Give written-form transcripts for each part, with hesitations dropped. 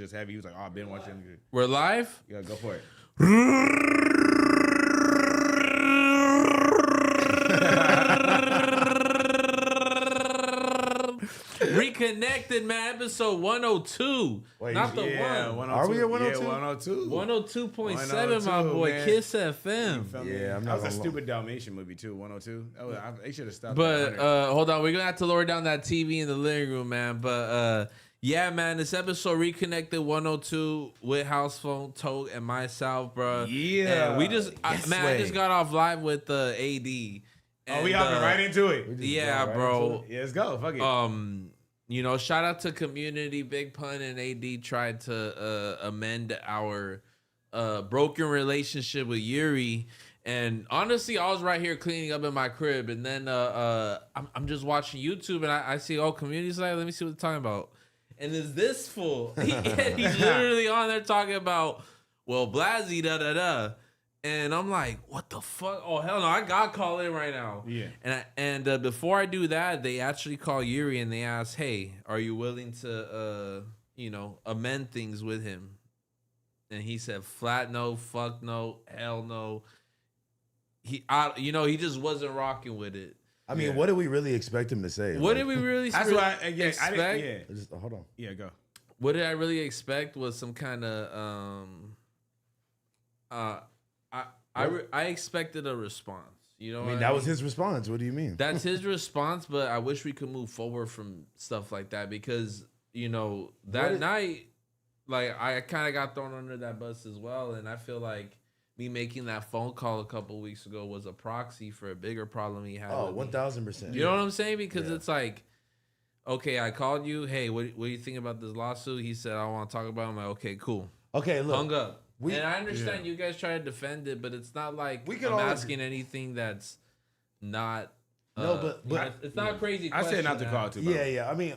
just heavy. He was like, "Oh, I've been watching." We're live. Yeah, go for it. Reconnected, man. Episode 102. Wait, Not the yeah, one. Are we at 102? Yeah, 102. 102.7, my 102, boy. man. Kiss FM. Yeah, I'm that not was a gonna stupid Dalmatian movie too. 102. They should have stopped. But at 100. hold on, we're gonna have to lower down that TV in the living room, man. But yeah, man, this episode Reconnected 102 with House Phone, Toad, and myself, bro. Yeah. And we just, Yes, I way. just got off live with AD. Oh, we hopping right into it. We just Yeah, go right bro. into it. Yeah, let's go. Fuck it. You know, shout out to community. Big Pun and AD tried to amend our broken relationship with Yuri. And honestly, I was right here cleaning up in my crib, and then I'm just watching YouTube, and I see community's like, let me see what they're talking about. And is this fool? He's literally on there talking about, well, Blazzy, da da da. And I'm like, what the fuck? Oh, hell no, I got to call in right now. Yeah. And before I do that, they actually call Yuri and they ask, hey, are you willing to, amend things with him? And he said, flat no, fuck no, hell no. He just wasn't rocking with it. I mean, what did we really expect him to say? What did we really That's why. I expect? didn't, yeah. Just, hold on. Yeah, go. What did I really expect was some kind of I expected a response. You know, I mean, that was his response. What do you mean? That's his response, but I wish we could move forward from stuff like that because that night, like I kind of got thrown under that bus as well, and I feel like me making that phone call a couple of weeks ago was a proxy for a bigger problem he had. Oh, 1,000%. You know what I'm saying? Because it's like, okay, I called you. Hey, what do you think about this lawsuit? He said, I want to talk about it. I'm like, okay, cool. Okay, look. Hung up. And I understand you guys try to defend it, but it's not like I'm asking anything that's not. No, but it's not a crazy. I said not to call too. Bro. Yeah. I mean,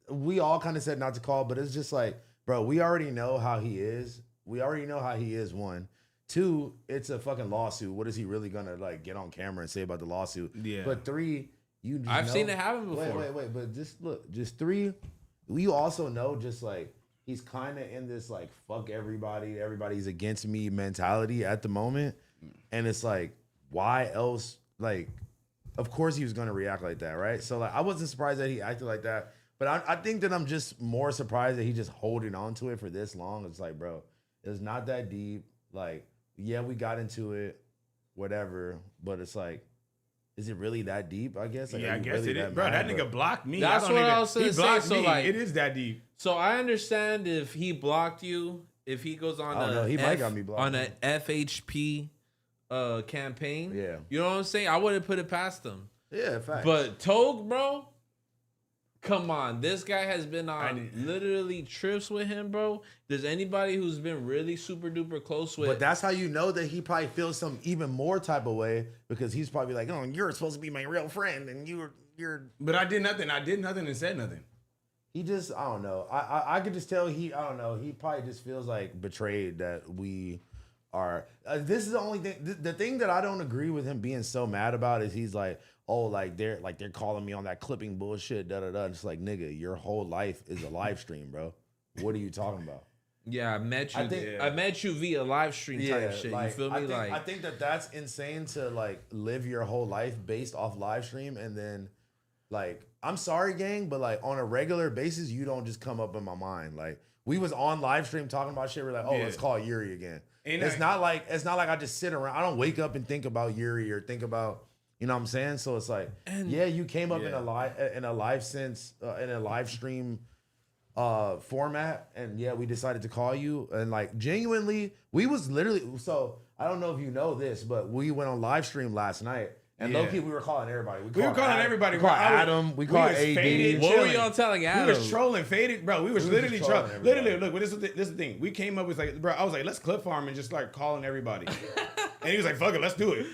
we all kind of said not to call, but it's just like, bro, we already know how he is. We already know how he is. One. Two, it's a fucking lawsuit. What is he really gonna like get on camera and say about the lawsuit? Yeah. But three, I've seen it happen before. Wait. But just look, just three. We also know just like he's kind of in this like fuck everybody, everybody's against me mentality at the moment, and it's like why else? Like, of course he was gonna react like that, right? So like I wasn't surprised that he acted like that, but I think that I'm just more surprised that he just holding on to it for this long. It's like, bro, it's not that deep. Like, yeah, we got into it, whatever, but it's like, is it really that deep? I guess. Like, Yeah, I guess really it is. Bro, that nigga blocked me. That's what I was gonna say. So like, it is that deep. So I understand if he blocked you, if he goes on he might got me blocked on an FHP campaign. Yeah. You know what I'm saying? I wouldn't put it past him. Yeah, fact. But Togue, bro, come on. This guy has been on literally trips with him, bro. There's anybody who's been really super duper close with. But that's how you know that he probably feels some even more type of way because he's probably like, oh, you're supposed to be my real friend and you're. But I did nothing. I did nothing and said nothing. He just, I don't know. I could just tell I don't know. He probably just feels like betrayed that we are. This is the only thing. The thing that I don't agree with him being so mad about is he's like, oh, they're calling me on that clipping bullshit, da da da. It's like, nigga, your whole life is a live stream, bro. What are you talking about? Yeah, I met you. I met you via live stream type shit. Like, you feel me? I think that's insane to like live your whole life based off live stream, and then like, I'm sorry, gang, but like on a regular basis, you don't just come up in my mind. Like, we was on live stream talking about shit. We're like, oh, let's call Yuri again. And it's not like I just sit around. I don't wake up and think about Yuri or think about. You know what I'm saying? So it's like, you came up in a live stream format, and we decided to call you, and like genuinely, we was literally. So I don't know if you know this, but we went on live stream last night, and low key we were calling everybody. We were calling everybody. We called Adam. We called AD. What were y'all telling Adam? We was trolling, faded, bro. We was literally trolling. Literally, look. This is the thing. We came up with like, bro. I was like, let's clip farm and just start calling everybody, and he was like, fuck it, let's do it.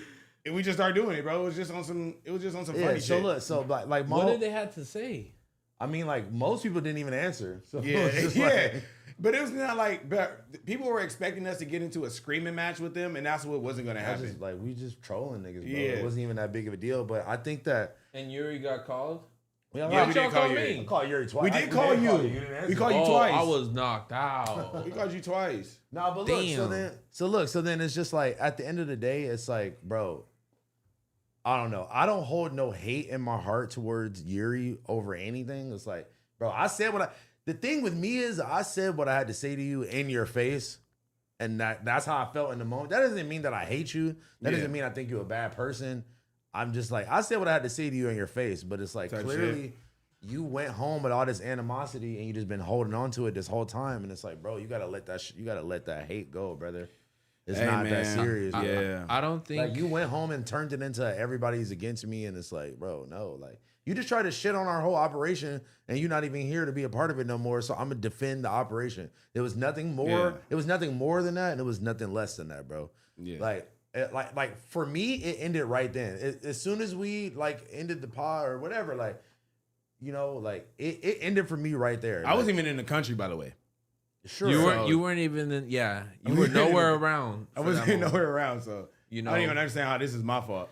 And we just started doing it, bro. It was just on some funny shit. So look, like what did they have to say? I mean, like most people didn't even answer. So yeah. Like, but it was not like, bro, people were expecting us to get into a screaming match with them, and that's what wasn't gonna happen. Just, like we just trolling niggas, bro. Yeah. It wasn't even that big of a deal. But I think that. And Yuri got called. Yeah, we did call you. I called Yuri twice. We did call you. We called you twice. I was knocked out. We called you twice. Nah, but look, so then it's just like at the end of the day, it's like, bro, I don't know. I don't hold no hate in my heart towards Yuri over anything. It's like, bro, the thing with me is I said what I had to say to you in your face. And that's how I felt in the moment. That doesn't mean that I hate you. That doesn't mean I think you're a bad person. I'm just like, I said what I had to say to you in your face, but it's like clearly you went home with all this animosity and you just been holding on to it this whole time. And it's like, bro, you gotta let that hate go, brother. It's not that serious. Yeah. I don't think like you went home and turned it into everybody's against me, and it's like, bro, no, like you just tried to shit on our whole operation, and you're not even here to be a part of it no more. So I'm gonna defend the operation. It was nothing more. Yeah. It was nothing more than that, and it was nothing less than that, bro. Yeah. Like for me, it ended right then. As soon as we like ended the pod or whatever, like you know, like it ended for me right there. I wasn't even in the country, by the way. Sure, you weren't even in. Yeah, you were nowhere around. I wasn't nowhere around, so you know, I don't even understand how this is my fault.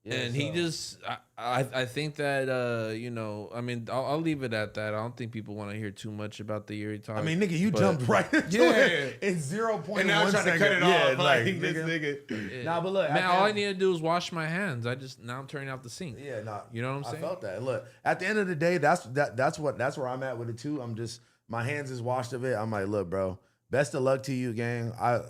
Yeah, and he just, I think that, you know, I mean, I'll leave it at that. I don't think people want to hear too much about the Yuri talk. I mean, nigga, you jumped right into it in 0.1 and now I'm trying to cut it off. Like this nigga. Yeah. Nah, but look, man, all I need to do is wash my hands. Now I'm turning off the sink. Yeah, nah, you know what I'm saying? I felt that. Look, at the end of the day, that's where I'm at with it too. I'm just, my hands is washed of it. I'm like, look, bro. Best of luck to you, gang. I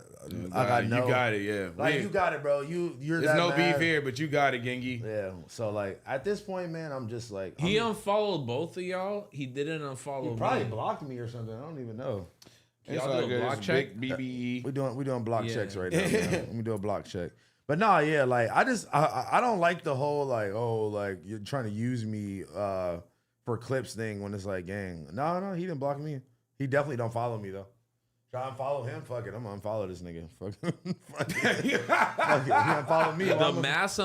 got no. You got it, yeah. Like you got it, bro. You're There's that no mad. beef here, but you got it, Gengi. Yeah. So like at this point, man, I'm just like he unfollowed both of y'all. He didn't unfollow me. He probably blocked me or something. I don't even know. Y'all do a block check? BBE. We doing block checks right now. Man. Let me do a block check. But nah, yeah, like I don't like the whole like, oh, like you're trying to use me for clips thing when it's like, gang. No, he didn't block me. He definitely don't follow me though. Try and follow him. Fuck it. I'm gonna unfollow this nigga. Fuck it. Fuck it. He unfollow me. The mass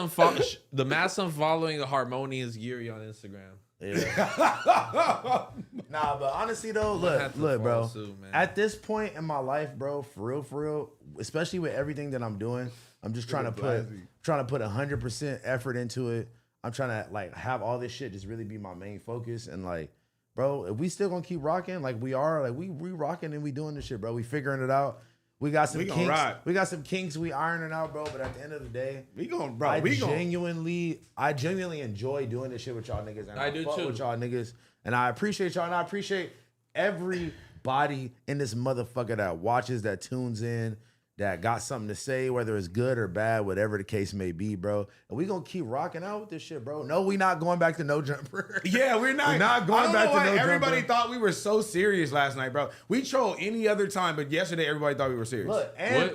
unfollowing a harmonious Yuri on Instagram. Yeah. Nah, but honestly though, look, bro. Suit, at this point in my life, bro, for real, especially with everything that I'm doing, I'm just trying to put 100% effort into it. I'm trying to like have all this shit just really be my main focus and like. Bro, if we still gonna keep rocking like we are, like we rocking and we doing this shit, bro. We figuring it out. We got some kinks. Rock. We got some kinks. We ironing out, bro. But at the end of the day, I genuinely enjoy doing this shit with y'all niggas. And I do too. With y'all niggas, and I appreciate y'all. And I appreciate everybody in this motherfucker that watches, that tunes in, that got something to say, whether it's good or bad, whatever the case may be, bro. And we gonna keep rocking out with this shit, bro. No, we not going back to no jumper. Yeah, we're not going back to no jumper. Everybody thought we were so serious last night, bro. We troll any other time, but yesterday everybody thought we were serious. Look, and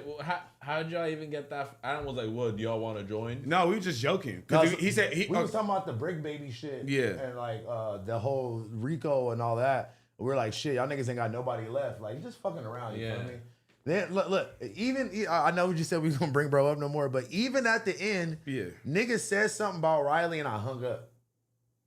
how did y'all even get that? Adam was like, "What? Do y'all want to join?" No, we were just joking. No, he said we was talking about the brick baby shit. Yeah, and like the whole Rico and all that. We're like, shit, y'all niggas ain't got nobody left. Like, you just fucking around. You feel me? Then look, even I know we just said we was gonna bring bro up no more, but even at the end, niggas said something about Riley and I hung up.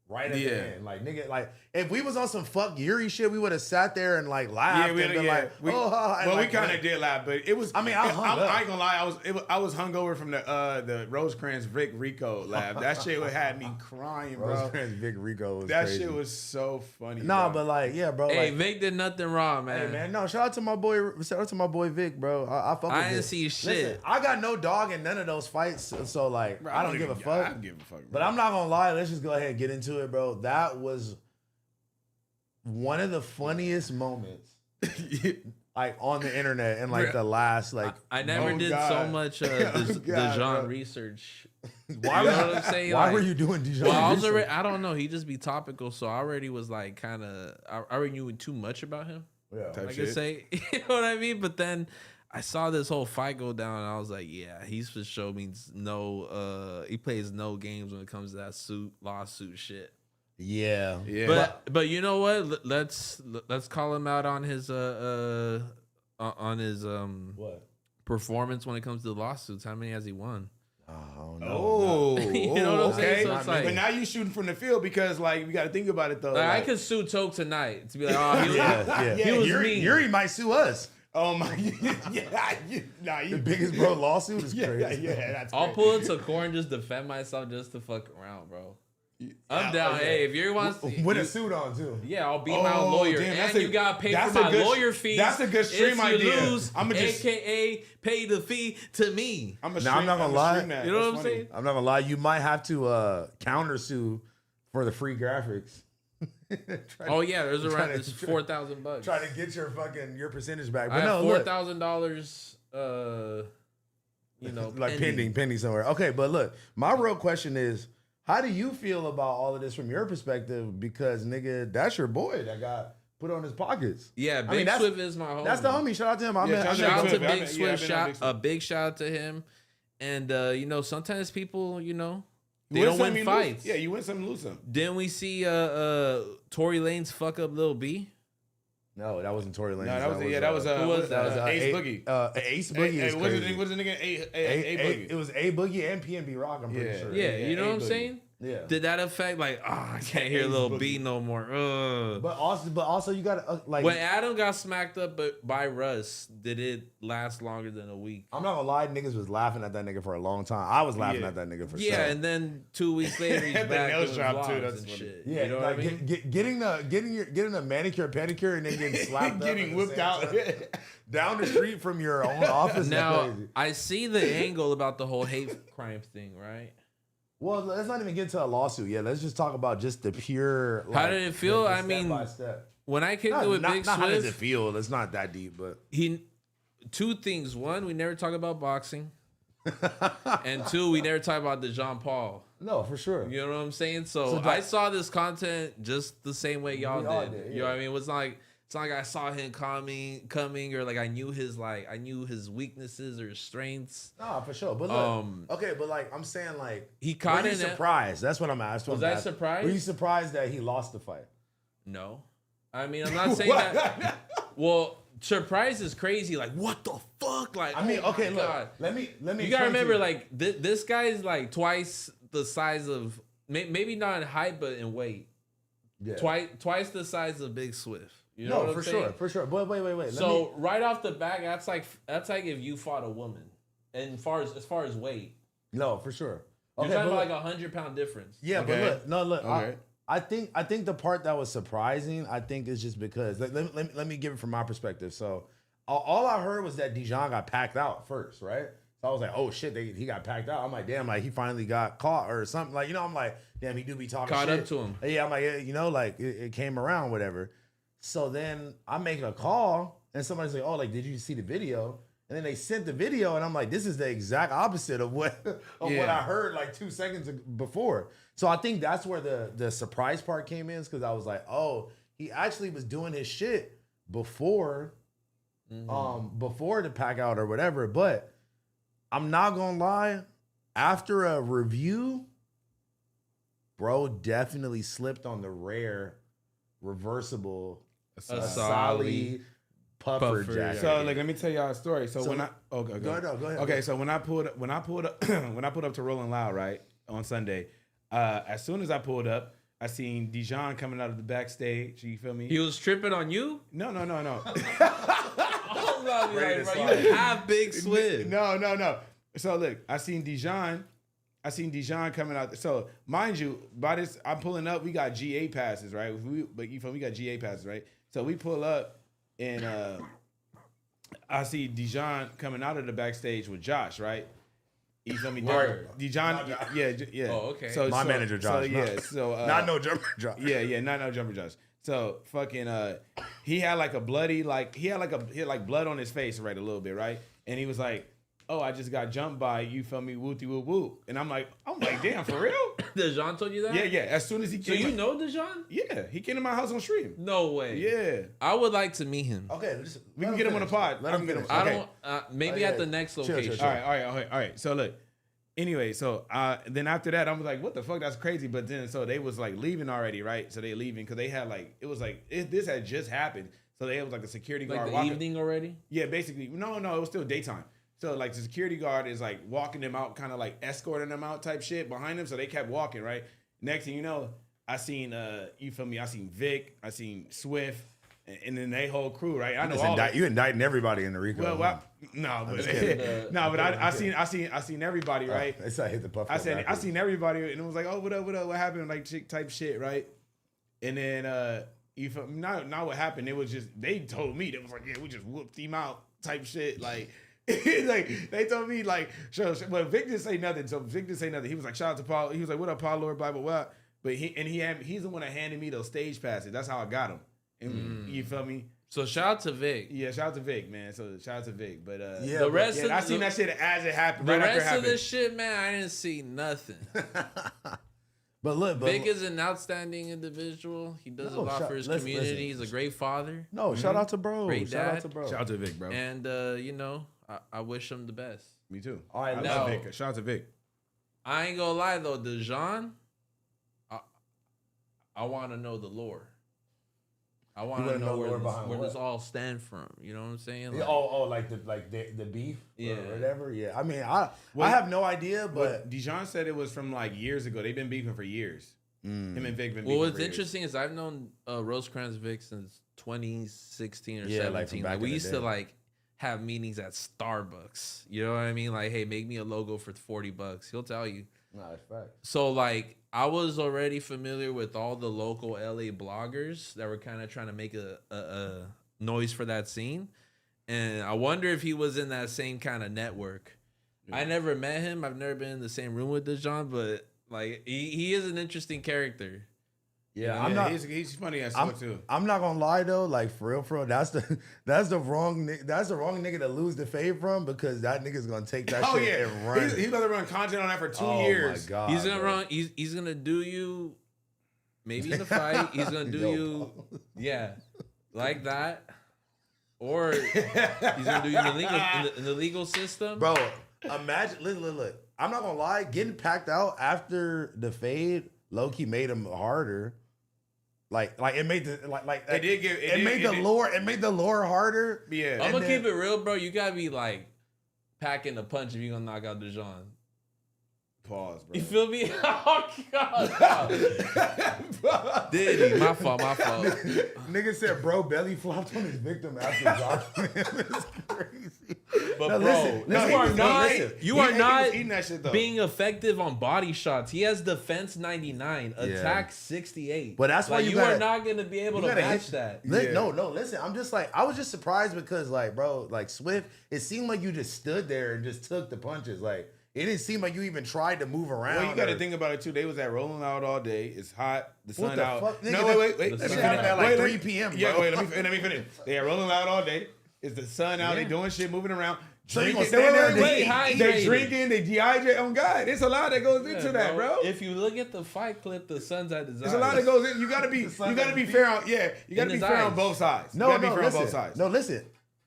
Right at the end. Like, nigga, like, if we was on some fuck Yuri shit, we would have sat there and like laughed and been like, we kind of did laugh, but it was, I mean, I ain't gonna lie, I was hungover from the Rosecrans Vic Rico laugh. That shit had me crying, bro. Rosecrans Vic Rico was that crazy. Shit was so funny. Nah, bro. But like, yeah, bro. Hey, like, Vic did nothing wrong, man. Hey, man, no, shout out to my boy Vic, bro. I fuck with I didn't see shit. Listen, I got no dog in none of those fights, so like, bro, I don't give a fuck. I don't give a fuck, bro. But I'm not gonna lie, let's just go ahead and get into it, bro. That was one of the funniest moments like on the internet and like the last like I never did so much Dejon research. Why, you know what I'm saying? Why were you doing Dejon research? I don't know. He just be topical, so I already was like kind of I already knew too much about him. Yeah, I could say, you know what I mean. But then I saw this whole fight go down, and I was like, yeah, he's for sure means no. He plays no games when it comes to that lawsuit shit. Yeah. But you know what? Let's call him out on his what performance when it comes to the lawsuits. How many has he won? Oh no. Oh, you know what I'm saying? So it's like, but now you shooting from the field because like we got to think about it though. Like, I could sue Toke tonight to be like, oh, he was mean. Yuri might sue us. Oh my, the biggest bro lawsuit is crazy. Yeah, that's. I'll pull it to court and just defend myself just to fuck around, bro. I'm down. Hey, if you want to with a suit on too. Yeah, I'll be my lawyer. Damn, and you got to pay for my lawyer fees. That's a good stream idea. Lose, AKA pay the fee to me. I'm not gonna lie. You know what I'm saying? I'm not gonna lie. You might have to countersue for the free graphics. There's around $4,000. Try to get your percentage back. But I have no, $4,000. Like pending somewhere. Okay, but look, my real question is, how do you feel about all of this from your perspective? Because nigga, that's your boy that got put on his pockets. Yeah, Big Swift is my homie. That's the homie. Shout out to him. Shout out to Big Swift. A big shout out to him. And sometimes people, they don't win fights. Yeah, you win some, lose some. Didn't we see Tory Lanez fuck up Lil B? No, that wasn't Tory Lanez. No, that was Ace Boogie. Ace Boogie. What's the nigga? A Boogie. It was A Boogie and PNB Rock. I'm pretty sure. Yeah, you know what I'm saying? Yeah. Did that affect I can't hear Lil B no more? But also you got when Adam got smacked up by Russ, did it last longer than a week? I'm not gonna lie, niggas was laughing at that nigga for a long time. I was laughing at that nigga for sure. And then 2 weeks later he's back nail doing shop too. vlogs That's and funny. shit. Yeah, you know what I mean? Getting a manicure pedicure and then getting slapped getting up whipped out down the street from your own office. Now crazy. I see the angle about the whole hate crime thing, right? Well, let's not even get to a lawsuit yet. Let's just talk about just the pure. How did it feel? I mean, step by step. When I kicked it with Big Swift, how does it feel? It's not that deep, but two things. One, we never talk about boxing, and two, we never talk about Dejon Paul. No, for sure. You know what I'm saying? So I saw this content just the same way y'all did. You know what I mean? It was like. It's not like I saw him coming, or like I knew his weaknesses or strengths. Nah, for sure. But look, okay, but I'm saying he caught in surprised. That's what I'm asking. Was that surprised? Were you surprised that he lost the fight? No, I mean I'm not saying that. Well, surprise is crazy. Like what the fuck? Like I mean, okay, look. God. Let me. You gotta remember, this guy is twice the size of maybe not in height, but in weight. Yeah. Twice the size of Big Swift. You know what I'm saying? For sure. But wait. So right off the bat, that's like if you fought a woman, and as far as weight. No, for sure. You're talking about 100-pound difference. Yeah, okay. But look. Okay. I think the part that was surprising, I think, is just because let me give it from my perspective. So all I heard was that Dejon got packed out first, right? So I was like, oh shit, he got packed out. I'm like, damn, he finally got caught or something. I'm like, damn, he do be talking caught shit. Up to him. Yeah, I'm like, it came around, whatever. So then I make a call and somebody's like, oh, did you see the video? And then they sent the video and I'm like, this is the exact opposite of what I heard 2 seconds before. So I think that's where the surprise part came in, because I was like, oh, he actually was doing his shit before the pack out or whatever. But I'm not gonna lie, after a review, bro definitely slipped on the rare reversible Asali puffer jacket. So let me tell y'all a story. So when I go ahead. Okay, so when I pulled up to Rolling Loud, right, on Sunday, as soon as I pulled up, I seen Dejon coming out of the backstage. You feel me? He was tripping on you? No. I was bro, you have Big Swift. No. So look, I seen Dejon coming out. So mind you, by this, I'm pulling up. We got GA passes, right? But you feel me? We got GA passes, right? So we pull up, and I see Dejon coming out of the backstage with Josh, right? You feel me? Dejon, yeah. Oh, okay. So my manager Josh. Not no jumper Josh. Yeah, not no jumper Josh. So fucking he had a bloody he had blood on his face, right, a little bit, right? And he was like, oh, I just got jumped by, you feel me, wooty woo woo. And I'm like, damn, for real? Dejon told you that? Yeah. As soon as he came. So you know Dejon? Yeah, he came to my house on stream. No way. Yeah. I would like to meet him. Okay, we can get him on the pod. Let him finish. I don't. Maybe at the next location. Chill. All right. So look. Anyway, so then after that, I'm like, what the fuck? That's crazy. But then so they was leaving already, right? So they leaving because they had this had just happened. So they was the security guard the evening already. Yeah, basically. No, it was still daytime. So the security guard is walking them out, kind of escorting them out type shit behind them. So they kept walking, right? Next thing you know, I seen you feel me? I seen Vic, I seen Swift, and then they whole crew, right? I know all. You indicting everybody in the Rico. Well, no, but I seen everybody, right? It's I hit the puff. I seen everybody, and it was like, oh, what up, what happened, like chick type shit, right? And then you feel not what happened. It was just they told me, they was like, yeah, we just whooped him out type shit, like. Like they told me like sure, but Vic didn't say nothing. So Vic didn't say nothing. He was like, shout out to Paul. He was like, what up, Potlord, blah blah blah. But he's the one that handed me those stage passes. That's how I got them. And you feel me? So shout out to Vic. Yeah, shout out to Vic, man. So shout out to Vic. But the rest of I seen that shit as it happened. The right rest after it of this shit, man, I didn't see nothing. But look, Vic is an outstanding individual. He does a lot for his community. He's a great father. No, shout out to bro. Great shout dad. out to bro. Shout out to Vic, bro. And I wish him the best. Me too. All right, I now love Vic. Shout out to Vic. I ain't gonna lie though, Dejon. I want to know the lore. I want to know where this all stand from. You know what I'm saying? Like, like the beef, yeah, or whatever. Yeah, I mean, I have no idea, but Dejon said it was from like years ago. They've been beefing for years. Him and Vic been beefing. Well, what's interesting is I've known Rosecrans Vic since 2016 or 17. Like we used to like have meetings at Starbucks. You know what I mean? Like, hey, make me a logo for $40. He'll tell you. Nah, that's fact. So like I was already familiar with all the local LA bloggers that were kind of trying to make a noise for that scene. And I wonder if he was in that same kind of network. Yeah. I never met him. I've never been in the same room with Dejon, but like he is an interesting character. Yeah, he's funny as fuck too. I'm not gonna lie though, like for real, that's the wrong nigga to lose the fade from, because that nigga's gonna take that shit and run. He's gonna run content on that for 2 years. My God, he's gonna run. He's gonna do you, maybe in the fight. He's gonna do you, like that, or he's gonna do you in the legal system, bro. Imagine, look. I'm not gonna lie, getting packed out after the fade low key made him harder. Like it made the it made the lore harder. Yeah, I'm gonna keep it real, bro. You gotta be like packing a punch if you gonna knock out Dejon. Pause, bro. You feel me? Oh God, Diddy, my fault. Nigga said, bro, belly flopped on his victim after dropping him. It's crazy. But no, bro, you are not being effective on body shots. He has defense 99, attack 68. But that's why you are not gonna be able to match that. No, listen. I'm just like, I was just surprised because, like, bro, like Swift, it seemed like you just stood there and just took the punches. Like, it didn't seem like you even tried to move around. Well, you got to think about it too. They was at Rolling Loud all day. It's hot. The sun out. Fuck? No, wait. That shit happened at like 3 p.m. Bro. Yeah, wait. Let me finish. They are Rolling Loud all day. It's the sun out. They doing shit, moving around. So you gonna stand there and they drinking, they dehydrate. Oh God, it's a lot that goes into that, bro. If you look at the fight clip, the sun's at his eyes. There's a lot that goes in. You gotta be fair on. Yeah, you gotta be fair on both sides. No, listen.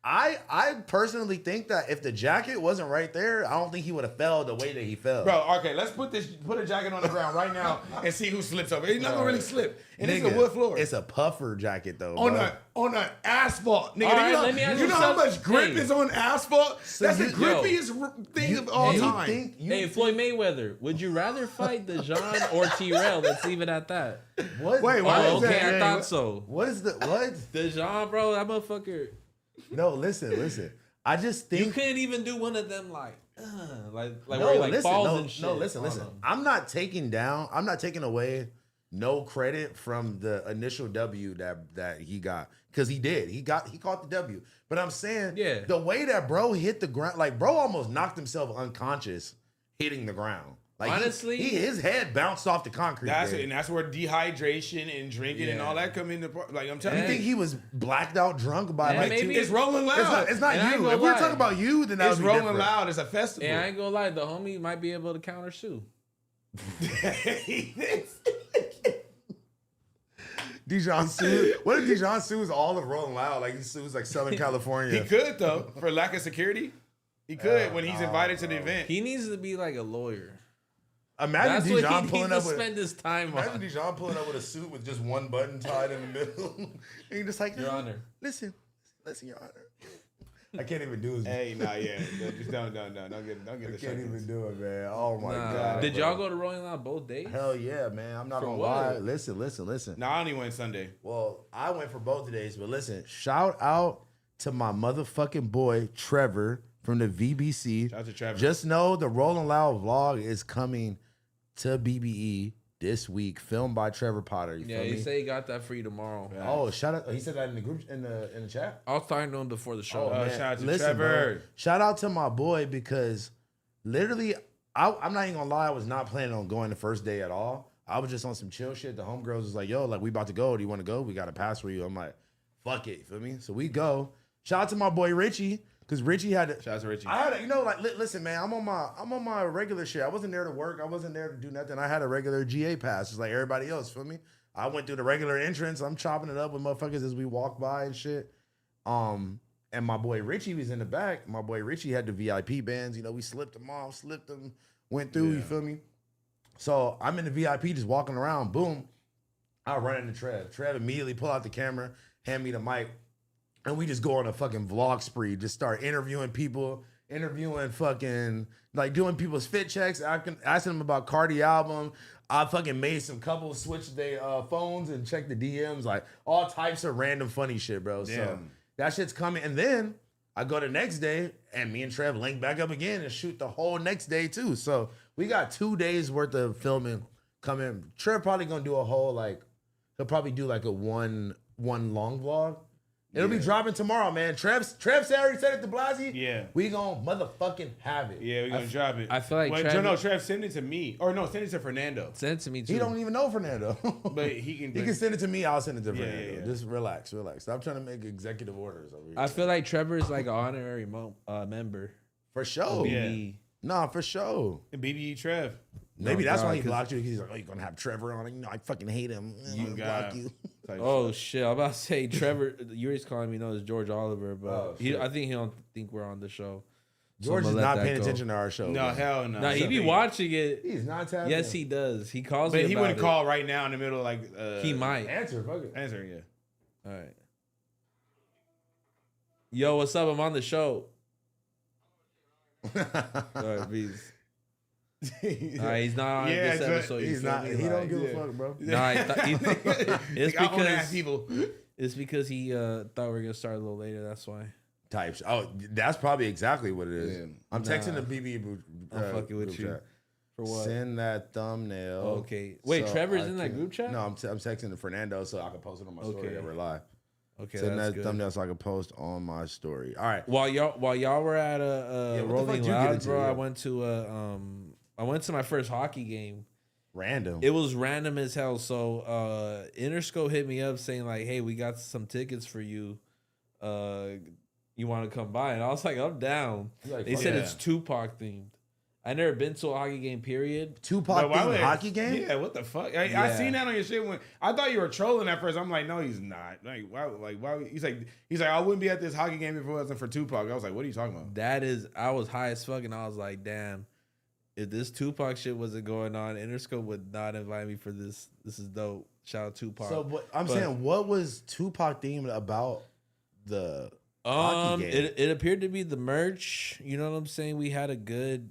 I personally think that if the jacket wasn't right there, I don't think he would have fell the way that he fell. Bro, okay, let's put a jacket on the ground right now and see who slips over. He's not gonna really slip. And it's a wood floor. It's a puffer jacket though. On the asphalt. Nigga, right, you know how much grip is on asphalt? So that's the grippiest thing of all time. Hey, Floyd Mayweather, would you rather fight Dejon or T-Rail? Let's leave it at that. What? Wait, why is that? Okay, I thought so. What? Dejon, bro, that motherfucker. No, listen. I just think you couldn't even do one of them like no, where he like falls no, and shit. No, listen. I'm not taking away no credit from the initial W that he got, because he did. He caught the W. But I'm saying, the way that bro hit the ground, like bro almost knocked himself unconscious hitting the ground. Like honestly, his head bounced off the concrete. And that's where dehydration and drinking and all that come into. Like I'm telling you, think he was blacked out drunk by like maybe it's Rolling Loud. It's not you. If we're talking about you, then that's Rolling Loud. It's a festival. And I ain't gonna lie, the homie might be able to counter sue. Dejon sues. What if Dejon sues all of Rolling Loud? Like he sues like Southern California. He could though, for lack of security. He could when he's invited to the event. He needs to be like a lawyer. Imagine Dejon pulling up with spend his time on. Imagine Dejon pulling up with a suit with just one button tied in the middle. And you're just like, Your Honor. Listen, Your Honor. I can't even do it. Hey, nah, yeah. Just don't get the I can't seconds. even do it, man. Oh my Nah. God. Did bro. y'all go to Rolling Loud both days? Hell yeah, man. I'm not For gonna what? lie. Listen. Nah, I only went Sunday. Well, I went for both days, but listen, shout out to my motherfucking boy Trevor from the VBC. Shout out to Trevor. Just know the Rolling Loud vlog is coming to BBE this week, filmed by Trevor Potter. You Yeah, feel he me? said he got that for you tomorrow. Yeah. Oh, shout out! He said that in the group in the chat. I was talking to him before the show. Oh, man. shout out to Listen, Trevor. bro, shout out to my boy because literally, I'm not even gonna lie, I was not planning on going the first day at all. I was just on some chill shit. The homegirls was like, "Yo, like we about to go. Do you want to go? We got a pass for you." I'm like, "Fuck it," you feel me? So we go. Shout out to my boy Richie because Richie had to. Shout out to Richie. I had a, listen, man. I'm on my regular shit. I wasn't there to work. I wasn't there to do nothing. I had a regular GA pass, just like everybody else. Feel me? I went through the regular entrance. I'm chopping it up with motherfuckers as we walk by and shit. And my boy Richie was in the back. My boy Richie had the VIP bands. You know, we slipped them off, went through. You feel me? So I'm in the VIP, just walking around. Boom, I run into Trev. Trev immediately pull out the camera, hand me the mic. And we just go on a fucking vlog spree. Just start interviewing people, fucking, like doing people's fit checks, asking them about Cardi album. I fucking made some couples switch their phones and check the DMs, like all types of random funny shit, bro. So Damn. that shit's coming. And then I go the next day and me and Trev link back up again and shoot the whole next day too. So we got 2 days worth of filming coming. Trev probably gonna do a whole, like, he'll probably do like a one long vlog. It'll be dropping tomorrow, man. Trev already said it to Blazzy. Yeah. We gonna motherfucking have it. Yeah, we're gonna drop it. I feel like Trev send it to me. Or no, send it to Fernando. Send it to me too. He don't even know Fernando. But he can. He can send it to me. I'll send it to Fernando. yeah. Just relax. Stop trying to make executive orders over here. I feel like Trevor is like an honorary member. For sure. Yeah. Nah, for sure. BBE Trev. Maybe No, that's God, why he 'cause- blocked you. He's like, oh, you're gonna have Trevor on it. You know, I fucking hate him. I'm gonna God. block you. Type Oh shit! I'm about to say Trevor. Yuri's calling me. No, it's George Oliver, but Oh, he. shit. I think he don't think we're on the show. So George I'm is gonna let not that paying go. attention to our show. No, bro. hell no. Nah, he be watching it. He's not tapping. Yes, he does. He calls But me. he about wouldn't it. call right now in the middle of like. He might. Answer, fuck it. Answer, yeah. All right. Yo, what's up? I'm on the show. All right, peace. All right, he's not on Yeah, this so episode. You He's feel not. me? He don't Like, give yeah. a fuck, bro. Nah, it's Like, I own ass because people. it's because he thought we were gonna start a little later. That's why. Type shit. Oh, that's probably exactly what it is. Yeah. I'm texting Nah. the BB group. I'm fucking with group you. chat. For what? Send that thumbnail. Okay. Wait, so Trevor's I in that can- group chat? No, I'm texting to Fernando so I can post it on my story Okay. that we're live. Okay, Send that's that good. thumbnail so I can post on my story. All right. While y'all were at Yeah, what the fuck Rolling you get Loud, into, bro, yeah? I went to my first hockey game. Random. It was random as hell. So Interscope hit me up saying like, "Hey, we got some tickets for you. You want to come by?" And I was like, "I'm down." You're like, They fuck said yeah. it's Tupac themed. I never been to a hockey game. Period. Tupac But why themed would- hockey game? Yeah, what the fuck? I Yeah. seen that on your shit when I thought you were trolling at first. I'm like, no, he's not. Like, why? Like, why? He's like, I wouldn't be at this hockey game if it wasn't for Tupac. I was like, what are you talking about? That is, I was high as fuck, and I was like, damn. If this Tupac shit wasn't going on, Interscope would not invite me for this. This is dope. Shout out Tupac. So what, I'm But- saying, what was Tupac themed about the hockey game? It appeared to be the merch. You know what I'm saying? We had a good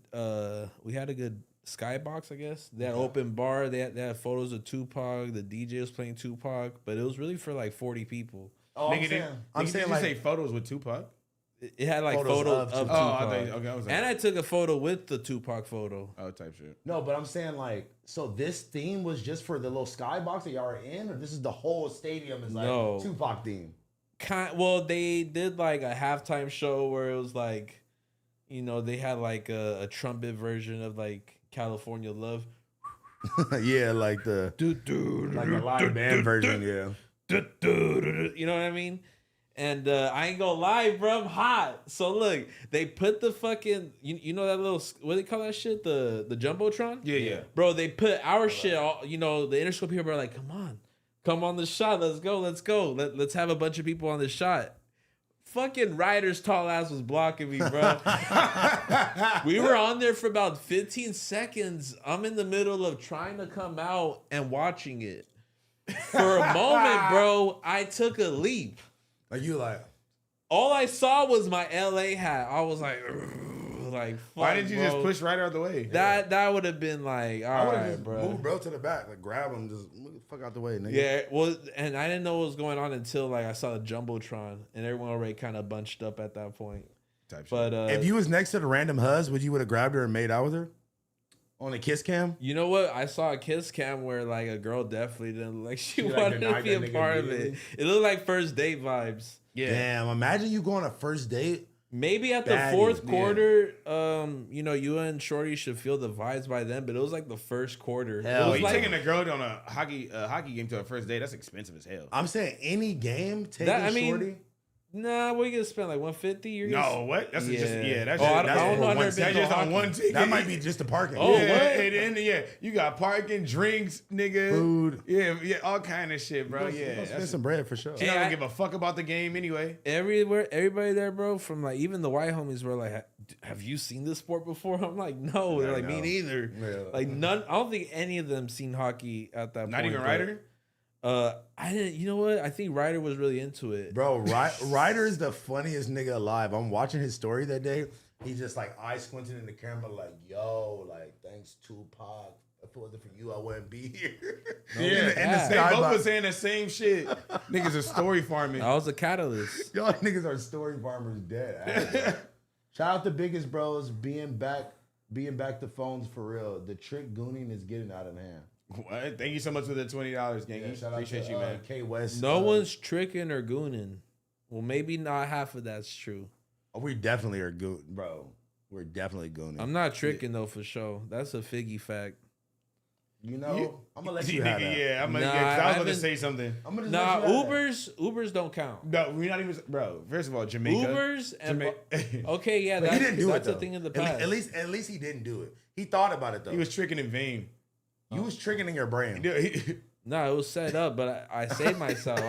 skybox, I guess. They had open bar. They had photos of Tupac. The DJ was playing Tupac, but it was really for like 40 people. Oh, I'm saying, like, say photos with Tupac. It had like Photos photos of of Tupac. Oh, I Tupac. thought, okay, I was like, And I took a photo with the Tupac photo. oh, type shit. no, but I'm saying like, so this theme was just for the little skybox that y'all are in, or this is the whole stadium is like No. Tupac theme? Well, they did like a halftime show where it was like, you know, they had like a trumpet version of like California Love. Yeah, like the like the live band version. Yeah. You know what I mean? And I ain't gonna lie, bro, I'm hot. So look, they put the fucking you know that little, what do they call that shit? The Jumbotron? Yeah. Bro, they put our shit all, you know, the Interscope people are like, come on the shot, let's go. Let's have a bunch of people on the shot. Fucking Ryder's tall ass was blocking me, bro. We were on there for about 15 seconds. I'm in the middle of trying to come out and watching it. For a moment, bro, I took a leap. Like you like, all I saw was my LA hat. I was like, fuck, why did you bro. just push right out the way? That would have been like, all right, bro. Move bro to the back, like grab him, just move the fuck out the way, nigga. Yeah, well, and I didn't know what was going on until like I saw the Jumbotron, and everyone already kind of bunched up at that point. But if you was next to the random huzz, would you would have grabbed her and made out with her on a kiss cam? you know what? I saw a kiss cam where like a girl definitely didn't like she like, wanted to denied be that a nigga part of it. immediately? It looked like first date vibes. Yeah. Damn, imagine you go on a first date. Maybe at the Baddie, fourth yeah. quarter, you know, you and Shorty should feel the vibes by then, but it was like the first quarter. Hell it was you like, taking a girl on a hockey game to a first date? That's expensive as hell. I'm saying any game, take That- I a mean, shorty. nah, what are you gonna spend like 150? You're gonna No, what? That's just that's Oh, I just, don't know. I've never that's been to just on hockey. one ticket. That might be just the parking. Oh, yeah, what? And you got parking, drinks, nigga, Food. yeah, all kind of shit, bro. You Yeah, gonna spend that's, some bread for sure. she don't give a fuck about the game anyway. everybody there, bro, from like even the white homies were like, have you seen this sport before? I'm like, no. They're Yeah, like, me no. neither. Yeah. Like none. I don't think any of them seen hockey at that point. Not even but, Ryder. I didn't. You know what? I think Ryder was really into it. Bro, Ryder is the funniest nigga alive. I'm watching his story that day. He's just like eye squinting in the camera, like, yo, like, thanks Tupac. If it wasn't for you, I wouldn't be here. Yeah, they both was saying the same shit. Niggas are story farming. That was a catalyst. Y'all niggas are story farmers dead. Shout out to Biggest Bros being back to phones for real. The trick gooning is getting out of hand. What? Thank you so much for the $20, gang. Yeah, shout Appreciate out to, you, man. K West. No one's tricking or gooning. Well, maybe not half of that's true. We definitely are goon, bro. We're definitely gooning. I'm not tricking though for sure. That's a figgy fact. You know, I'm gonna let you Nigga, have that. yeah, I'm gonna. Nah, I was I about to haven't- say something. I'm gonna just Nah, let you have that. Ubers don't count. No, we're not even, bro. First of all, Jamaica. Ubers and Jamaica. okay, yeah, But that's, he didn't do that's it a though. thing in the At past. at least he didn't do it. He thought about it though. He was tricking in vain. You was tricking in your brain. No, it was set up, but I saved myself.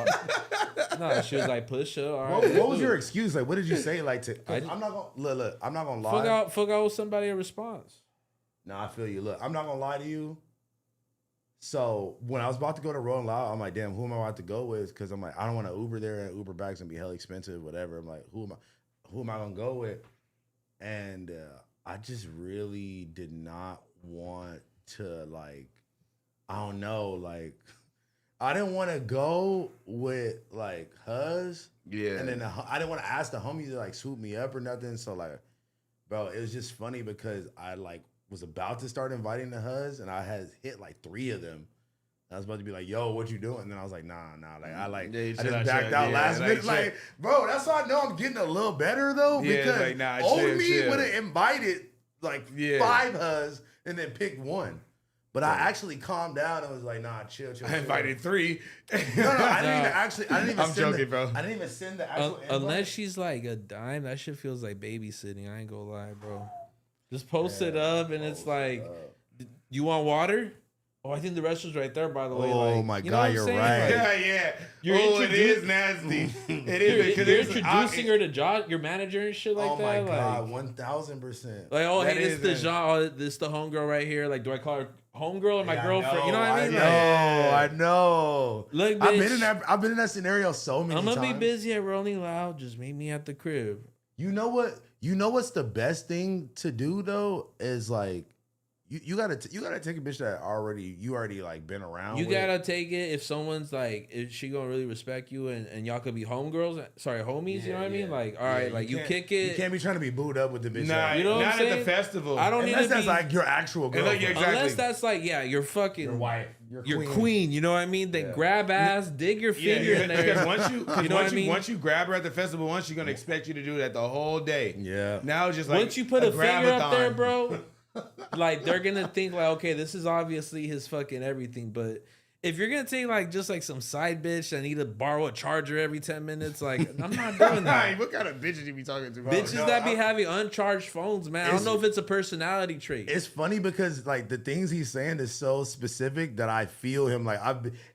No, she was like, push up. All right, What was do your it. excuse? Like, what did you say? Like, I'm not gonna look. I'm not gonna lie. Fuck out with somebody a response. Nah, I feel you. Look, I'm not gonna lie to you. So when I was about to go to Rolling Loud, I'm like, damn, who am I about to go with? Because I'm like, I don't want to Uber there, and Uber back's gonna be hell expensive, whatever. I'm like, who am I gonna go with? And I just really did not want to, like, I don't know, like, I didn't want to go with like Huzz. Yeah. And then I didn't want to ask the homies to like swoop me up or nothing. So like, bro, it was just funny because I like was about to start inviting the Huzz and I had hit like 3 of them. I was about to be like, yo, what you doing? And then I was like, nah. Like I just backed out last minute. Like, bro, that's why I know I'm getting a little better though. Yeah, Because like, nah, old chill, me chill. would have invited like 5 Huzz and then picked 1. But I actually calmed down and was like, nah, chill. I invited 3. No, I didn't even I'm send joking, bro. I didn't even send the actual invite. Unless she's like a dime, that shit feels like babysitting. I ain't gonna lie, bro. Just post it up and it's like, you want water? Oh, I think the restroom's right there, by the way. Oh like, my you know God, what I'm you're saying? right. Like, Yeah. You're It is nasty. It is. you're introducing her to your manager and shit like Oh that. my God, like, 1000%. like, oh, That hey, is this the homegirl right here. Like, do I call her homegirl or my girlfriend? You know what I mean? know, Like, I know. look, I've bitch, been in that scenario so many I'm times. gonna be busy at Rolling Loud. Just meet me at the crib. You know what? You know what's the best thing to do though is like you gotta take a bitch that you already like been around. You with. gotta take it if someone's like, is she gonna really respect you and y'all could be homies, you know what I mean? Like, all right, like you kick it. You can't be trying to be booed up with the bitch. Nah, You know what I'm not saying? at the festival. I don't need Unless to that's be, like your actual girl. like, exactly. unless that's like, yeah, you're fucking Your wife. Your queen, you know what I mean? Then grab ass, dig your finger in there. Because once you know what I mean? once you grab her at the festival, once she's gonna expect you to do that the whole day. Yeah. Now it's just like Once you put a finger up there, grab-a-thon. bro, like they're gonna think like, okay, this is obviously his fucking everything. But if you're gonna take like just like some side bitch that need to borrow a charger every 10 minutes, like I'm not doing that. What kind of bitches you be talking to? Bro? Bitches that be having uncharged phones, man. I don't know if it's a personality trait. It's funny because like the things he's saying is so specific that I feel him. Like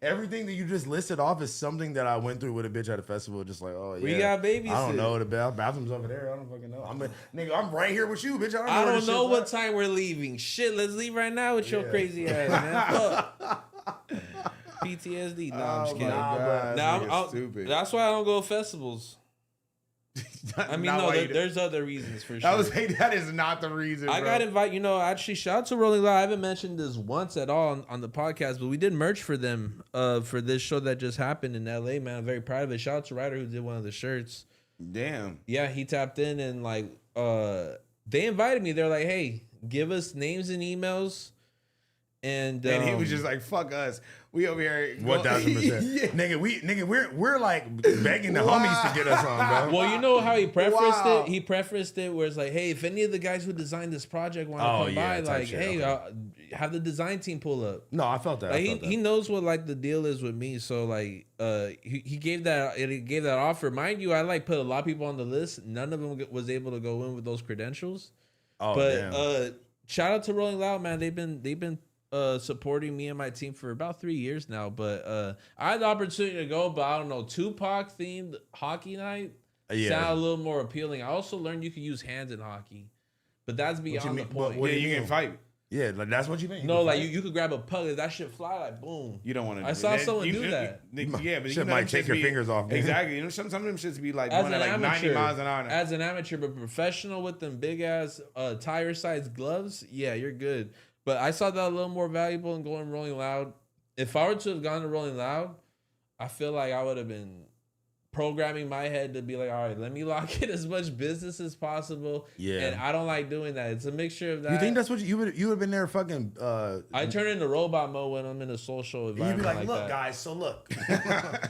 everything that you just listed off is something that I went through with a bitch at a festival. Just like, oh yeah, We got babysit. I don't know the bathroom's over there. I don't fucking know. I'm right here with you, bitch. I don't know what time. time we're leaving. Shit, let's leave right now with your crazy ass, man. Fuck. PTSD. Nah, I'm just kidding. God, Nah, this nigga's stupid. that's why I don't go to festivals. I mean, no, there's other reasons for sure. That is not the reason. I got invited. Actually, shout out to Rolling Loud. I haven't mentioned this once at all on the podcast, but we did merch for them for this show that just happened in LA. Man, I'm very proud of it. Shout out to Ryder who did one of the shirts. Damn. Yeah, he tapped in and they invited me. They're like, hey, give us names and emails. And he was just like, "Fuck us, we over here 1000%, nigga. We're like begging the homies to get us on, bro." Well, you know how he prefaced it. He prefaced it where it's like, "Hey, if any of the guys who designed this project want to come by, like, hey, have the design team pull up." No, I felt that. Like, he knows what like the deal is with me. So like, he gave that offer. Mind you, I like put a lot of people on the list. None of them was able to go in with those credentials. Oh, but damn. Shout out to Rolling Loud, man. They've been supporting me and my team for about 3 years now, but I had the opportunity to go, but I don't know, Tupac themed hockey night sound a little more appealing. I also learned you can use hands in hockey, but that's beyond the point. You can fight. Yeah, like that's what you mean. No, like you could grab a puck, if that shit fly, like boom. You don't want to. I saw someone do that. Yeah, but you might take your fingers off. Man. Exactly. Some of them shits be like going at like 90 miles an hour. As an amateur, but professional with them big ass tire sized gloves, yeah, you're good. But I saw that a little more valuable in going Rolling Loud. If I were to have gone to Rolling Loud, I feel like I would have been programming my head to be like, all right, let me lock in as much business as possible. Yeah. And I don't like doing that. It's a mixture of that. You think that's what you would have been there fucking... I turn into robot mode when I'm in a social environment. You'd be like, look, that. guys, so look.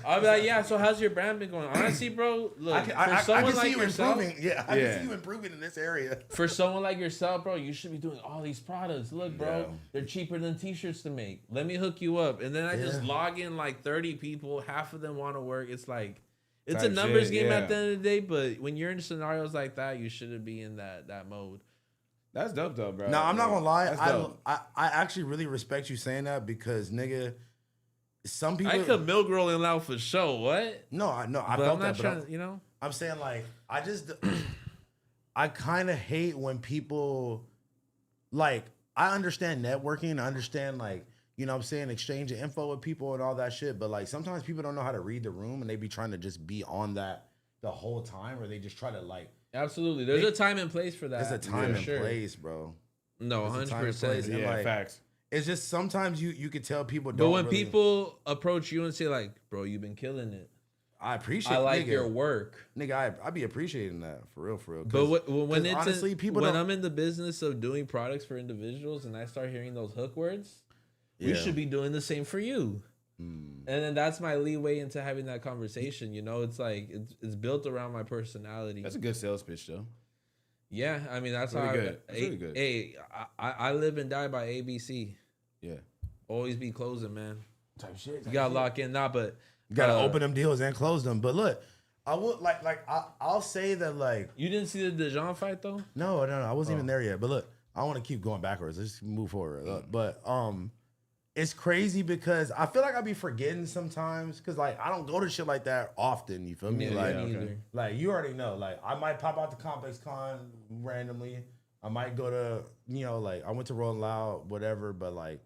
I'll be like, yeah, so how's your brand been going? Honestly, bro, look, I can see you improving. Yeah, I can see you improving in this area. For someone like yourself, bro, you should be doing all these products. Look, bro, they're cheaper than t-shirts to make. Let me hook you up. And then I just log in like 30 people. Half of them want to work. It's like... It's a numbers game at the end of the day, but when you're in scenarios like that, you shouldn't be in that mode. That's dope, though, bro. No, I'm not gonna lie. I actually really respect you saying that because, nigga, some people... I could milk Rolling Loud for sure. What? No, I felt that, but I'm saying, like, I kind of hate when people, like, I understand networking. I understand, like, you know what I'm saying, exchanging info with people and all that shit. But like sometimes people don't know how to read the room and they be trying to just be on that the whole time, or they just try to like. Absolutely. There's a time and place for that. There's a time and place, bro. No, 100%. Yeah, like, facts. It's just sometimes you could tell people don't. But when people approach you and say like, bro, you've been killing it. I appreciate. I like your work, nigga. I be appreciating that for real. But when it's honestly, when I'm in the business of doing products for individuals and I start hearing those hook words. We should be doing the same for you. And then that's my leeway into having that conversation. You know, it's like, it's built around my personality. That's a good sales pitch, though. Yeah. I mean, that's really good. Really good. Hey, I live and die by ABC. Yeah. Always be closing, man. Type shit. You got to lock in. But you got to open them deals and close them. But look, I would I'll say that, like. You didn't see the Dejon fight, though? No. I wasn't even there yet. But look, I want to keep going backwards. Let's just move forward. But, it's crazy because I feel like I be forgetting sometimes because like I don't go to shit like that often. You feel me? Like you already know. Like I might pop out to Complex Con randomly. I might go to like I went to Rolling Loud, whatever. But like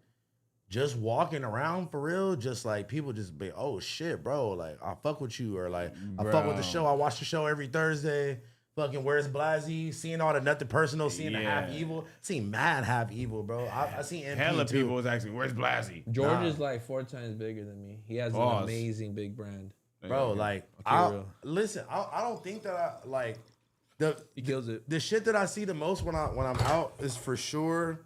just walking around for real, just like people just be, oh shit, bro. Like I fuck with you, or like I fuck with the show. I watch the show every Thursday. Fucking where's Blazzy? Seeing all the nothing personal, seeing the half evil, seeing mad half evil, bro. I seen MP hella too. people was asking, where's Blazzy? George is like 4 times bigger than me. He has an amazing big brand, bro. Like, listen, I don't think that I like he kills it. The shit that I see the most when I'm out is for sure.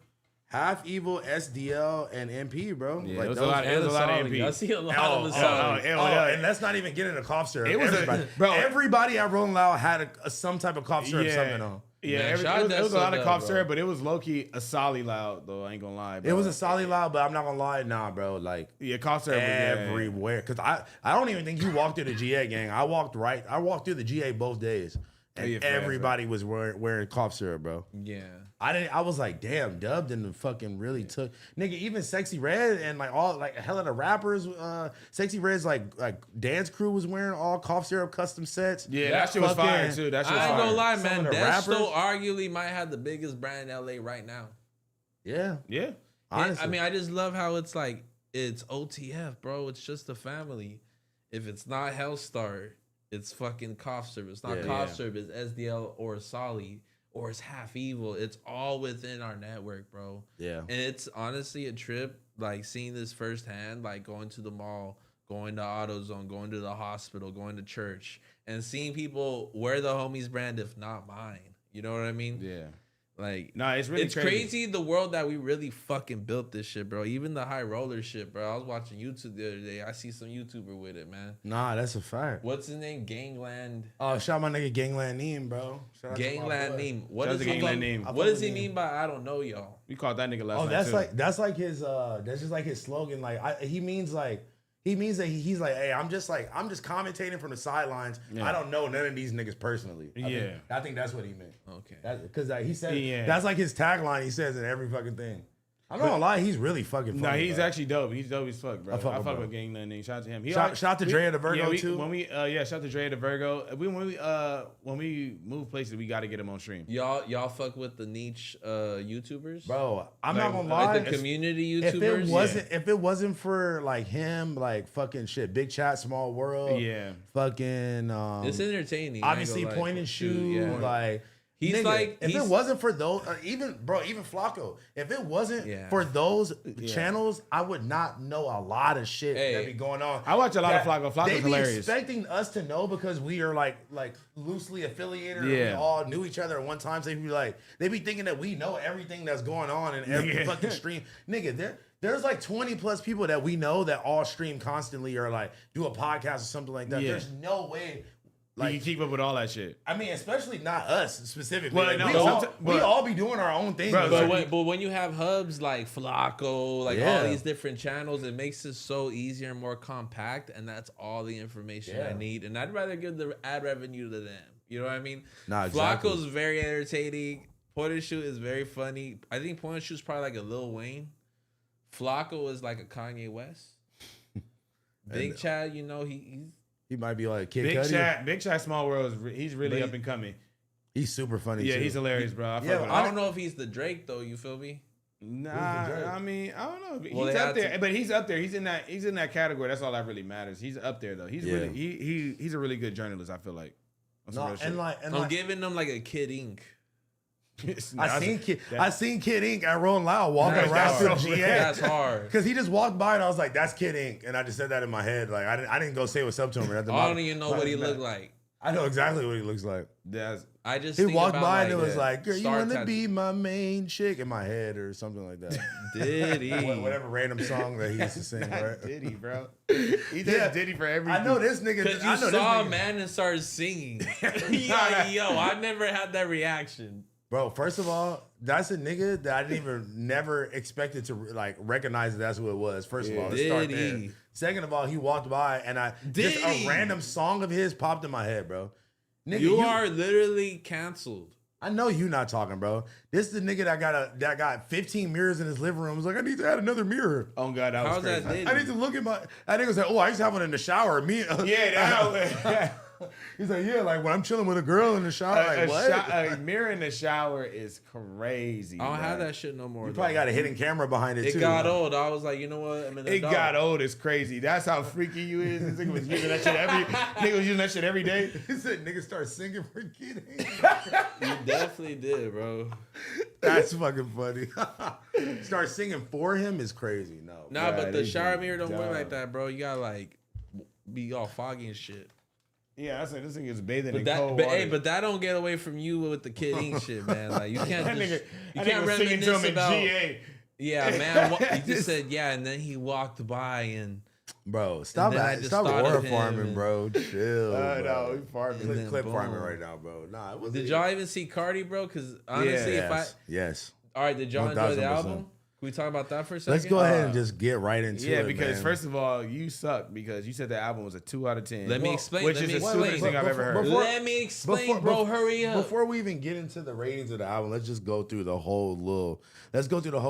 Half Evil, SDL, and MP, bro. Yeah, like it was a lot of MP. I see a lot of Asali. And let's not even get into cough syrup. It was everybody at Rolling Loud had some type of cough syrup something on. Yeah, it was a lot of cough syrup, but it was low-key Asali Loud, though. I ain't gonna lie, bro. It was Asali Loud, but I'm not gonna lie. Nah, bro. Like, cough syrup everywhere. Because I don't even think you walked through the GA, gang. I walked through the GA both days. And everybody was wearing cough syrup, bro. Yeah. I was like, damn, Dub didn't fucking really took nigga, even Sexy Red and like all like hell of the rappers, Sexy Red's like dance crew was wearing all cough syrup custom sets. Yeah, that shit was fire too. That shit was fire. I ain't gonna lie, man. That still arguably might have the biggest brand in LA right now. Yeah. Yeah. Honestly. I mean, I just love how it's like it's OTF, bro. It's just a family. If it's not Hellstar, It's fucking cough syrup. It's not Yeah. cough syrup. It's SDL or Solly or it's half evil. It's all within our network, bro. Yeah. And it's honestly a trip, like seeing this firsthand, like going to the mall, going to AutoZone, going to the hospital, going to church, and seeing people wear the homies brand, if not mine. You know what I mean? Yeah. Like, No, it's really crazy the world that we really fucking built this shit, bro. Even the high roller shit, bro. I was watching YouTube the other day. I see some YouTuber with it, man. Nah, that's a fact. What's his name? Gangland. Oh, shout out my nigga Gangland Neem, bro. Gangland Neem. What Shout out does to he Gangland mean? Neem. What does he mean by I don't know y'all? We called that nigga last Oh, night that's too. like his that's just like his slogan. Like he means that he's like, hey, I'm just commentating from the sidelines. Yeah. I don't know none of these niggas personally. I think that's what he meant. Okay. Because he said Yeah. that's like his tagline. He says in every fucking thing. I'm not gonna lie, he's really fucking funny. No, he's bro. actually dope. He's dope as fuck, bro. I fuck bro. with Gang Name. Shout out to him. Shout out to Dre the Virgo too. When we shout out to Dre the Virgo. When we move places, we got to get him on stream. Y'all fuck with the niche YouTubers? Bro, I'm Like- not gonna lie. Like the community YouTubers? If it wasn't for like him, like fucking shit, Big Chat, Small World, Yeah. fucking It's entertaining. I ain't obviously gonna lie. Point and Shoot, Yeah. like He's nigga, like- if he's- it wasn't for those, even Flacco, if it wasn't Yeah. for those channels, I would not know a lot of shit Hey. that be going on. I watch a lot of that Flacco. Flacco's they be hilarious. expecting us to know because we are like loosely affiliated. Or we Yeah. all knew each other at one time. So they be thinking that we know everything that's going on in every Yeah. fucking stream, nigga. There's like 20 plus people that we know that all stream constantly or like do a podcast or something like that. Yeah. There's no way. Like you keep up with all that shit. I mean, especially not us specifically. Well, Like, no, we all be doing our own thing. Bro, But when you have hubs like Flacco, like all these different channels, it makes it so easier and more compact, and that's all the information I need. And I'd rather give the ad revenue to them. You know what I mean? Nah, exactly. Flacco's very entertaining. Point and Shoot is very funny. I think Point and Shoot's probably like a Lil Wayne. Flacco is like a Kanye West. Big Chad, you know, he might be like Kid Big Cudi. Big Chat Small World he's really up and coming. He's super funny. Yeah, too. he's hilarious, bro. I don't know if he's the Drake though. You feel me? Nah, I mean, I don't know. Well, He's they up had there, to- but he's up there. He's in that category. That's all that really matters. He's up there though. He's really he's a really good journalist. I feel like. On some No, real shit. and I'm giving them like a Kid Ink. I seen Kid Ink at Rolling Loud walking around hard. through GA. That's hard. Because he just walked by and I was like, "That's Kid Ink," and I just said that in my head. Like I didn't go say what's up to him. Or nothing. I don't even know what he looked like. I know exactly what he looks like. I just He think walked about, by and it was like, "Girl, you star want to tattoo. be my main chick?" in my head or something like that. Did he? Whatever random song that he used to sing, right? Diddy, bro. He does Diddy for everything. I know this nigga. Because I you know saw this a nigga. man and started singing. Yo, I never had that reaction. Bro, first of all, that's a nigga that I never expected to like recognize that's who it was. First of all, let's start there. Diddy. Second of all, he walked by and just a Diddy. random song of his popped in my head, bro. Nigga, You are literally canceled. I know you not talking, bro. This is the nigga that got 15 mirrors in his living room. He's like, I need to add another mirror. Oh God, that was How's that crazy. Diddy? I need to look at my. I think it was like, oh, I used to have one in the shower. Me, Yeah, He's like, yeah, like when I'm chilling with a girl in the shower. Like, what? a mirror in the shower is crazy. I don't bro. have that shit no more. You probably got a hidden camera behind it, It too. got old. I was like, you know what? I'm an It adult. got old. It's crazy. That's how freaky you is. This nigga was using that shit every day. He said, nigga start singing for Kid Ink. You definitely did, bro. That's fucking funny. Start singing for him is crazy. No. Nah, but the these shower niggas mirror don't work dumb. like that, bro. You gotta like be all foggy and shit. Yeah, that's like this nigga is bathing But in that, cold but water. hey, but that don't get away from you with the Kid Ink shit, man. Like you can't that just, nigga, you that can't nigga was singing to him reminisce in about. GA. Yeah, man. He just said yeah, and then he walked by and Bro, stop then I just stop thought of aura him farming, and- bro. Chill. No, bro. we farming. And then Clip boom. farming right now, bro. Nah, it wasn't. did y'all even see Cardi, bro? Because honestly, if I yes. all right, did y'all enjoy the 1000%. album? Can we talk about that for a second? Let's go ahead and just get right into it. Yeah, because man. first of all, you suck because you said the album was a 2 out of 10. Let me explain. Which Let is me the stupidest explain. thing I've ever heard. Let me explain, bro. Hurry up. Before we even get into the ratings of the album, let's just go through the whole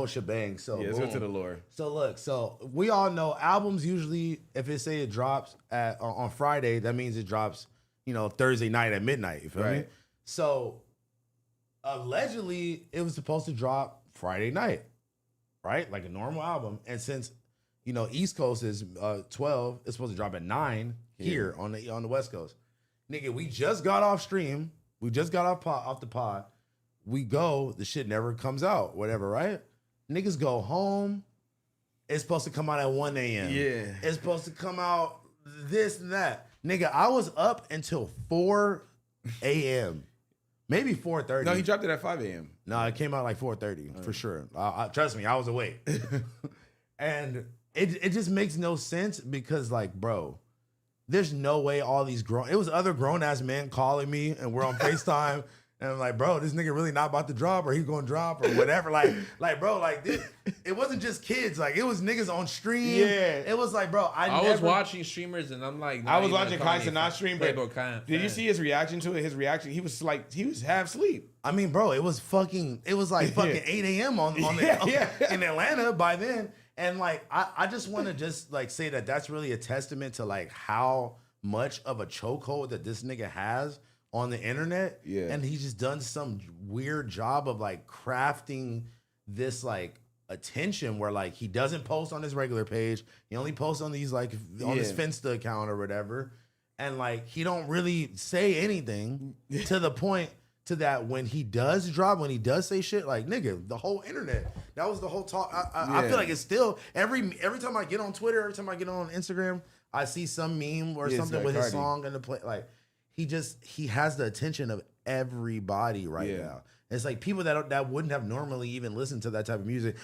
shebang. So Yeah, let's go boom. to the lore. So look, so we all know albums usually, if it say it drops on Friday, that means it drops, Thursday night at midnight. You feel me? Right. So allegedly, it was supposed to drop Friday night, right? Like a normal album. And since East Coast is 12, it's supposed to drop at 9 here on the West Coast. Nigga, we just got off stream. We just got off the pod. We go, the shit never comes out, whatever, right? Niggas go home. It's supposed to come out at 1 a.m. Yeah. It's supposed to come out this and that. Nigga, I was up until 4 a.m. Maybe 4:30. No, he dropped it at 5 a.m. No, it came out like 4:30 for sure. Trust me, I was awake. And it just makes no sense because, like, bro, there's no way all these it was other grown-ass men calling me and we're on FaceTime. And I'm like, bro, this nigga really not about to drop, or he's gonna drop, or whatever. Like, bro, like this, it wasn't just kids. Like, it was niggas on stream. Yeah. It was like, bro, I was watching streamers, and I'm like, I was watching Kai Sinat stream, but Kanye did you see his reaction to it? His reaction, he was half asleep. I mean, bro, it was like fucking 8 a.m. in Atlanta by then. And like, I just want to just like say that that's really a testament to like how much of a chokehold that this nigga has on the internet. Yeah. And he's just done some weird job of like crafting this like attention where like he doesn't post on his regular page. He only posts on these like on his Finsta account or whatever. And like he don't really say anything to the point to that when he does drop, when he does say shit, like nigga, the whole internet. That was the whole talk. I feel like it's still every time I get on Twitter, every time I get on Instagram, I see some meme or something like with his Cardi. song in the play. Like he has the attention of everybody right now. It's like people that wouldn't have normally even listened to that type of music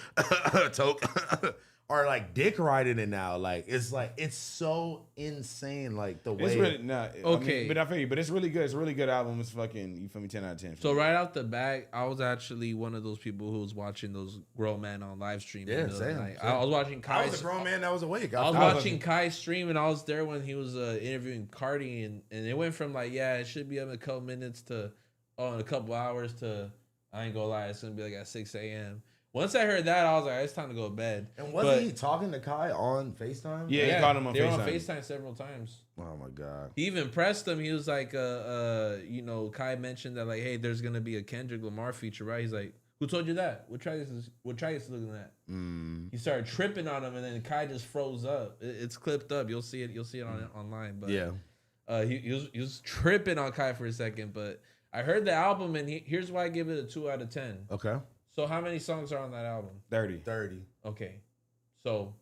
are like dick riding it now. Like it's so insane. Like the way It's really Okay. I mean, but I feel you. But it's really good. It's a really good album. It's fucking, you feel me, 10 out of 10. So right out the bat, I was actually one of those people who was watching those grown men on live stream. Yeah, same. I was watching Kai. I was a grown man that was awake. I was watching Kai stream, and I was there when he was interviewing Cardi, and it went from like, yeah, it should be up in a couple minutes to, in a couple hours to, I ain't gonna lie, it's gonna be like at 6 a.m. Once I heard that, I was like, it's time to go to bed. And wasn't he talking to Kai on FaceTime? Yeah, he called him on FaceTime. They were on FaceTime several times. Oh my God. He even pressed him. He was like, Kai mentioned that like, hey, there's gonna be a Kendrick Lamar feature, right? He's like, who told you that? What track is looking at? He started tripping on him, and then Kai just froze up. It's clipped up. You'll see it. You'll see it online. But yeah, he was tripping on Kai for a second. But I heard the album, and here's why I give it a 2 out of 10. Okay. So how many songs are on that album? 30. Okay. So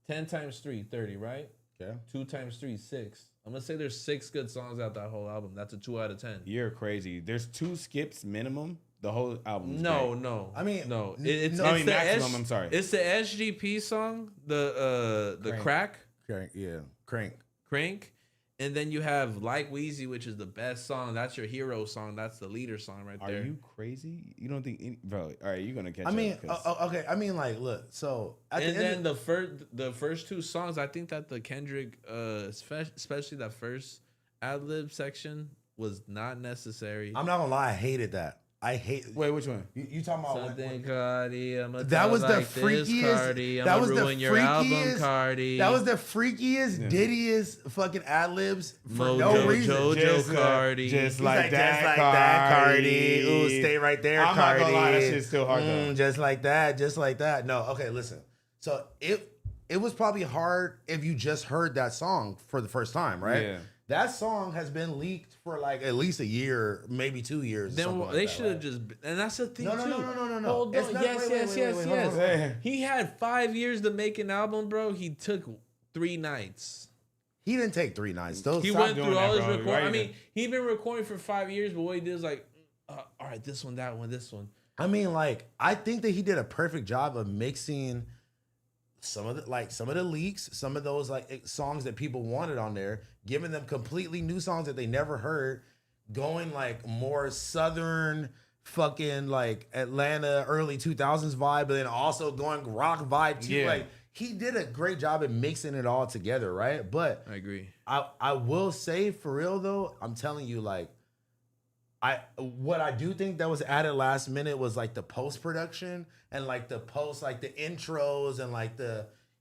10 times 3, 30, right? Okay. 2 times 3, 6. I'm going to say there's 6 good songs out that whole album. That's a 2 out of 10. You're crazy. There's 2 skips minimum. The whole album is No. great. I mean, no. It's maximum. I'm sorry. It's the SGP song, the Crack. Crank. Yeah. Crank. And then you have Like Weezy, which is the best song. That's your hero song. That's the leader song right there. Are you crazy? You don't think, bro? All right, you're gonna catch. I mean, up okay. I mean, like, look. So the first 2 songs, I think that the Kendrick, especially that first ad lib section, was not necessary. I'm not gonna lie. I hated that. Wait, which one? You talking about Something, Cardi. That was the freakiest. Cardi. That was the ruin your album, freakiest. Cardi. That was the freakiest, diddiest fucking ad libs for no reason. Jojo Cardi. Just He's like that, Cardi. Ooh, stay right there, I'm Cardi. not gonna lie, that shit's still hard though. Just like that. No, okay, listen. So it was probably hard if you just heard that song for the first time, right? Yeah. That song has been leaked for like at least a year, maybe 2 years. Then they should have just, and that's the thing too. No. Hold on. Yes. Wait. He had 5 years to make an album, bro. He took 3 nights. He didn't take 3 nights. He went through all his recording. I mean, he'd been recording for 5 years, but what he did is like, all right, this one, that one, this one. I mean, like, I think that he did a perfect job of mixing some of the leaks, some of those like songs that people wanted on there, giving them completely new songs that they never heard, going like more southern fucking like Atlanta early 2000s vibe, but then also going rock vibe too. Yeah. Like he did a great job at mixing it all together, right? But I agree. I will say for real though, I'm telling you, like, what I do think that was added last minute was like the post-production and like the intros and like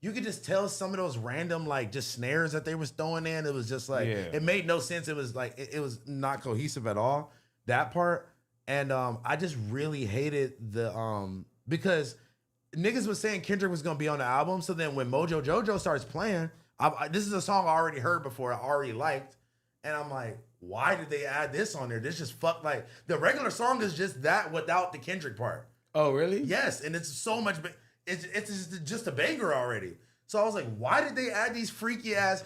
you could just tell some of those random like just snares that they was throwing in. It was just like, It made no sense. It was like, it was not cohesive at all, that part. And I just really hated because niggas was saying Kendrick was gonna be on the album. So then when Mojo Jojo starts playing, this is a song I already heard before, I already liked. And I'm like, why did they add this on there? This just fuck like the regular song is just that without the Kendrick part. Oh, really? Yes, and it's so much. It's just a banger already. So I was like, why did they add these freaky ass?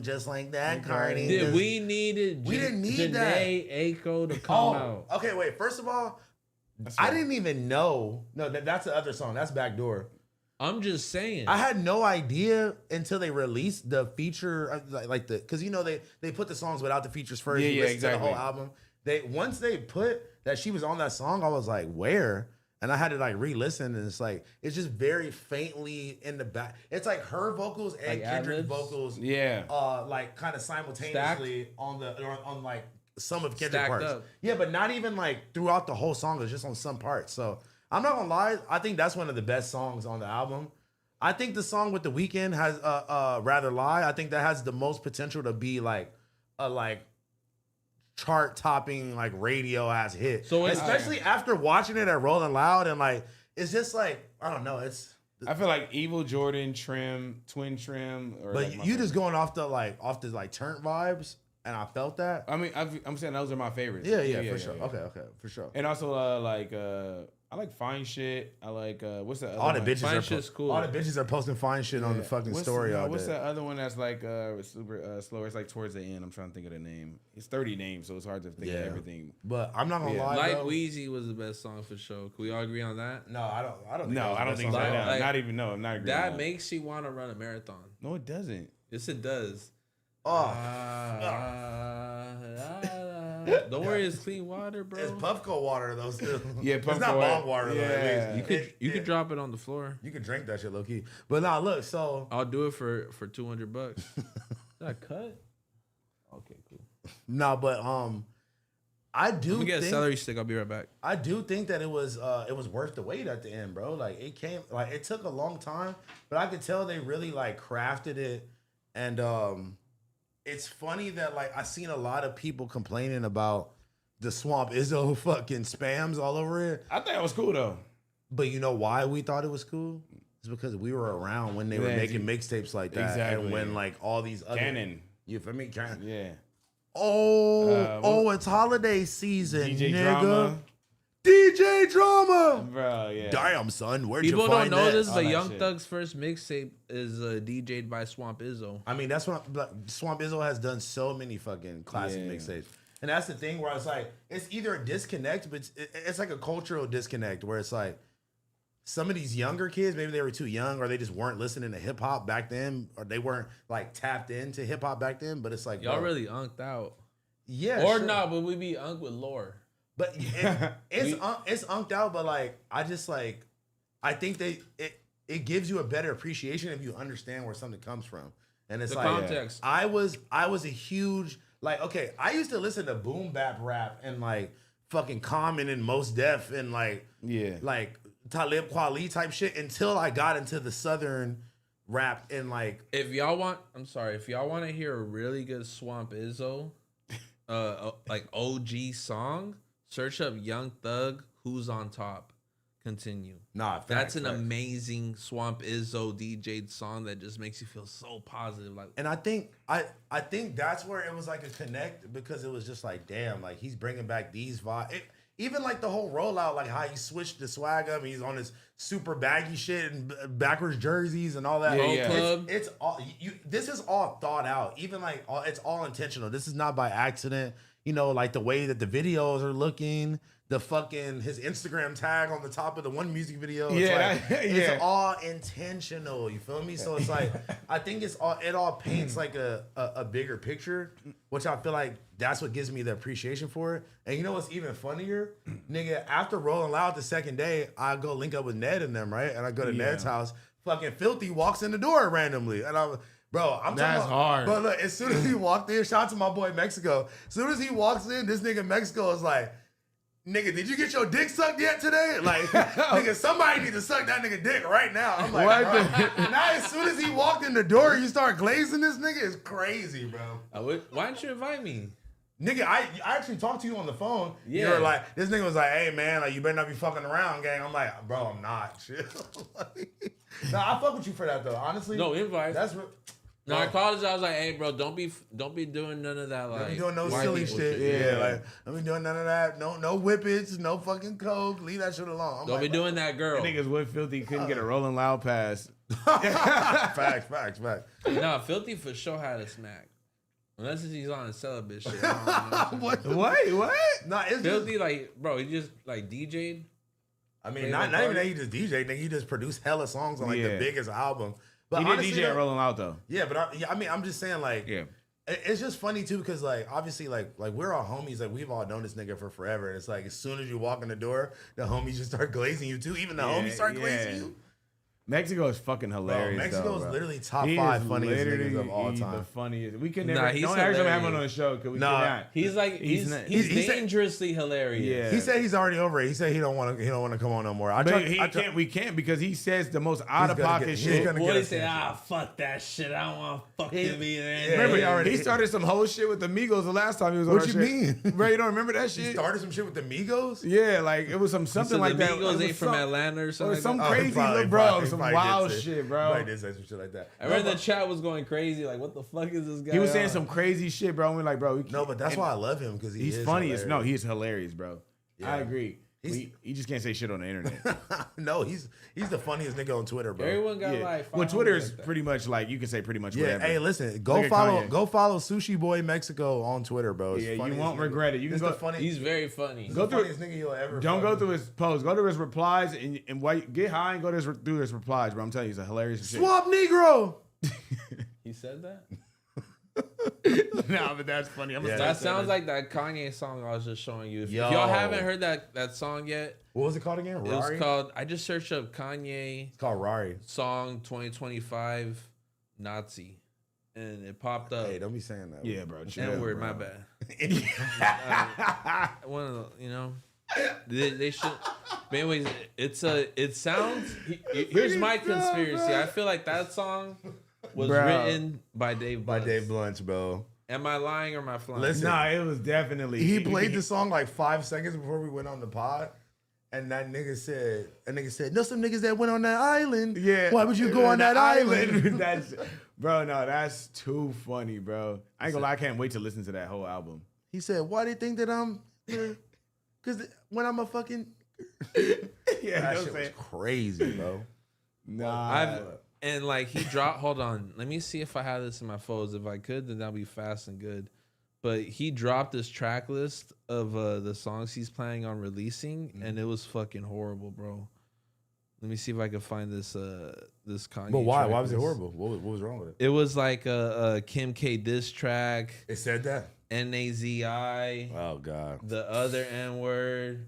Just like that, Cardi. We didn't need that. Janae Aiko to come out. Okay, wait. First of all, I didn't even know. No, that's the other song. That's Backdoor. I'm just saying. I had no idea until they released the feature, because they put the songs without the features first. Yeah, exactly. To the whole album. Once they put that she was on that song, I was like, where? And I had to like re-listen, and it's just very faintly in the back. It's like her vocals and like Kendrick's ad-libs? vocals, Yeah, kind of simultaneously on like some of Kendrick's Stacked parts. up. Yeah, but not even like throughout the whole song. It's just on some parts. So I'm not gonna lie, I think that's one of the best songs on the album. I think the song with The Weeknd has Rather Lie. I think that has the most potential to be like a chart topping like radio ass hit. So especially after watching it at Rolling Loud and like it's just like I don't know. I feel like Evil Jordan Trim, Twin Trim, but you just going off the turnt vibes, and I felt that. I mean, I'm saying those are my favorites. Yeah, for sure. Yeah. Okay, for sure. And also I like Fine Shit. I like what's that? All the bitches Fine are Shit's cool. All the bitches are posting Fine Shit on the fucking story all day. What's that other one that's like super slower? It's like towards the end. I'm trying to think of the name. It's 30 names, so it's hard to think of everything. But I'm not gonna lie. Like Weezy was the best song for sure. Can we all agree on that? No, I don't. I don't think so. Not even. No, I'm not agreeing. That makes you want to run a marathon. No, it doesn't. Yes, it does. Oh. Don't worry, it's clean water, bro. It's Puffco water though. Still. Yeah, Puffco. It's not bong water though. Yeah. You could drop it on the floor. You could drink that shit low key. But nah, look. So I'll do it for $200. Did I cut? Okay, cool. No, but I do. Let me get a celery stick. I'll be right back. I do think that it was worth the wait at the end, bro. Like it took a long time, but I could tell they really like crafted it, and it's funny that like I seen a lot of people complaining about the Swamp Izzo fucking spams all over it. I think it was cool though. But you know why we thought it was cool? It's because we were around when they were making mixtapes like that, and when like all these other Canon. You feel me? Canon. Yeah. It's holiday season, DJ nigga. Drama. DJ Drama, bro. Yeah. Damn, son, where'd People you find don't know that? this, but Young Thug's first mixtape is DJ'd by Swamp Izzo. I mean, that's what Swamp Izzo has done so many fucking classic mixtapes, and that's the thing where it's like it's either a disconnect, but it's like a cultural disconnect where it's like some of these younger kids, maybe they were too young or they just weren't listening to hip hop back then, or they weren't like tapped into hip hop back then. But it's like y'all really unked out, yeah, or not? But we be unked with lore. But it's unked out, but like I just like I think it gives you a better appreciation if you understand where something comes from. And it's the like context. I was a huge like okay, I used to listen to boom bap rap and like fucking Common and Mos Def and like Talib Kweli type shit until I got into the Southern rap and like if y'all want to hear a really good Swamp Izzo like OG song, search up Young Thug, Who's on Top. Continue. That's an amazing Swamp Izzo DJ'd song that just makes you feel so positive. Like, and I think that's where it was like a connect because it was just like, damn, like he's bringing back these vibes. Even like the whole rollout, like how he switched the swag up, he's on his super baggy shit and backwards jerseys and all that. It's all this is all thought out. Even like it's all intentional. This is not by accident. You know, like the way that the videos are looking, the fucking his Instagram tag on the top of the one music video. It's all intentional. You feel me? So it's like I think it all paints like a bigger picture, which I feel like that's what gives me the appreciation for it. And you know what's even funnier, nigga? After Rolling Loud the second day, I go link up with Ned and them, right? And I go to Ned's house. Fucking Filthy walks in the door randomly, and I'm talking about, hard. But look, as soon as he walked in, shout out to my boy Mexico. As soon as he walks in, this nigga Mexico is like, nigga, did you get your dick sucked yet today? Like, nigga, somebody need to suck that nigga dick right now. I'm like, now as soon as he walked in the door, you start glazing this nigga. It's crazy, bro. Why didn't you invite me? Nigga, I actually talked to you on the phone. Yeah. You were like, this nigga was like, hey, man, like, you better not be fucking around, gang. I'm like, bro, I'm not. Chill. Nah, I fuck with you for that, though. Honestly. No invite. That's what... No, I called. I was like, "Hey, bro, don't be doing none of that. Like, Don't be doing no white silly people shit. Yeah. Like, don't be doing none of that. No whippets, no fucking coke. Leave that shit alone. Don't be doing that, girl." Niggas with Filthy couldn't get a Rolling Loud pass. Facts. No, Filthy for sure had a smack. Unless he's on a celibate shit. I don't know. What? What? Nah, it's Filthy, just, like, bro, he just like DJ'd. I mean, Played not like even that Cardi. he just DJ. Nigga, he just produced hella songs on like Yeah. the biggest album. But He did honestly, DJ at though- Rolling Loud though. Yeah, but I mean, I'm just saying, like, Yeah. it's just funny too because, like, obviously, like we're all homies. Like, we've all known this nigga for forever. And it's like as soon as you walk in the door, the homies just start glazing you too. Even the homies start glazing you. Mexico is fucking Bro, hilarious. Mexico is bro. literally top He 5 is funniest literally niggas of all the time. funniest. We can Nah, never. he's Don't actually have hilarious. him on the show because we Nah. cannot. He's like he's he said- dangerously hilarious. Yeah. He said he's already over it. He said he don't want to come on no more. But we can't because he says the most out of pocket he's shit. gonna Boy, get he us said, canceled. fuck that shit. I don't want to fuck He- him either. yeah, Remember, he already- he started some whole shit with the Migos the last time he was on What our you shit. mean? Bro, you don't remember that He shit? started some shit with the Migos. Yeah, like it was something like the that. Migos It was ain't from some- Atlanta or Or something. some like that. crazy Probably- little bro, probably- some probably wild did say- shit, bro. Probably did say some shit like that. I remember the chat was going crazy. Like, what the fuck is this guy? He was saying on? some crazy shit, bro. And we're like, bro, we No, but that's and why I love him because he's is funny. hilarious. He is hilarious, bro. Yeah. I agree. He's- He just can't say shit on the internet. No, he's the funniest nigga on Twitter, bro. Everyone got Yeah. like. Well, 500 Twitter is like that. pretty much like you can say pretty much Yeah, whatever. hey, listen, Look go at follow Kanye. Sushi Boy Mexico on Twitter, bro. It's Yeah, you funny won't as nigga. regret it. You can It's go- the funniest. He's very funny. Go Go the through- funniest nigga you'll ever. Don't go fucking- through his posts. Go to his replies and wait, get high and go to through his replies, bro. I'm telling you, he's a hilarious shit. Swamp Negro. He said that. Nah, but that's funny. I'm Yeah. gonna That start sounds like that Kanye song I was just showing you. If Yo. y'all haven't heard that song yet, What was it called again? it Rari. was called. I just searched up Kanye It's called Rari. song 2025 Nazi, and it popped up. Hey, don't be saying that. Yeah, bro. chill, N word, bro. my bad. One of the, you know, they should. But anyways, it sounds. Here's my conspiracy. I feel like that song was Bro. written by Dave. By Blunt. Dave Blunt, bro. Am I lying or am I flying? Listen. Nah, it was definitely. He played the song like 5 seconds before we went on the pod. And that nigga said, know some niggas that went on that island. Yeah. Why would you go on that island? That's, bro, no, that's too funny, bro. I ain't gonna lie, I can't wait to listen to that whole album. He said, why they think that I'm, because when I'm a fucking, Yeah, that you know what shit I'm was saying? crazy, bro. Nah. And like he dropped. Hold on, let me see if I have this in my photos. If I could, then that'll be fast and good. But he dropped this track list of the songs he's planning on releasing, and it was fucking horrible, bro. Let me see if I can find this this Kanye. But why? track Why was it list. horrible? What was wrong with it? It was like a Kim K diss track, It said that? NAZI, Oh, God. the other N word.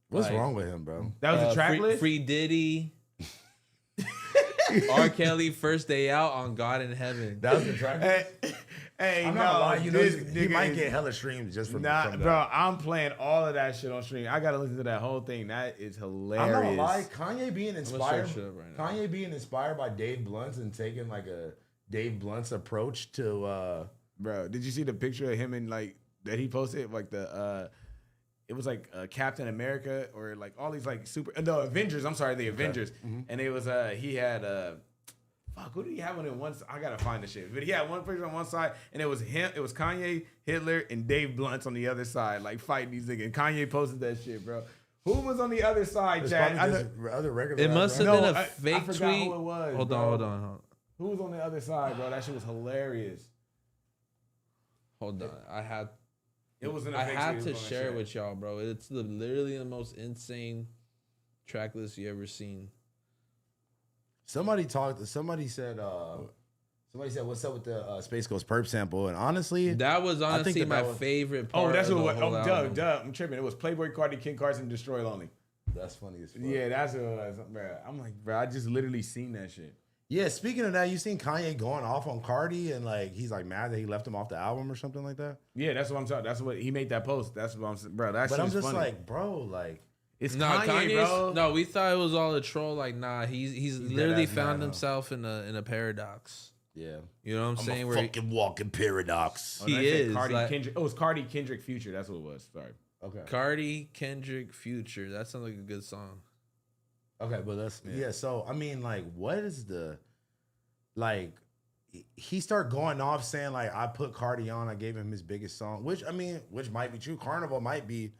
What's Like, wrong with him, bro? That was a track free, list? Free Diddy. R. Kelly, First Day Out on God in Heaven. That was the track list? Hey, I'm no, not lying. You know, this he nigga might is- get hella streams just from Nah, from bro, that. I'm playing all of that shit on stream. I gotta listen to that whole thing. That is hilarious. I'm not gonna lie. Kanye being gonna inspired, search it up right now. Kanye being inspired by Dave Blunt and taking like a Dave Blunt's approach to Bro, did you see the picture of him and like that he posted? Like the it was like Captain America or like all these like super no Avengers. I'm sorry, the Avengers. And it was he had fuck, who did he have on it once? I gotta find the shit. But he had one picture on one side, and it was him. It was Kanye, Hitler, and Dave Blunt on the other side, like fighting these niggas. And Kanye posted that shit, bro. Who was on the other side, it's Chad? probably just other regular. It must have No, been a I fake forgot tweet. who it was, hold bro. on, hold on. Who was on the other side, bro? That shit was hilarious. Hold on. It was in a I fake have tweet, to it was on that share it shit. with y'all, bro. It's literally the most insane track list you ever seen. Somebody said, "What's up with the Space Ghost Perp sample?" And honestly, That was honestly that my was- favorite part. Oh, that's of what. the whole Oh, album. duh. I'm tripping. It was Playboy Cardi, King Carson, Destroy Lonely. that's funny as fuck. Yeah, that's what it was, bro. I'm like, bro, I just literally seen that shit. Yeah. Speaking of that, you seen Kanye going off on Cardi and like he's like mad that he left him off the album or something like that. Yeah, that's what I'm talking. That's what he made that post. That's what I'm saying, bro. That But shit I'm is just funny. like, bro, like It's No, Kanye, bro. No, we thought it was all a troll. Like, nah, he's literally dead-ass found mad, himself in a paradox. yeah, You know what I'm saying? Where he- walking paradox. Oh, he that's it. is, Cardi, like- Kendrick. Oh, it was Cardi, Kendrick, Future. That's what it was. Sorry. Okay, Cardi, Kendrick, Future. That sounds like a good song. okay, but that's yeah. So I mean, like, what is the like? he started going off saying like, I put Cardi on, I gave him his biggest song, which might be true. Carnival might be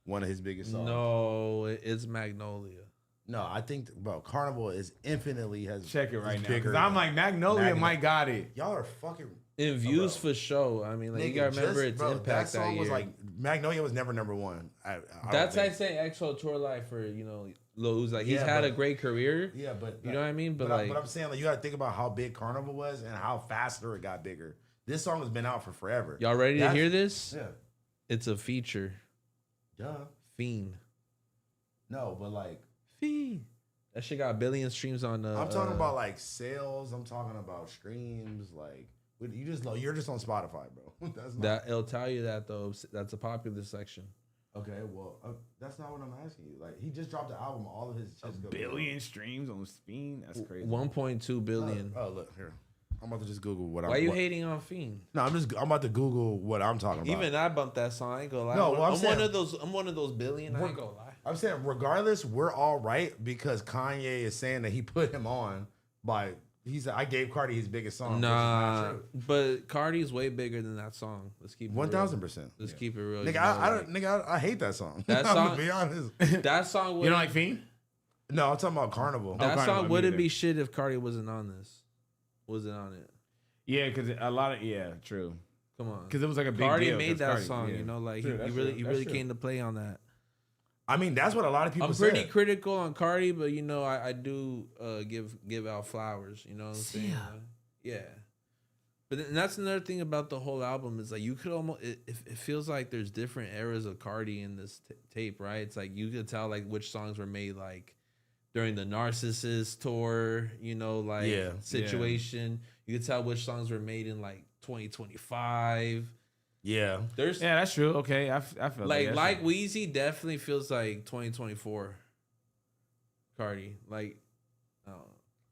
one of his biggest songs. No, it's Magnolia. No, I think, bro, Carnival is infinitely has. Check it right now. bigger Because I'm like, Magnolia might got it. Y'all are fucking. In views for show. I mean, like, you gotta remember its impact that song that was year. like, Magnolia was never number one. That's like saying EXO tour life for, you know, Lil Uzi. Like, he's had a great career. Yeah, but you know what I mean? But I'm saying, like, you gotta think about how big Carnival was and how faster it got bigger. This song has been out for forever. Y'all ready to hear this? Yeah. It's a feature. Duh. Fiend. No, but like Fiend. That shit got 1 billion streams on the. I'm talking about like sales. I'm talking about streams. Like you're just on Spotify, bro. That's not, that it'll tell you that though. That's a popular section. okay. Well, that's not what I'm asking you. Like he just dropped the album. All of his A just go billion streams on Fiend? That's crazy. 1.2 billion. Oh, look here. I'm about to just Google what I'm. Why you hating on Fiend? No, I'm about to Google what I'm talking about. Even I bumped that song. I ain't gonna lie. No, well, I'm saying- I'm one of those billion. I ain't gonna lie. I'm saying regardless, we're all right because Kanye is saying that he put him on by. He said I gave Cardi his biggest song. which is not Nah, true. but Cardi's way bigger than that song. Let's keep it 1000%. Let's keep it real. Nigga, You I know, don't. Nigga, I hate that song. That I'm song- gonna be honest. that song. You don't like Fiend? No, I'm talking about Carnival. That Carnival, song me wouldn't neither. be shit if Cardi wasn't on this. Wasn't on it. Yeah, because a lot of, yeah, true. Come on. Because it was like a big Cardi deal. made 'cause that Cardi, song, yeah. you know, like True, he that's really true, he that's really true. came to play on that. I mean, that's what a lot of people I'm said. pretty critical on Cardi, but you know, I do give out flowers. You know what I'm saying? Yeah. But then that's another thing about the whole album is like you could almost it feels like there's different eras of Cardi in this tape, right? It's like you could tell like which songs were made like during the Narcissist tour, you know, like situation. You could tell which songs were made in like 2025. Yeah. There's Yeah, that's true. Okay, I feel like Weezy definitely feels like 2024 Cardi. Like, I don't know.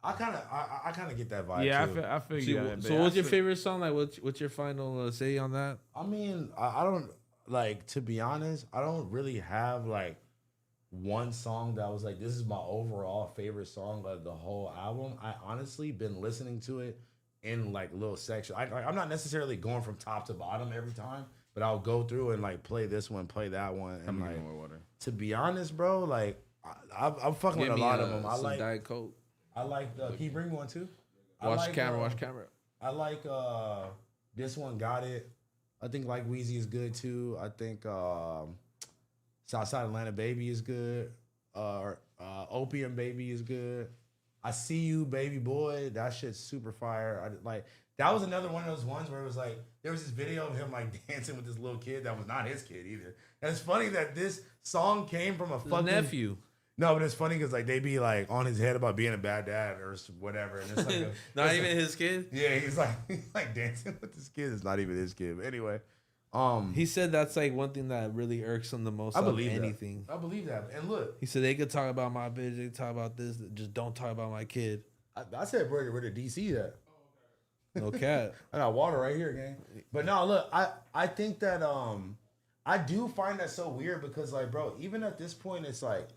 I kind of get that vibe. Yeah, too. I feel See, you. that, so but what's I your feel- favorite song? Like, what's your final say on that? I mean, I don't like, to be honest, I don't really have like one song that was like, this is my overall favorite song of the whole album. I honestly been listening to it in like little sections. I'm not necessarily going from top to bottom every time, but I'll go through and like play this one, play that one, and like, more water. to be honest, bro, like I'm fucking with a lot of them. I some like Diet Coke. can you bring me one too? I Watch like, camera. Watch camera. I like this one, Got It. I think like Weezy is good too. I think Southside Atlanta Baby is good. Opium Baby is good. I See You Baby Boy, that shit's super fire. That was another one of those ones where it was like there was this video of him like dancing with this little kid that was not his kid either. And it's funny that this song came from a fucking nephew. No, but it's funny because like they be like on his head about being a bad dad or whatever, and it's like Not even his kid. yeah, he's like dancing with this kid. It's not even his kid. But anyway, He said that's like one thing that really irks him the most. I believe anything. that. I believe that. And look, He said they could talk about my bitch, they could talk about this, just don't talk about my kid. I said where the DC at? No cat. I got water right here, gang. But no, look, I think that I do find that so weird because like, bro, even at this point, it's like,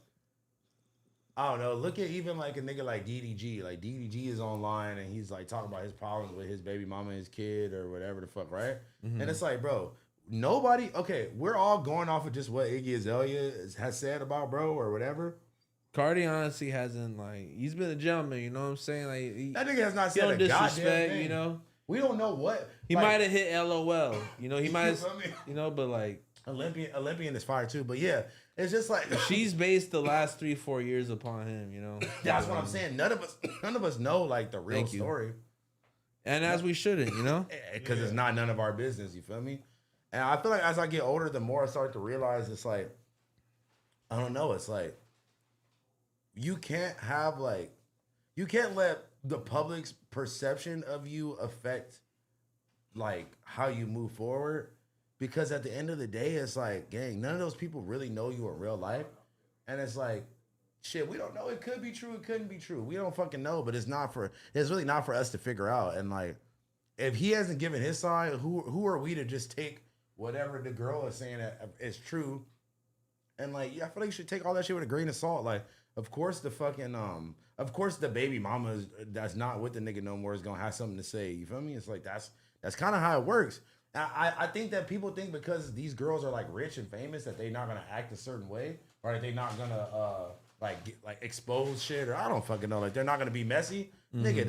I don't know. Look at even like a nigga like DDG. Like DDG is online and he's like talking about his problems with his baby mama and his kid or whatever the fuck, right? Mm-hmm. And it's like, bro, nobody. Okay, we're all going off of just what Iggy Azalea has said about bro or whatever. Cardi honestly hasn't like he's been a gentleman, you know what I'm saying? Like That nigga has not he said don't a goddamn disrespect, thing. you know. We don't know what He like, might have hit LOL, you know. He might, have, feel me? you know, but like Olympian is fire too. But yeah, it's just like she's based the last 3-4 years upon him, you know. that's what I'm saying. None of us know like the real Thank you. story And as we shouldn't, you know. because it's not none of our business. You feel me? And I feel like as I get older, the more I start to realize it's like I don't know. It's like you can't let the public's perception of you affect like how you move forward. Because at the end of the day, it's like, gang, none of those people really know you in real life. And it's like, shit, we don't know. It could be true. It couldn't be true. We don't fucking know, but it's really not for us to figure out. And like, if he hasn't given his side, who are we to just take whatever the girl is saying that is true? And like, yeah, I feel like you should take all that shit with a grain of salt. Like, Of course the fucking of course the baby mama that's not with the nigga no more is gonna have something to say. You feel me? It's like that's kind of how it works. I think that people think because these girls are like rich and famous that they're not gonna act a certain way, or that they're not gonna like expose shit, or I don't fucking know. Like they're not gonna be messy. Nigga,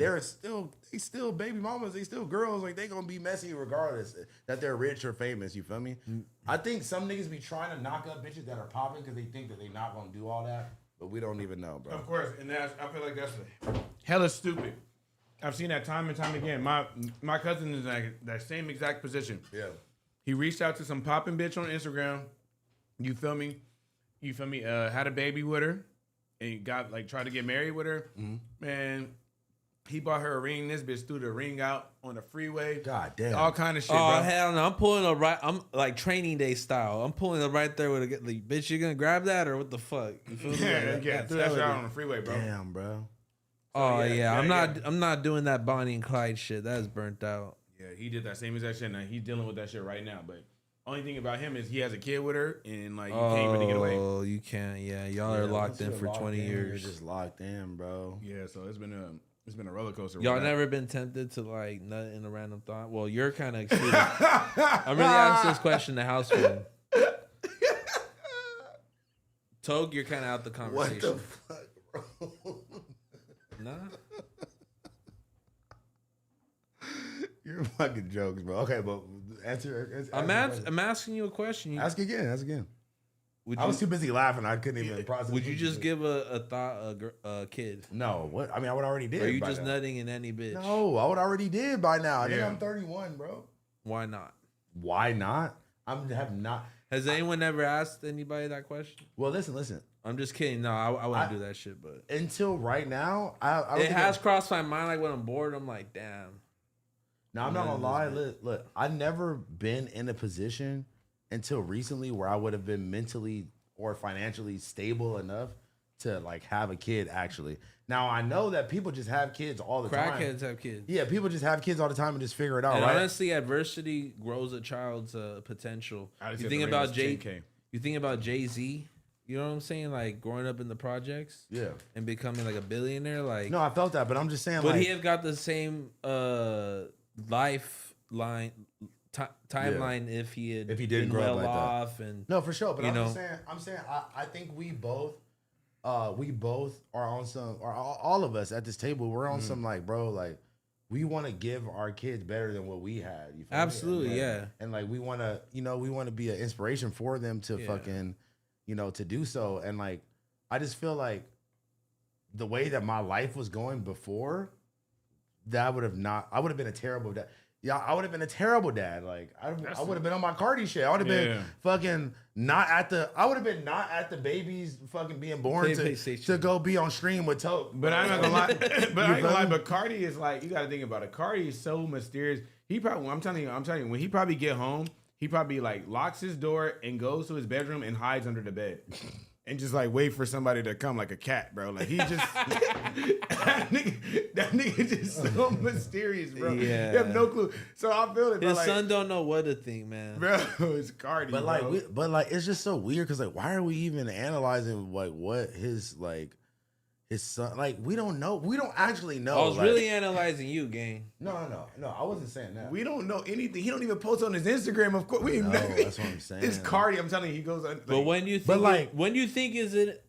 they still baby mamas, they still girls, like they gonna be messy regardless that they're rich or famous, you feel me? I think some niggas be trying to knock up bitches that are popping because they think that they not gonna do all that, but we don't even know, bro. Of course, and I feel like that's hella stupid. I've seen that time and time again. My cousin is in that same exact position. Yeah. He reached out to some popping bitch on Instagram. You feel me? Had a baby with her, and he got tried to get married with her. Man, he bought her a ring. This bitch threw the ring out on the freeway. God damn. All kind of shit, Oh, bro. hell no. I'm pulling up right. I'm like training day style. I'm pulling up right there with a like, bitch, you gonna grab that or what the fuck? You feel me? Yeah, threw that shit out on the freeway, bro. Damn, bro. Oh yeah, yeah, yeah, I'm not doing that Bonnie and Clyde shit. That is burnt out. Yeah, he did that same exact shit. Now he's dealing with that shit right now. But only thing about him is he has a kid with her, and like you can't really get away. Oh, you can't. Yeah, y'all are locked in for 20 years. You're just locked in, bro. Yeah, so it's been a roller coaster. Y'all never been tempted to like nut in a random thought? Well, you're kind of excluded. I'm really asking this question to House Phone. Togue, you're kind of out the conversation. What the fuck, bro? Nah. You're fucking jokes, bro. Okay, but answer I'm asking you a question. Ask again. Ask again. I You, was too busy laughing. I couldn't even process. would you just give a thought a kid? No. What? I mean, I would already did. Or are you by just now. nutting in any bitch? No, I would already did by now. I think Yeah. I'm 31, bro. Why not? Why not? Have not. Has anyone ever asked anybody that question? Well, listen. I'm just kidding. No, I wouldn't do that shit. But Until right now, I don't it think has crossed my mind. Like when I'm bored, I'm like, damn. Now, I'm not gonna lie. Look, I've never been in a position until recently where I would have been mentally or financially stable enough to like have a kid. Actually, now I know that people just have kids all the time. Crackheads have kids. Yeah, people just have kids all the time and just figure it out. And right? honestly, adversity grows a child's potential. I just You said think the ring about was 10K. You think about Jay-Z. You know what I'm saying? Like growing up in the projects. Yeah. And becoming like a billionaire. Like No, I felt that, but I'm just saying. would like, he have got the same lifeline timeline if he If he been didn't grow up well like that. off and No, for sure. But You I'm know? just saying. I think we both are on some, or all of us at this table, we're on some like, bro, like we want to give our kids better than what we had. You feel me? Absolutely, And, yeah. And like we want to, we want to be an inspiration for them to Yeah. fucking, to do so. And like, I just feel like the way that my life was going before, I would have been a terrible dad. Yeah, I would have been a terrible dad. Like I would have been on my Cardi shit. I would have been fucking I would have been not at the babies fucking being born to go be on stream with Toke. But I'm not gonna lie. But Cardi is like, you gotta think about it. Cardi is so mysterious. He probably, I'm telling you, when he probably get home, he probably like locks his door and goes to his bedroom and hides under the bed. And just like wait for somebody to come like a cat, bro. Like he just that nigga just so mysterious, bro. Yeah. You have no clue. So I feel it, bro. his Like, son don't know what to think, man. bro, it's Cardi. But bro. like, it's just so weird because like, why are we even analyzing like what his son, like we don't know. We don't actually know. I was like, really analyzing you, gang. no. I wasn't saying that. we don't know anything. He don't even post on his Instagram. Of course, we No, know. that's what I'm saying. It's Cardi. I'm telling you, he goes. Like, But when you think, But, like- when you think is it?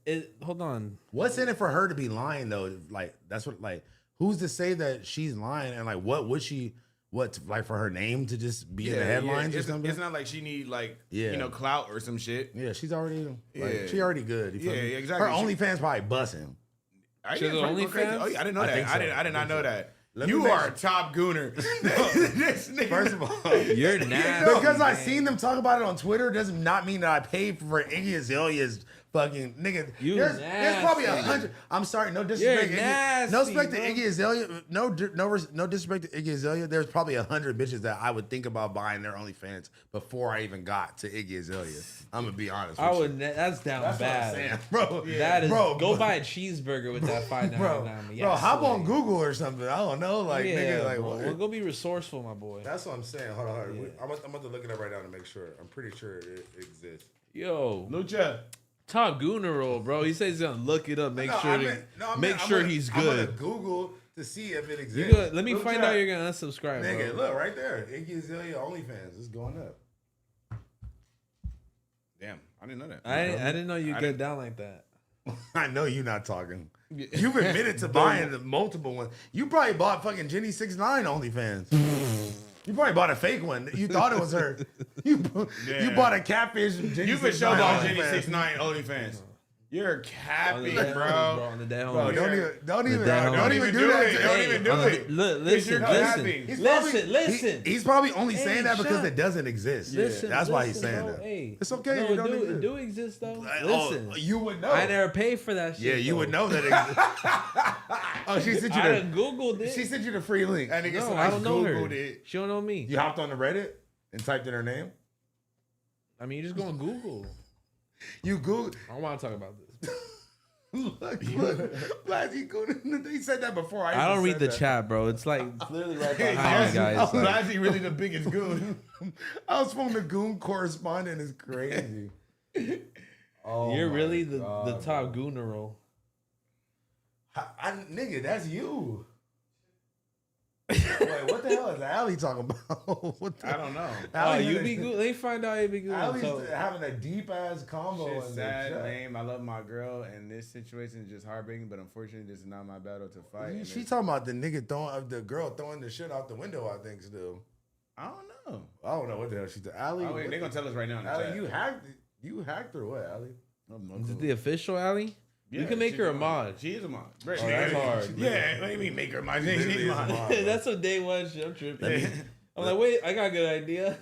Hold on. What's in it for her to be lying though? Like that's what like who's to say that she's lying and like what would she like for her name to just be in the headlines or something? It's not like she need like Yeah. clout or some shit. Yeah, she's already Yeah. she already good. You feel Yeah, me? exactly. Her OnlyFans probably busting. She has Frank go crazy. OnlyFans? Oh, yeah, I didn't know I that. think so. I did not know that. Let me You make are sure. a top gooner. This nigga. First of all, You're nasty. because I man. seen them talk about it on Twitter does not mean that I paid for Iggy Azalea's fucking nigga. You there's probably nasty. 100. I'm sorry, no disrespect. You're Iggy, no nasty, disrespect to bro. Iggy Azalea. No disrespect to Iggy Azalea. There's probably 100 bitches that I would think about buying their OnlyFans before I even got to Iggy Azalea. I'm gonna be honest. I with would. you. That's down That's bad. what I'm saying, bro. That is. bro, Go buy a cheeseburger with that $5.99. bro. Yeah, Bro, hop slay. on Google or something. I don't know, like Yeah, nigga, like bro. what? Well, go be resourceful, my boy. That's what I'm saying. Hold on. Yeah. I'm about to look it up right now to make sure. I'm pretty sure it exists. Yo, Lucha. Top Gooner roll, bro. He says he's gonna look it up, make sure he's good. I'm gonna Google to see if it exists. Let me find out you're gonna unsubscribe, Nigga, bro. look right there. Iggy Azalea OnlyFans. It's going up. Damn, I didn't know that. I didn't know you get down like that. I know you're not talking. You've admitted to buying the multiple ones. You probably bought fucking Jenny 6ix9ine OnlyFans. You probably bought a fake one. You thought it was her. You bought a catfish. You for sure bought Jenny 6ix9ine OnlyFans. You're capping, bro. On the dead Bro, homie. don't even do that. Don't even do it. Listen. He's probably only saying that because shut. it doesn't exist. That's why he's saying that. Hey. It's okay. No, if it don't exist. it do exist though. Oh, Listen, you would know. I never paid for that shit. Yeah, you though. would know that it exists. Oh, she sent you I the done Googled it. She sent you the free link. That nigga No, said I don't know her. Googled it. She don't know me. You hopped on the Reddit and typed in her name. I mean, you just go on Google. You Googled. I don't want to talk about this. Look, Blazzy Gooner. He said that before. I don't read the chat, bro. It's like literally right behind you guys. Blazzy really the biggest goon. I was from the Goon correspondent. Is crazy. Oh, You're really the top Gooner role. Nigga, that's you. Wait, what the hell is Allie talking about? I don't know. You be good. They find out you be good. Allie's having a deep ass combo. Shit's in sad, the chat. lame. I love my girl, and this situation is just heartbreaking. But unfortunately, this is not my battle to fight. She talking about the nigga the girl throwing the shit out the window. I think still. I don't know. I don't know what the hell she did. Allie, Oh, wait, they gonna tell us right now in the Allie, chat. you hacked her what, Allie? Is it the official Allie? Yeah, you can make she's her a mod. She is a mod. Oh, that's hard. Yeah, what do you mean make her a mod? She's a mod. That's some day one shit. I'm tripping. I'm like, wait, I got a good idea.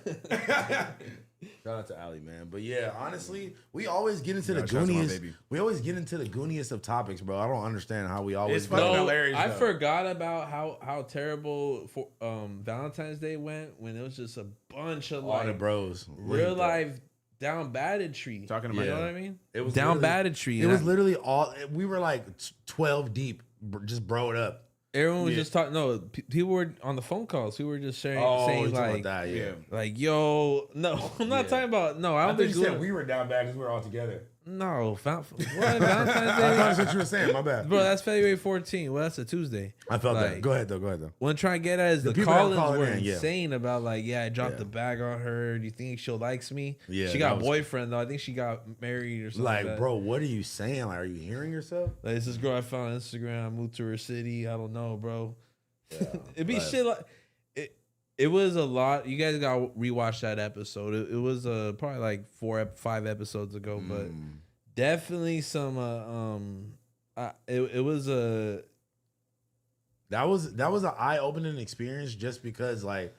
Shout out to Allie, man. But yeah, honestly, we always get into the shout out to my gooniest. baby. We always get into the gooniest of topics, bro. I don't understand how we always. It's fucking No, hilarious. I though. forgot about how terrible for Valentine's Day went when it was just a bunch of all the like bros, real life down battery. Talking about You know what I mean? It was down literally- battery. It was literally all. We were like 12 deep, just broed up. Everyone was just talking. No, people were on the phone calls. People were just saying like, that, yeah. like, yo, no, I'm not talking about. No, I I don't thought think you said we were down bad because we were all together. No, what Valentine's I Day, thought that's what you were saying. My bad. bro. That's February 14th. Well, that's a Tuesday. I felt that. like- Go ahead though. What I'm trying to get at is the people that were call-ins calling were in, yeah. insane about like, I dropped Yeah. the bag on her. Do you think she likes me? Yeah, she that got a was- boyfriend though. I think she got married or something. Like, Like, that. bro, what are you saying? Like, are you hearing yourself? Like, it's this girl I found on Instagram. I moved to her city. I don't know, bro. Yeah, It'd be but- shit like it was a lot. You guys got to rewatch that episode. It was probably like 5 episodes ago, but definitely some it was a That was an eye-opening experience just because like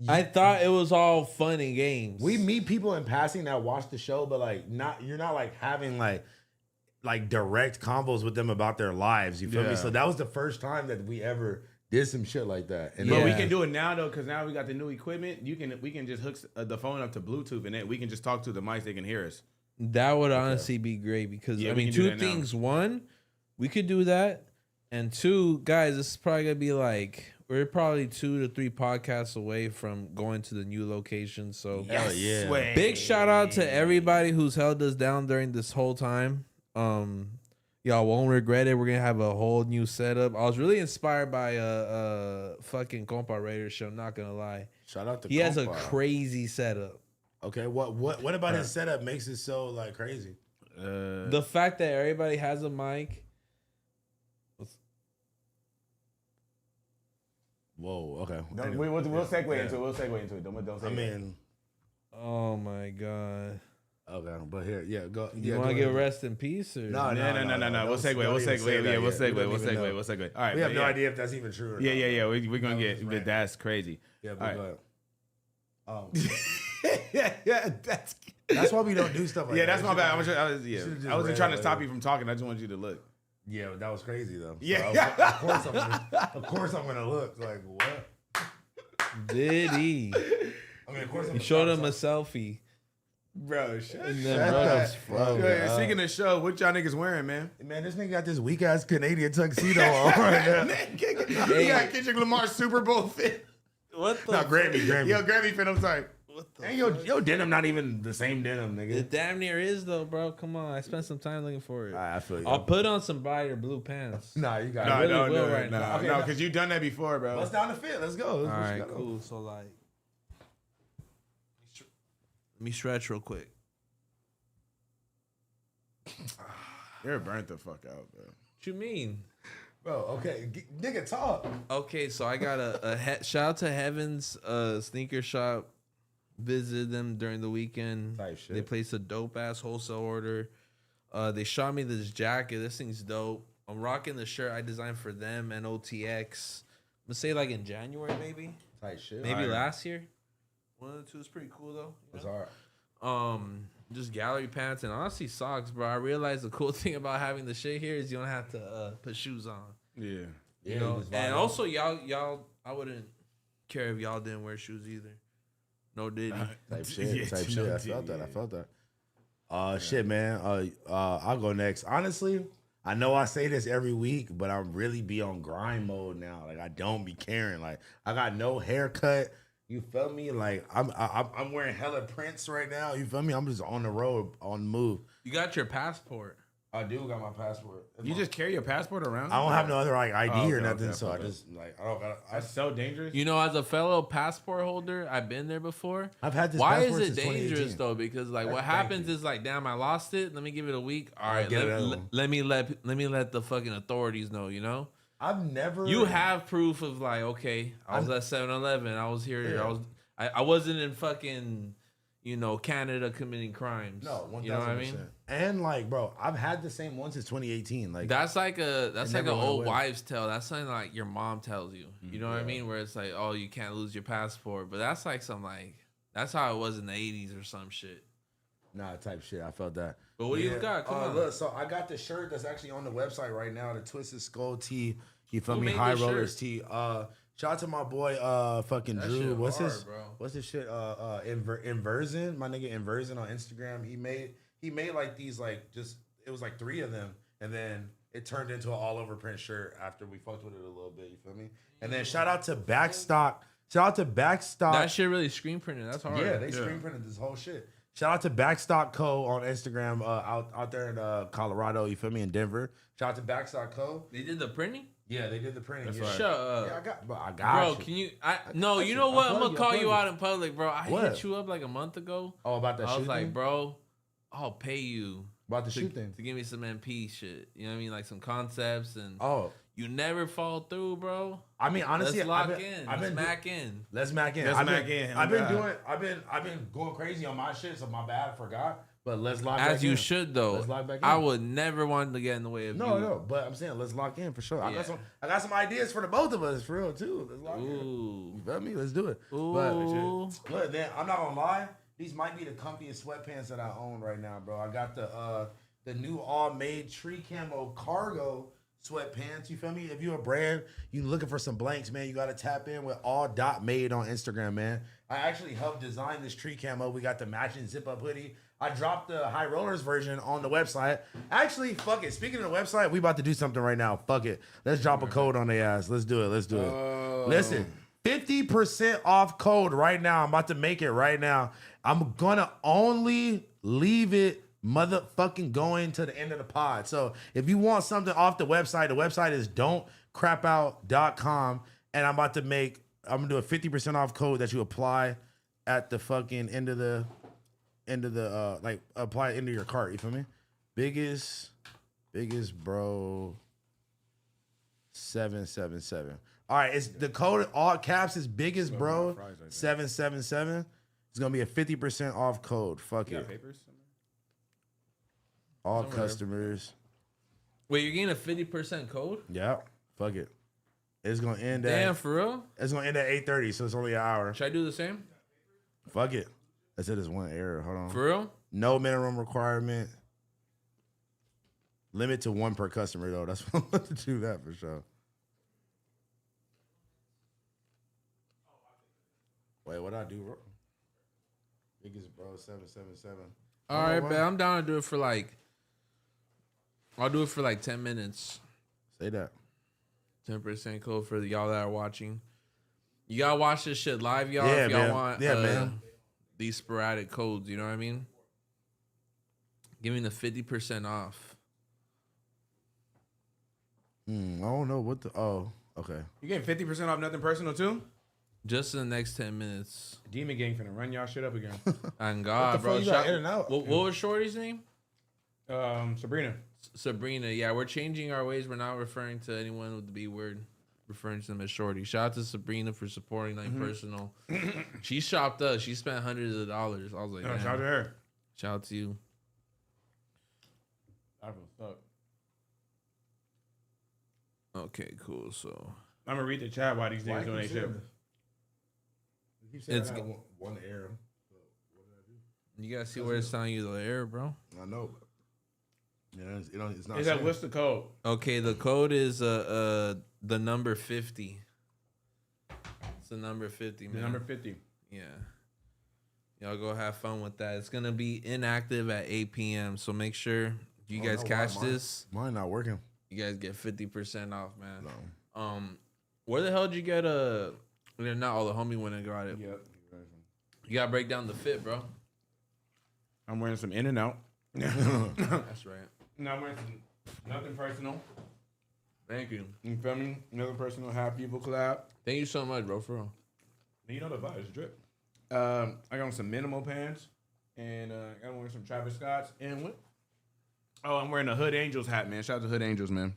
I thought it was all fun and games. we meet people in passing that watch the show, but like you're not like having like direct convos with them about their lives. You feel me? Yeah. So that was the first time that we ever did some shit like that. And But Yeah. we can do it now though, because now we got the new equipment. We can just hook the phone up to Bluetooth, and then we can just talk to the mics. They can hear us. That would honestly be great because Yeah, I we mean, can do two that now. things. One, we could do that, and two, guys, this is probably gonna be like we're probably 2 to 3 podcasts away from going to the new location. So Hell yeah. Sway. big shout out to everybody who's held us down during this whole time. Y'all won't regret it. We're gonna have a whole new setup. I was really inspired by fucking Compa Raider show. Not gonna lie, Shout out to he has a Compa. crazy setup. Okay, what about his setup makes it so like crazy? The fact that everybody has a mic. Whoa, okay. We'll segue into it. We'll segue into it. Don't say I mean, Oh my god! okay, but here, yeah, go. You yeah, want to go get ahead. rest in peace or No, No. We'll segue. We'll segue. Yeah, we'll segue. We'll segue. We'll segue. All right. We have but no yeah. idea if that's even true or Yeah, not. yeah. We're gonna That get. was But right. that's crazy. Yeah, but All right. go ahead. Oh, yeah. That's. that's why we don't do stuff like Yeah, that. that's my bad. I wasn't should've just trying read to it stop later. you from talking. I just wanted you to look. Yeah, but that was crazy though. Yeah. So, of course I'm gonna look like what? did he? I mean, of course I'm You gonna showed stop him a selfie. Bro, shut And Shut then bro the just fuck froze. up. Speaking of show, what y'all niggas wearing, man? Man, this nigga got this weak ass Canadian tuxedo on right now. You got Kendrick Lamar Super Bowl fit. What the? No, Grammy. Yo, Grammy fit. I'm sorry. And your denim not even the same denim, nigga. It damn near is though, bro. Come on, I spent some time looking for it. I feel you. I'll put on some brighter blue pants. Nah, you got No, it. don't do right it. now. No, because you've done that before, bro. Bust down the fit. Let's go. All right, cool. So like, let me stretch real quick. You're burnt the fuck out, bro. What you mean? Bro, okay. Nigga, talk. Okay, so I got a shout out to Heaven's sneaker shop. Visited them during the weekend. Type shit. They placed a dope ass wholesale order. They shot me this jacket. This thing's dope. I'm rocking the shirt I designed for them and OTX. I'm gonna say like in January maybe. Type shit. Maybe last year. One of the two is pretty cool though. It's hard. Just gallery pants and honestly socks, bro. I realized the cool thing about having the shit here is you don't have to put shoes on. Yeah. You know, and also y'all, I wouldn't care if y'all didn't wear shoes either. No Diddy. Type shit. Yeah, Type shit. no I felt Diddy, that. I felt that. Shit, man. I'll go next. Honestly, I know I say this every week, but I'm really be on grind mode now. Like I don't be caring. Like I got no haircut. You feel me? Like I'm wearing hella prints right now. You feel me? I'm just on the road, on the move. You got your passport. I do got my passport. You just carry your passport around? I don't have no other like ID or nothing, okay, so I okay. just like I don't got. That's so dangerous. You know, as a fellow passport holder, I've been there before. I've had this. Why is passport it since dangerous 2018. though? Because like what Thank happens you. is like, damn, I lost it. Let me give it a week. All right, get another one. let me let the fucking authorities know. You know, I've never. you have proof of like, okay, I was at 7-Eleven. I was here. Yeah. I wasn't in fucking, you know, Canada committing crimes. No, 1,000%. You know what I mean? And like, bro, I've had the same one since 2018. Like That's like an never went old away. wives' tale. That's something like your mom tells you. You know what I mean? Where it's like, oh, you can't lose your passport. But that's like some like that's how it was in the 80s or some shit. nah, type shit. I felt that. But what do you got? Come on. Look, so I got the shirt that's actually on the website right now. The Twisted Skull tee. You feel Who me? made High this Rollers shirt? tee. Shout out to my boy, fucking That Drew. shit What's hard, his? bro. What's this shit? Inversion. My nigga Inversion on Instagram. He made like these like just it was like 3 of them, and then it turned into an all over print shirt after we fucked with it a little bit. You feel me? And then shout out to Backstock. Shout out to Backstock. That shit really screen printed. That's hard. Yeah, they screen printed this whole shit. Shout out to Backstock Co. on Instagram out there in Colorado. You feel me? In Denver. Shout out to Backstock Co. They did the printing? Yeah, they did the printing. Yeah. Shut up. Yeah, I got Bro, you. can you? got You you. know what? I'm plug gonna you, call plug you you. out in public, bro. I What? hit you up like a month ago. Oh, about that I shoe was like, thing? bro, I'll pay you About the shoe thing. to give me some MP shit. You know what I mean? Like some concepts, and Oh, you never fall through, bro. I mean, honestly, Let's lock I've been, in. I've been Let's smack in. Let's smack in. Let's I've smack been, in. I've been Oh, doing. I've been going crazy on my shit. So my bad, I forgot. But let's lock. As back you in. should, though. Let's lock back in. I would never want to get in the way of you. No. But I'm saying let's lock in for sure. Yeah. I got some ideas for the both of us for real too. Let's lock in. Ooh. You feel me? Let's do it. Ooh. But look, then I'm not gonna lie. These might be the comfiest sweatpants that I own right now, bro. I got the new all made tree camo cargo sweatpants. You feel me? If you're a brand, you looking for some blanks, man, you gotta tap in with all dot made on Instagram, man. I actually helped design this tree camo. We got the matching zip up hoodie. I dropped the High Rollers version on the website. Actually, fuck it. Speaking of the website, we about to do something right now. Fuck it. Let's drop a code on their ass. Let's do it. Let's do it. Listen, 50% off code right now. I'm about to make it right now. I'm gonna only leave it motherfucking going to the end of the pod. So if you want something off the website is don'tcrapout.com. And I'm gonna do a 50% off code that you apply at the fucking end of the like apply it into your cart. You feel me? Biggest bro 777. All right, it's the code all caps is biggest bro 777. It's gonna be a 50% off code. Fuck it. Papers? All customers. Wait, you're getting a 50% code? Yeah. Fuck it. It's gonna end Damn, at for real? it's gonna end at 8:30, so it's only an hour. Should I do the same? Fuck it. I said it's one error. Hold on. For real? No minimum requirement. Limit to 1 per customer though. That's what I'm about to do that for sure. Wait, what I do, bro? Biggest bro 777. All right, bet. I'm down to do it for like. I'll do it for like 10 minutes. Say that. 10% code for y'all that are watching. You gotta watch this shit live, y'all. Yeah, if y'all man. want, Yeah, man. these sporadic codes. You know what I mean? Giving the 50% off. I don't know what the. Oh, okay. You getting 50% off nothing personal too? Just in the next 10 minutes. Demon Gang finna run y'all shit up again. On God, bro. You got in and out. What was Shorty's name? Sabrina. Sabrina. Yeah, we're changing our ways. We're not referring to anyone with the B word. Referring to them as Shorty. Shout out to Sabrina for supporting like personal. She shopped us. She spent hundreds of dollars. I was like, Shout out to her. Shout out to you. I feel stuck. Okay, cool. So I'm gonna read the chat while these niggas doing their shit. It's one error. You gotta see where it's telling you the error, bro. I know. Yeah, it's not. Is that what's the code? Okay, the code is the number 50. It's the number 50, man. The number 50. Yeah. Y'all go have fun with that. It's gonna be inactive at 8 p.m. So make sure you guys catch this. Mine not working. You guys get 50% off, man. No. Where the hell did you get not all the homie went and got it. Yep. You gotta break down the fit, bro. I'm wearing some In and Out. That's right. No, I'm wearing some nothing personal. Thank you. You feel me? Another personal Half People collab. Thank you so much, bro, for real. You know the vibes, drip. I got on some minimal pants, and I got on some Travis Scott's, and what? Oh, I'm wearing a Hood Angels hat, man. Shout out to Hood Angels, man.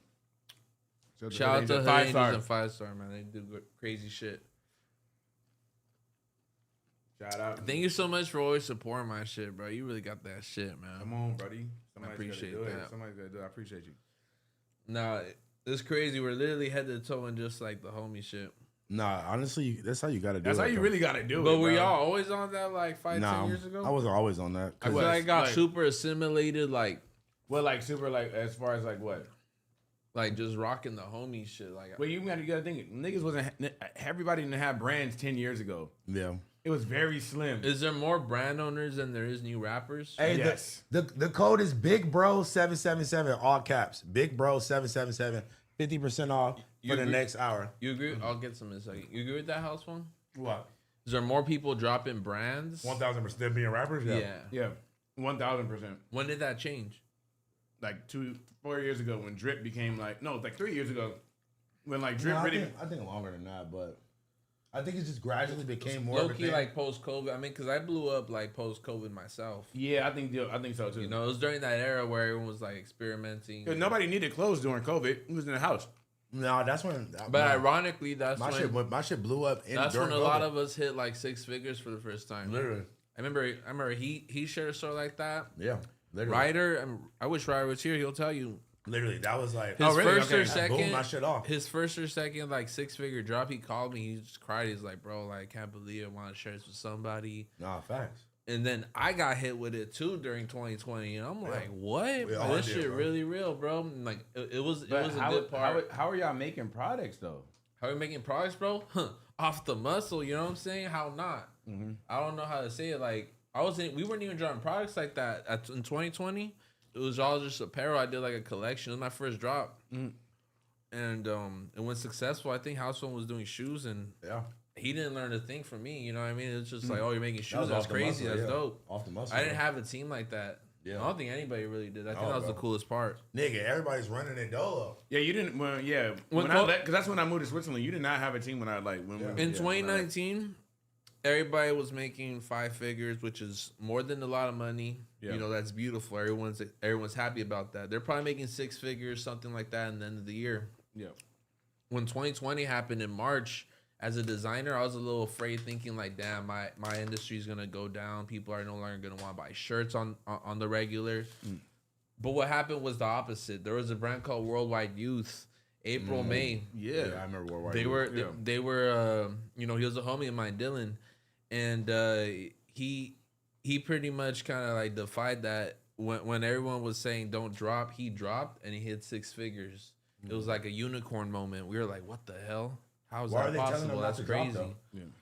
Shout out to Hood Angels and 5-star, man. They do crazy shit. Shout out. Thank you so much for always supporting my shit, bro. You really got that shit, man. Come on, buddy. I appreciate that. Somebody's gotta do it. I appreciate you. Nah, it's crazy. We're literally head to toe in just like the homie shit. Nah, honestly, that's how you gotta do it. That's how you really gotta do it. But were y'all always on that like 10 years ago? I wasn't always on that. I feel like I got super assimilated, like what, like super, like as far as like what? Like just rocking the homie shit. Like, well, you gotta think, niggas wasn't. Everybody didn't have brands 10 years ago. Yeah. It was very slim. Is there more brand owners than there is new rappers? Hey, yes. The code is Big Bro 777, all caps. Big Bro 777, 50% off for the next hour. You agree? I'll get some in a second. You agree with that, House Phone? What? Is there more people dropping brands? 1000% being rappers. Yeah. 1000%. When did that change? Like 4 years ago when Drip became like 3 years ago when like Drip really. I think longer than that, but I think it just gradually became more low of a key thing. like post COVID. I mean, because I blew up like post COVID myself. Yeah, I think so too. You know, it was during that era where everyone was like experimenting. Because nobody needed clothes during COVID. He was in the house. No, that's when. But ironically, that's my shit blew up. That's when a lot of us hit like 6 figures for the first time. Literally. I remember he shared a story like that. Yeah. Literally. Ryder, I wish Ryder was here. He'll tell you. Literally, that was like His first or second. Boom my shit off. His first or second like 6-figure drop. He called me. He just cried. He's like, bro, like, I can't believe I want to share this with somebody. Nah, facts. And then I got hit with it too during 2020, and I'm like, "What? Bro, this shit really real, bro." And like, it was a good part. How are y'all making products though? How are we making products, bro? Off the muscle, you know what I'm saying? How not? Mm-hmm. I don't know how to say it. Like, we weren't even dropping products like that in 2020. It was all just apparel. I did like a collection. It was my first drop, and it went successful. I think House Phone was doing shoes, and he didn't learn a thing from me. You know what I mean? It's just like, oh, you're making shoes. That's crazy. That's dope. Off the muscle. I didn't have a team like that. Yeah. I don't think anybody really did. I think that was the coolest part. Nigga, everybody's running in dolo. Yeah, you didn't. Well, yeah. Because that's when I moved to Switzerland. You did not have a team when I like when in 2019. Everybody was making 5 figures, which is more than a lot of money. Yeah. You know, that's beautiful. Everyone's happy about that. They're probably making 6 figures, something like that, in the end of the year. Yeah. When 2020 happened in March, as a designer, I was a little afraid, thinking like, damn, my industry is gonna go down. People are no longer gonna want to buy shirts on the regular. But what happened was the opposite. There was a brand called Worldwide Youth. April, May. Yeah, I remember Worldwide They Youth. They were you know, he was a homie of mine, Dylan. And he pretty much kind of like defied that when everyone was saying don't drop, he dropped and he hit 6 figures. It was like a unicorn moment. We were like, what the hell? How is that possible? That's crazy.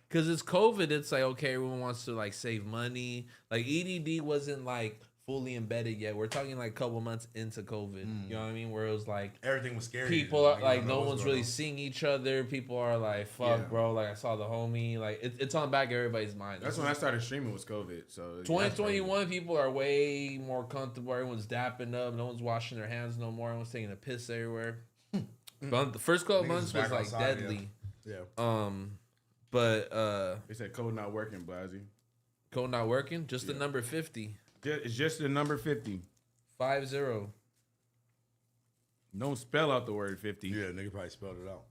Because it's COVID. It's like, okay, everyone wants to like save money. Like EDD wasn't like fully embedded yet. We're talking like a couple months into COVID. You know what I mean? Where it was like Everything was scary. people are like no one's really seeing each other. People are like, fuck, bro. Like I saw the homie. Like it's on the back of everybody's mind. That's when I started streaming was COVID. So 2021 people are way more comfortable. Everyone's dapping up. No one's washing their hands no more. Everyone's taking a piss everywhere. But the first couple months was like outside, deadly. Yeah. But they said code not working, Blazzy. Code not working. Just the number 50. It's just the number 50. 50. Don't spell out the word 50. Yeah, nigga probably spelled it out.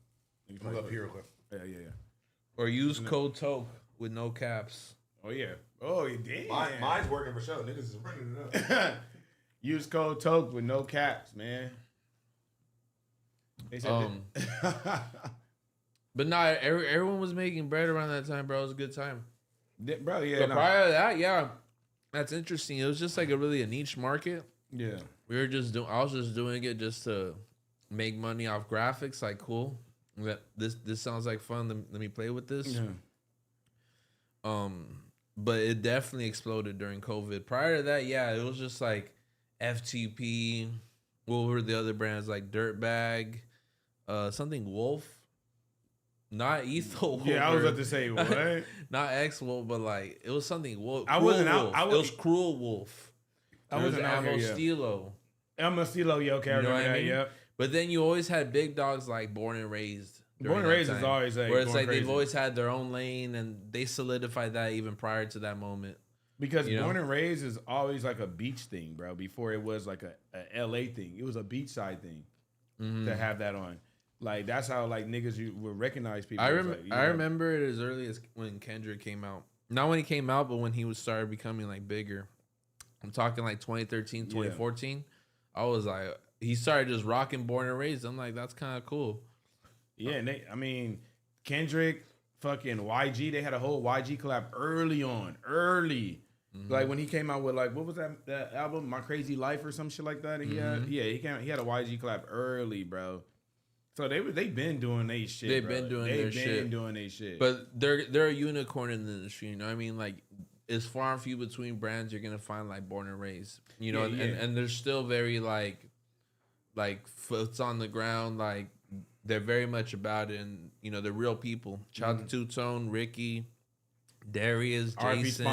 Look up here real quick. Yeah. Or use code TOKE with no caps. Oh, yeah. Oh, damn. Mine's working for sure. Niggas is running it up. Use code TOKE with no caps, man. They said but nah, everyone was making bread around that time, bro. It was a good time. Bro, yeah. But prior to that, yeah. That's interesting. It was just like a niche market. Yeah. I was just doing it just to make money off graphics. Like, cool. This sounds like fun. Let me play with this. Yeah. But it definitely exploded during COVID. Prior to that, yeah, it was just like FTP. What were the other brands? Like Dirtbag, something Wolf. Not Ethel Wolf. Yeah, I was about to say what? Not X Wolf, but like it was something Wolf. I wasn't out. It was Cruel Wolf. I wasn't out here. Stilo. Stilo, yeah, okay, I remember that. Yep. But then you always had big dogs like Born and Raised. Born and Raised is always like, where it's like they've always had their own lane, and they solidified that even prior to that moment. Because Born and Raised is always like a beach thing, bro. Before it was like a LA thing, it was a beachside thing to have that on. Like that's how like niggas you would recognize people. I remember it as early as when Kendrick came out. Not when he came out, but when he started becoming like bigger. I'm talking like 2013, 2014. I was like, he started just rocking Born and Raised. I'm like, that's kind of cool. Yeah, and Kendrick, fucking YG, they had a whole YG collab early on. Like when he came out with like, what was that album, My Crazy Life or some shit like that? He had a YG collab early, bro. So they've been doing their shit. They've been doing their shit. But they're a unicorn in the industry. You know what I mean? Like it's far and few between brands you're gonna find like Born and Raised. You know, and they're still very like foots on the ground. Like they're very much about it, and you know they're real people. Shout out to Two Tone, Ricky, Darius, Jason,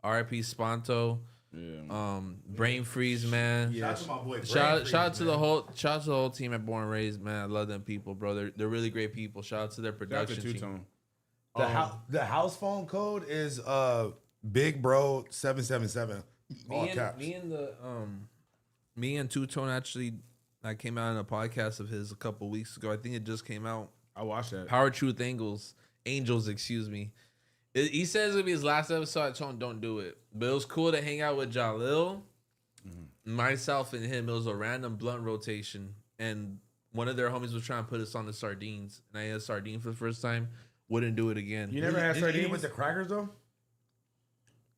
R.I.P. Sponto. Yeah. Brain Freeze, man. Yeah. Shout out to my boy. Shout out to the whole team at Born and Raised, man. I love them people, bro. They're really great people. Shout out to their production team. The house phone code is Big Bro 777. Me and Two Tone actually, I came out in a podcast of his a couple weeks ago. I think it just came out. I watched that. Power Truth Angels, excuse me. He says it'll be his last episode. I told him don't do it. But it was cool to hang out with Jalil, myself, and him. It was a random blunt rotation. And one of their homies was trying to put us on the sardines. And I had sardine for the first time. Wouldn't do it again. You never had sardines? Did you eat it with the crackers, though?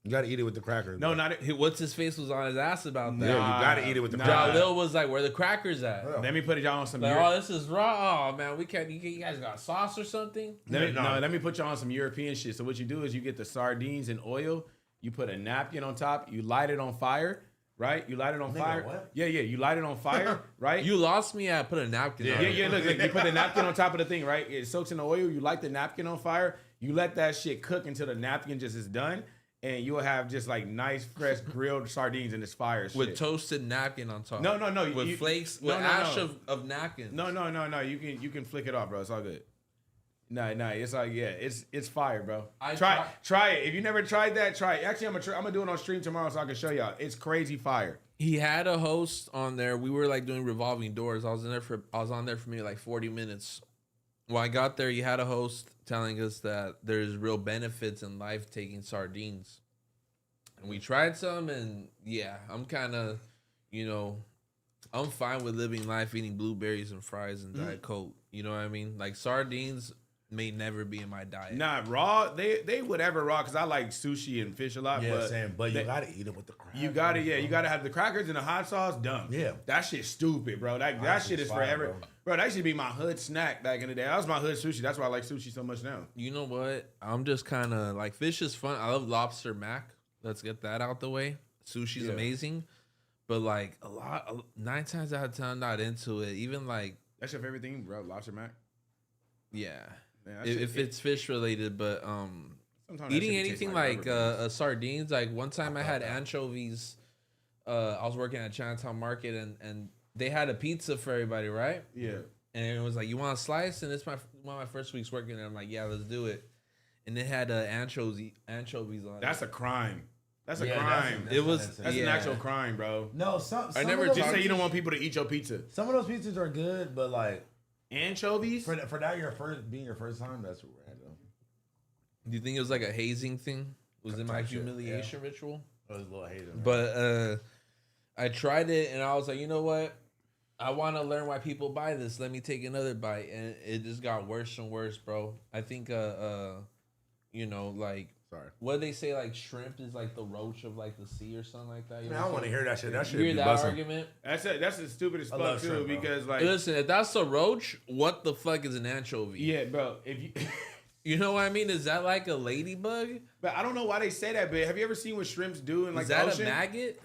You got to eat it with the crackers. No, not it. What's his face was on his ass about that. Yeah, you got to eat it with the crackers. Jalil was like, where the crackers at? Yeah. Let me put y'all on some... oh, this is raw. Oh, man, we can't... You guys got sauce or something? Let me put y'all on some European shit. So what you do is you get the sardines in oil. You put a napkin on top. You light it on fire, right? You light it on fire. What? Yeah. You light it on fire, right? You lost me at put a napkin on. Yeah. Look, you put the napkin on top of the thing, right? It soaks in the oil. You light the napkin on fire. You let that shit cook until the napkin just is done. And you'll have just like nice, fresh grilled sardines in this fire shit. With toasted napkin on top. No. With flakes, with ash of napkins. No. You can flick it off, bro. It's all good. No. It's like, it's fire, bro. Try it. If you never tried that, try it. Actually, I'm gonna do it on stream tomorrow so I can show y'all. It's crazy fire. He had a host on there. We were like doing revolving doors. I was on there for maybe like 40 minutes. When I got there, he had a host telling us that there's real benefits in life taking sardines. And we tried some, and yeah, I'm kind of, I'm fine with living life eating blueberries and fries and Diet Coke. You know what I mean? Like sardines may never be in my diet. Nah, raw, they would ever raw because I like sushi and fish a lot. Yeah, but you gotta eat it with the crackers. You gotta have the crackers and the hot sauce. Dumb. Yeah, that shit's stupid, bro. That shit is forever. Bro, that should be my hood snack back in the day. That was my hood sushi. That's why I like sushi so much now. You know what? I'm just kind of like fish is fun. I love lobster mac. Let's get that out the way. sushi's amazing, but like 9 times out of 10, I'm not into it. Even like That's your favorite thing, bro? Lobster mac? yeah, Man, if it's fish related, but sometimes that eating shit tastes anything like rubber bands. sardines. Like one time I had anchovies. I was working at Chinatown Market and they had a pizza for everybody, right? Yeah. And it was like, you want a slice? And it's one of my first weeks working there. I'm like, yeah, let's do it. And it had anchovies on it. That's a crime. That's a Yeah, crime. That's an actual crime, bro. No, some never of those Just say you don't pizzas- want people to eat your pizza. Some of those pizzas are good, but like Anchovies? for that being your first time, that's random. Do you think it was like a hazing thing? Was it my Type shit, humiliation ritual? It was a little hater. Man. But I tried it and I was like, you know what? I want to learn why people buy this. Let me take another bite, and it just got worse and worse, bro. I think you know, like what they say, like shrimp is like the roach of like the sea or something like that. You Man, know I want to hear that shit. That shit You hear be that busting. argument? That's the stupidest I fuck love too, shrimp, bro. because like Listen, if that's a roach, what the fuck is an anchovy? yeah, bro. If you You know what I mean? Is that like a ladybug? but I don't know why they say that, but have you ever seen what shrimps do in like Is that the ocean? a maggot?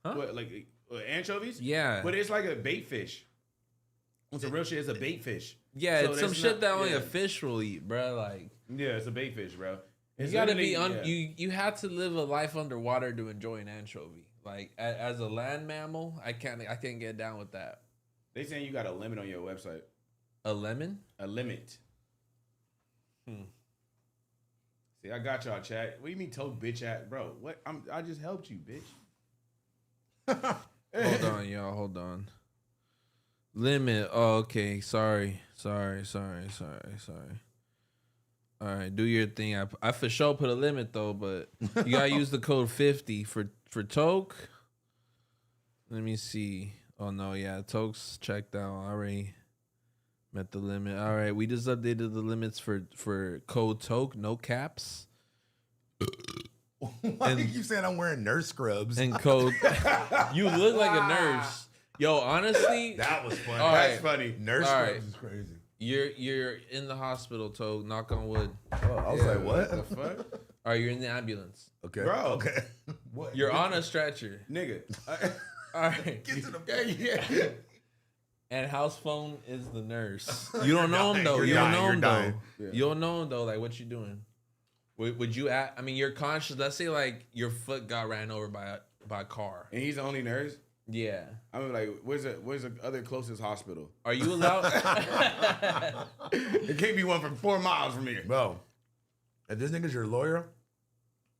Huh? What, like anchovies? Yeah. But it's like a bait fish. On some real shit, it's a bait fish. Yeah, So it's some that's shit not- that only yeah. a fish will eat, bro. Like Yeah, it's a bait fish, bro. you It's gotta be literally- you have to live a life underwater to enjoy an anchovy. Like as a land mammal, I can't get down with that. They saying you got a limit on your website. A lemon? A limit. See, I got y'all, chat. What do you mean, told bitch at, bro? What? I just helped you, bitch. Hold on, y'all. Hold on. Limit. Oh, okay. Sorry. All right, do your thing. I for sure put a limit though, but you gotta use the code 50 for Toke. Let me see. Oh no, yeah, Toke's checked out. I already met the limit. All right, we just updated the limits for code Toke, no caps. Why do you keep saying I'm wearing nurse scrubs? And code. You look like a nurse. Yo, honestly, That was funny. All That's right. funny. Nurse All scrubs right. is crazy. you're in the hospital, Toke. Knock on wood. Oh, I was like, what? The fuck? All right, you're in the ambulance. Okay. Bro. Okay. What? You're on a stretcher. Nigga. All right. Get to the yeah. And House Phone is the nurse. You don't know him though. You're You don't dying. know You're him dying. though. You don't know him though. Like, what you doing? Would you act? I mean, you're conscious. Let's say like your foot got ran over by a car. And he's the only nurse? Yeah. I'm like, where's the other closest hospital? Are you allowed? It can't be one from 4 miles from here. Bro, if this nigga's your lawyer,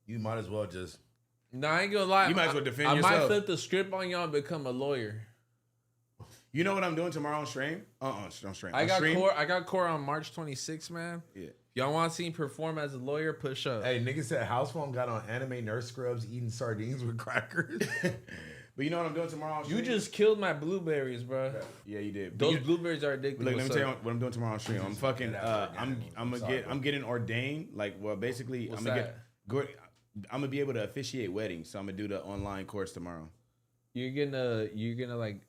you might as well just. No, I ain't gonna lie. You might as well defend I might yourself. flip the script on y'all and become a lawyer. You know what I'm doing tomorrow on stream? On stream. I On got stream? court. I got court on March 26th, man. Yeah. Y'all want to see him perform as a lawyer? Push up. Hey, nigga said House Phone got on anime nurse scrubs eating sardines with crackers. But you know what I'm doing tomorrow on stream? You just killed my blueberries, bro. Yeah, you did. Those blueberries are addictive. Look, let me What's tell you up? what I'm doing tomorrow on stream. I'm fucking. I'm getting ordained. Like, well, basically, What's I'm gonna that? I'm gonna be able to officiate weddings. So I'm gonna do the online course tomorrow. You're gonna like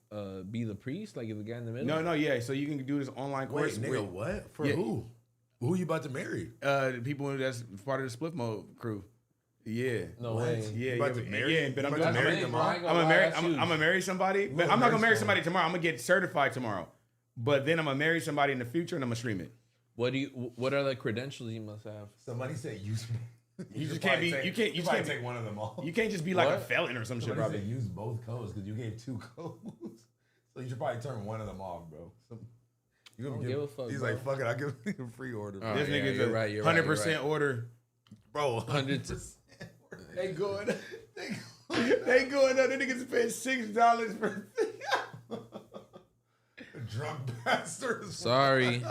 be the priest, like the guy in the middle. No, yeah. So you can do this online Wait, course. nigga, what? For Yeah. who? Who you about to marry? The people that's part of the Split Mode crew. Yeah. no What? way. Yeah, You about yeah, to marry? yeah, but You I'm about to doing- marry your mom? I ain't gonna lie, that's huge. I'm gonna marry somebody, but Little I'm not gonna marry nurse somebody tomorrow. I'm gonna get certified tomorrow. But then I'm gonna marry somebody in the future and I'm gonna stream it. What are the credentials you must have? Somebody said use. You just can't be. You can't. You just can't take one of them all. You can't just be like a What? felon or some shit, Somebody probably. said use both codes because you gave 2 codes. So you should probably turn one of them off, bro. You gonna Don't give a fuck, He's bro. like, fuck it, I'll give him a free order. All This right, yeah, nigga's you're a right, you're right, 100% order. Bro, 100%. They going. They going up. The niggas paying $6 for. drunk bastard. Sorry.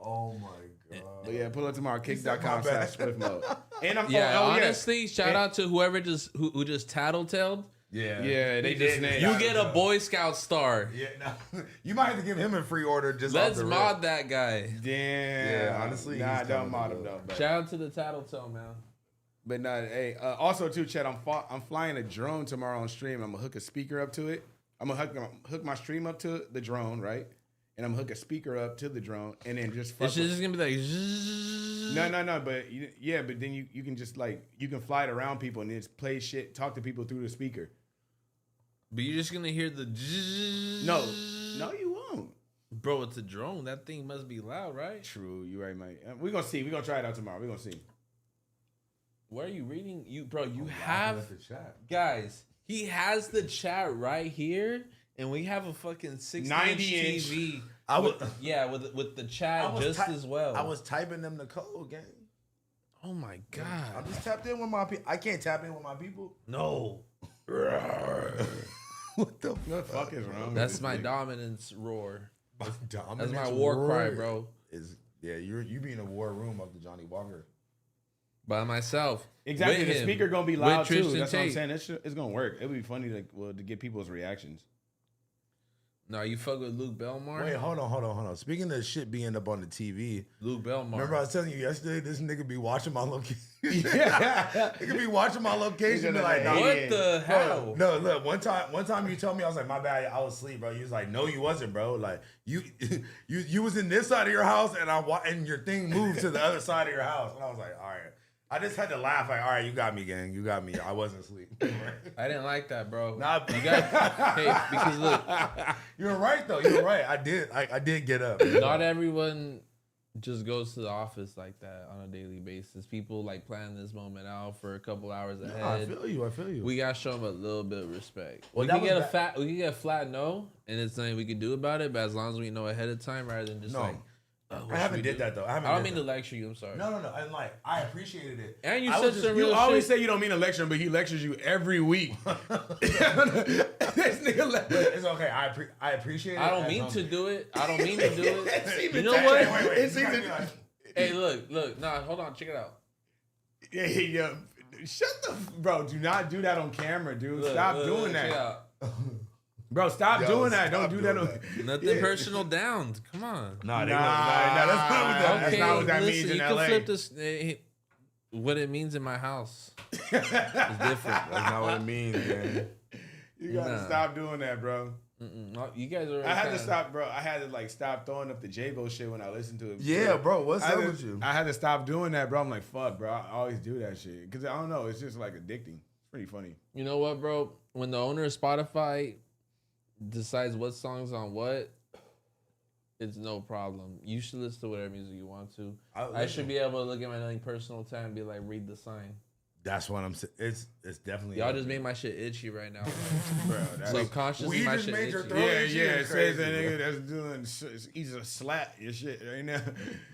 Oh my god. But yeah, pull up tomorrow. said my bad. Kick.com/spliffmode. And I'm Yeah, oh, honestly, shout And- out to whoever who just tattletaled. Yeah. Yeah, they just named. You get a Boy Scout star. Yeah, no. You might have to give him a free order just off Let's the mod rip. that guy. Damn. Yeah, honestly, Nah, he's don't coming mod to him do though. But, Shout out to the tattletale, man. but nah, hey. Also too, Chad. I'm flying a drone tomorrow on stream. I'm gonna hook a speaker up to it. I'm gonna hook my stream up to the drone, right? and I'm hook a speaker up to the drone, and then just It's just gonna be like. no. But but then you can just like you can fly it around people and just play shit, talk to people through the speaker. But you're just gonna hear the. No, you won't. Bro, it's a drone. That thing must be loud, right? True, you right, mate. We're gonna see. We're gonna try it out tomorrow. We're gonna see. Where are you reading? You have the chat. Guys. He has the chat right here, and we have a fucking 60-inch 90-inch TV. With the chat just as well. I was typing them the code, gang. Oh my god! I'm just tapped in with my people. I can't tap in with my people. No. What the fuck is wrong? That's my dominance roar. That's my war cry, bro. You be in a war room of the Johnny Walker. By myself. Exactly. The speaker gonna be loud too. That's what I'm saying. It's gonna work. It'll be funny to get people's reactions. No, you fuck with Luke Belmar? Wait, hold on. Speaking of shit being up on the TV, Luke Belmar. Remember I was telling you yesterday, this nigga be watching my location. Yeah. He could be watching my location. Be like, what the hell? No, look, one time you told me, I was like, my bad, I was asleep, bro. You was like, no, you wasn't, bro. Like, you was in this side of your house, and your thing moved to the other side of your house. And I was like, all right. I just had to laugh, like, all right, you got me, gang. You got me. I wasn't asleep. I didn't like that, bro. Nah, you hey, because look. You're right, though. You're right. I did get up. Not everyone just goes to the office like that on a daily basis. People like plan this moment out for a couple hours ahead. I feel you. We gotta show them a little bit of respect. Well, we can get a flat no, and it's nothing we can do about it. But as long as we know ahead of time, rather than just like. I haven't did that though. I don't mean to lecture you. I'm sorry. No. And like, I appreciated it. And you said some real You shit. always say you don't mean to lecture him, but he lectures you every week. This nigga it's okay. I appreciate it. I don't mean to do it. You know what? Wait. Hey, look. Nah, hold on. Check it out. Yeah. Shut the bro. Do not do that on camera, dude. Stop doing that. Bro, stop doing that. Don't do that. Nothing personal down. Come on. Nah, that's not what that means in LA. You can flip this. What it means in my house is different. That's not what it means, man. You gotta stop doing that, bro. You guys are. I had to stop, bro. I had to like stop throwing up the J-Bo shit when I listened to it. Yeah, bro. What's up with you? I had to stop doing that, bro. I'm like, fuck, bro. I always do that shit because I don't know. It's just like addicting. It's pretty funny. You know what, bro? When the owner of Spotify decides what songs on what, it's no problem. You should listen to whatever music you want to. I should be able to look at my nothing personal time and be like, read the sign. That's what I'm saying. It's definitely. Y'all just made my shit itchy right now, bro. Subconsciously, my shit itchy. Yeah. It says that nigga that's doing. He's a slat your shit right now.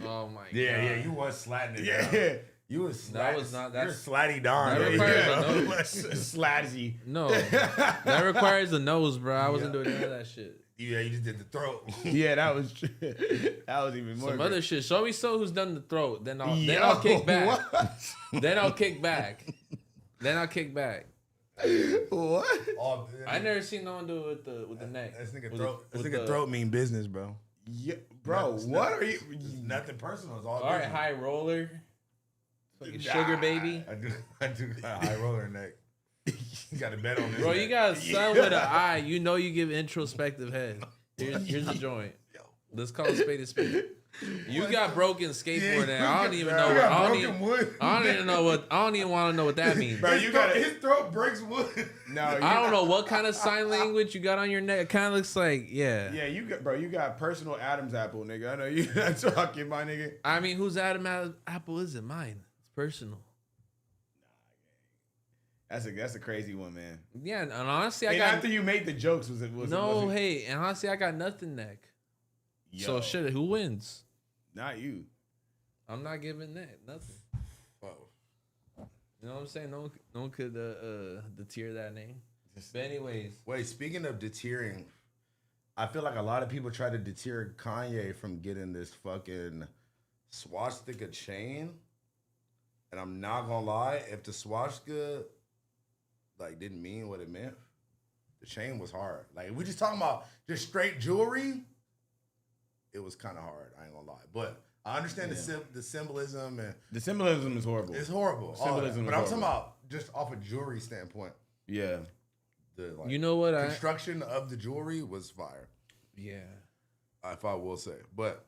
Oh my god. Yeah. You was slatting it. Yeah. You was that was not You're slatty Don. That requires a nose. Slatzy. No, that requires a nose, bro. I wasn't doing none of that shit. Yeah, you just did the throat. Yeah, that was even more. Some other shit. Show me who's done the throat. Then I'll kick back. What? Then I'll kick back. What? I never seen no one do it with the neck. This nigga throat mean business, bro. Yeah, bro. What are you? Nothing personal. It's all right, high roller. Fucking sugar baby. I do got a high roller neck. You got a bet on this. Bro, you got a son with an eye. You know you give introspective head. Here's the joint. Let's call a spade a spade. You got broken skateboard and I don't even know what I don't even want to know what that means. Bro, his throat breaks wood. No, I don't know what kind of sign language you got on your neck. It kind of looks like, Yeah, you got personal Adam's apple, nigga. I know you not talking, my nigga. I mean, whose Adam's apple is it? Mine. It's personal. That's a crazy one, man. Yeah, and honestly, after you made the jokes, was it? Hey, and honestly, I got nothing neck. Yo. So shit, who wins? Not you. I'm not giving that nothing. Whoa. You know what I'm saying? No one could deter that name. But anyways, wait. Speaking of deterring, I feel like a lot of people try to deter Kanye from getting this fucking swastika chain, and I'm not gonna lie, if the swastika like didn't mean what it meant, the chain was hard. Like if we just talking about just straight jewelry, it was kind of hard. I ain't gonna lie, but I understand the symbolism and the symbolism is horrible. It's horrible. Symbolism, but I'm talking about just off a jewelry standpoint. Yeah, the you know what? Construction of the jewelry was fire. Yeah, If I will say, but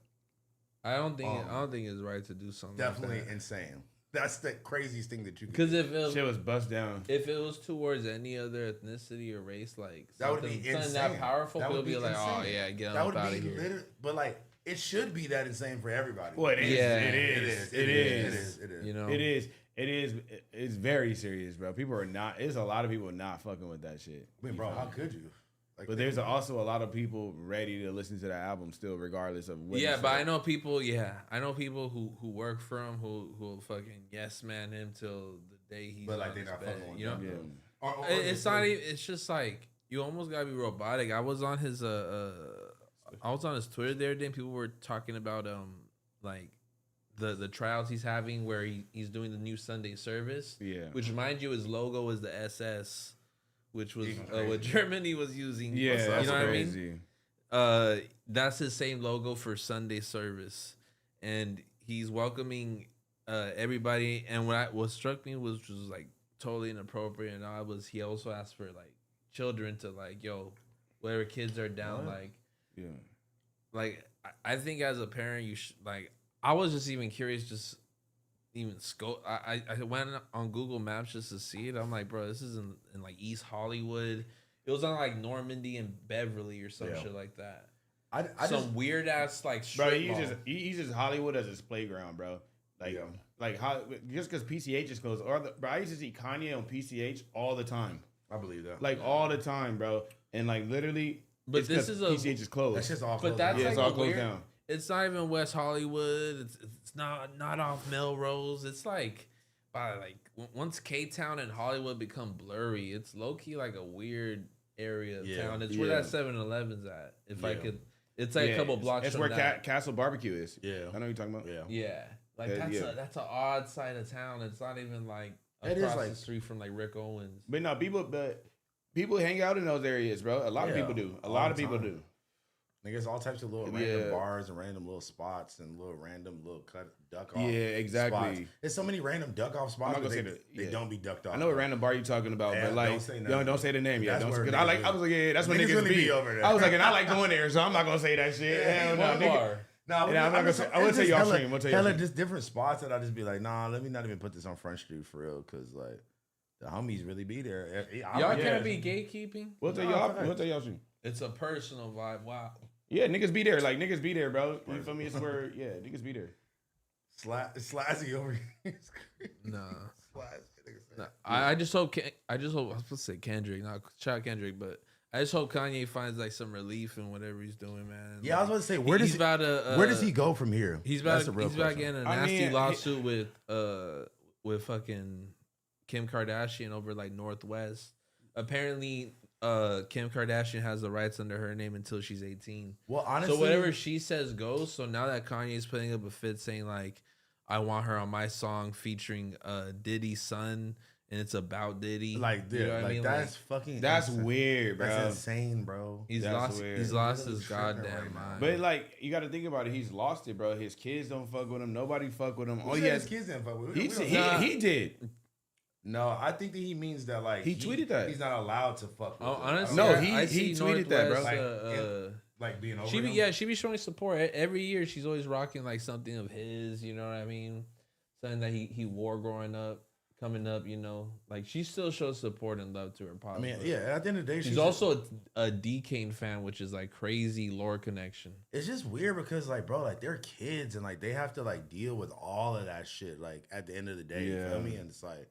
I don't think it's right to do something. Definitely like that. insane. That's the craziest thing that you. Because if shit was bust down, if it was towards any other ethnicity or race, like that would be insane. Something that powerful, that people would be like, insane. oh yeah, get that up would out be of here. literally, but like it should be that insane for everybody. Well, it is. Yeah. It is. You know, it is. It's very serious, bro. People are not. There's a lot of people not fucking with that shit. I mean, bro, how could you? Like, But there's also a lot of people ready to listen to that album still, regardless of what. Yeah, but I know people. Yeah, I know people who work for him who fucking yes man him till the day he's. But like on they're his not bed, fucking with you know. them. Yeah. It's not even. It's just like you almost gotta be robotic. I was on his I was on his Twitter the other day. And people were talking about like the trials he's having where he's doing the new Sunday service. Yeah. Which, mind you, his logo is the SS, which was what Germany was using. Yeah, you that's know crazy. what I mean? That's his same logo for Sunday service, and he's welcoming everybody. And what struck me was like totally inappropriate. And he also asked for like children to like, yo, whatever kids are down, like, Yeah. like I think as a parent you should like. I was just even curious, just even scope. I went on Google Maps just to see it. I'm like, bro, this is in like East Hollywood. It was on like Normandy and Beverly or some shit like that. I some just, weird ass like Bro, strip he mall. uses Hollywood as his playground, bro. Like, like how just because PCH is closed, bro, I used to see Kanye on PCH all the time. I believe that. Like all the time, bro. And like literally, But it's this 'cause is a PCH is closed. That's just all. But that's yeah, like it's all a closed weird, down. It's not even West Hollywood. It's not off Melrose. It's like by like once K Town and Hollywood become blurry, it's low key like a weird area of town. It's where that 7-Eleven's at. If I could, it's like a couple blocks. It's from where that. Castle Barbecue is. Yeah. I know what you're talking about. Yeah, like that's an odd side of town. It's not even like across the street from like Rick Owens. But no, people hang out in those areas, bro. A lot of people do. A lot of people do. Niggas, all types of little random bars and random little spots and random duck off. Yeah, exactly. Spots. There's so many random duck off spots. They don't be ducked off. I know what random bar you talking about, but like, don't say the name yet. I was like, that's what niggas really be over there. I was like, and I like going there, so I'm not gonna say that shit. Hell no, nigga. No, I'm not gonna say. I would tell y'all stream. Hella just different spots that I just be like, nah, let me not even put this on Front Street for real, cause like the homies really be there. Y'all can't be gatekeeping. We'll tell y'all stream. It's a personal vibe. Wow. Yeah, niggas be there. Like niggas be there, bro. You feel me? It's where niggas be there. Slazzy over here. Nah. I just hope I was supposed to say Kendrick, not shout out Kendrick, but I just hope Kanye finds like some relief in whatever he's doing, man. Yeah, I was about to say, where does he go from here? He's about getting a nasty lawsuit with fucking Kim Kardashian over like Northwest. Apparently, Kim Kardashian has the rights under her name until she's 18. Well, honestly, so whatever she says goes. So now that Kanye's putting up a fit saying like, I want her on my song featuring Diddy's son, and it's about Diddy. Like, dude, you know what I mean? That's fucking. That's weird, bro. That's insane, bro. He's lost his goddamn mind. But like, you got to think about it. He's lost it, bro. His kids don't fuck with him. Nobody fuck with him. His kids didn't fuck with him. He did. No, I think that he means that like he tweeted that he's not allowed to fuck with honestly, no, he tweeted that, bro. Like being over she be showing support every year. She's always rocking like something of his, you know what I mean? Something that he wore growing up, coming up, you know. Like she still shows support and love to her pop. I mean, yeah, at the end of the day, she's also a D-Kane fan, which is like crazy lore connection. It's just weird because like, bro, like they're kids and like they have to like deal with all of that shit like at the end of the day, you feel me? And it's like,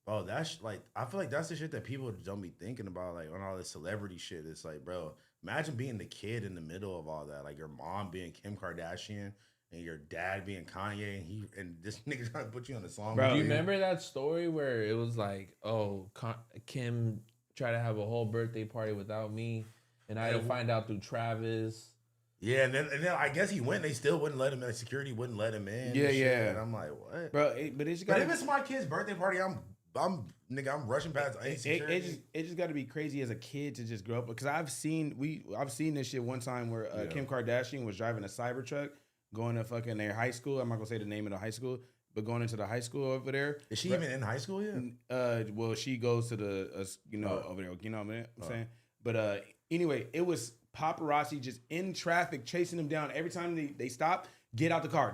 bro, that's like, I feel like that's the shit that people don't be thinking about, like on all this celebrity shit. It's like, bro, imagine being the kid in the middle of all that, like your mom being Kim Kardashian and your dad being Kanye, and this nigga's trying to put you on the song. Bro, do you remember that story where it was like, oh, Kim tried to have a whole birthday party without me, and I had to find out through Travis. Yeah, and then I guess he went. They still wouldn't let him in. Security wouldn't let him in. Yeah. And I'm like, what, bro? But if it's my kid's birthday party, I'm rushing past any security. It just got to be crazy as a kid to just grow up, because I've seen this shit one time where Kim Kardashian was driving a Cybertruck going to fucking their high school. I'm not gonna say the name of the high school, but going into the high school over there. Is she even in high school yet? Well, she goes to the over there. You know what I'm saying? But Anyway, it was paparazzi just in traffic chasing them down. Every time they stop, get out the car.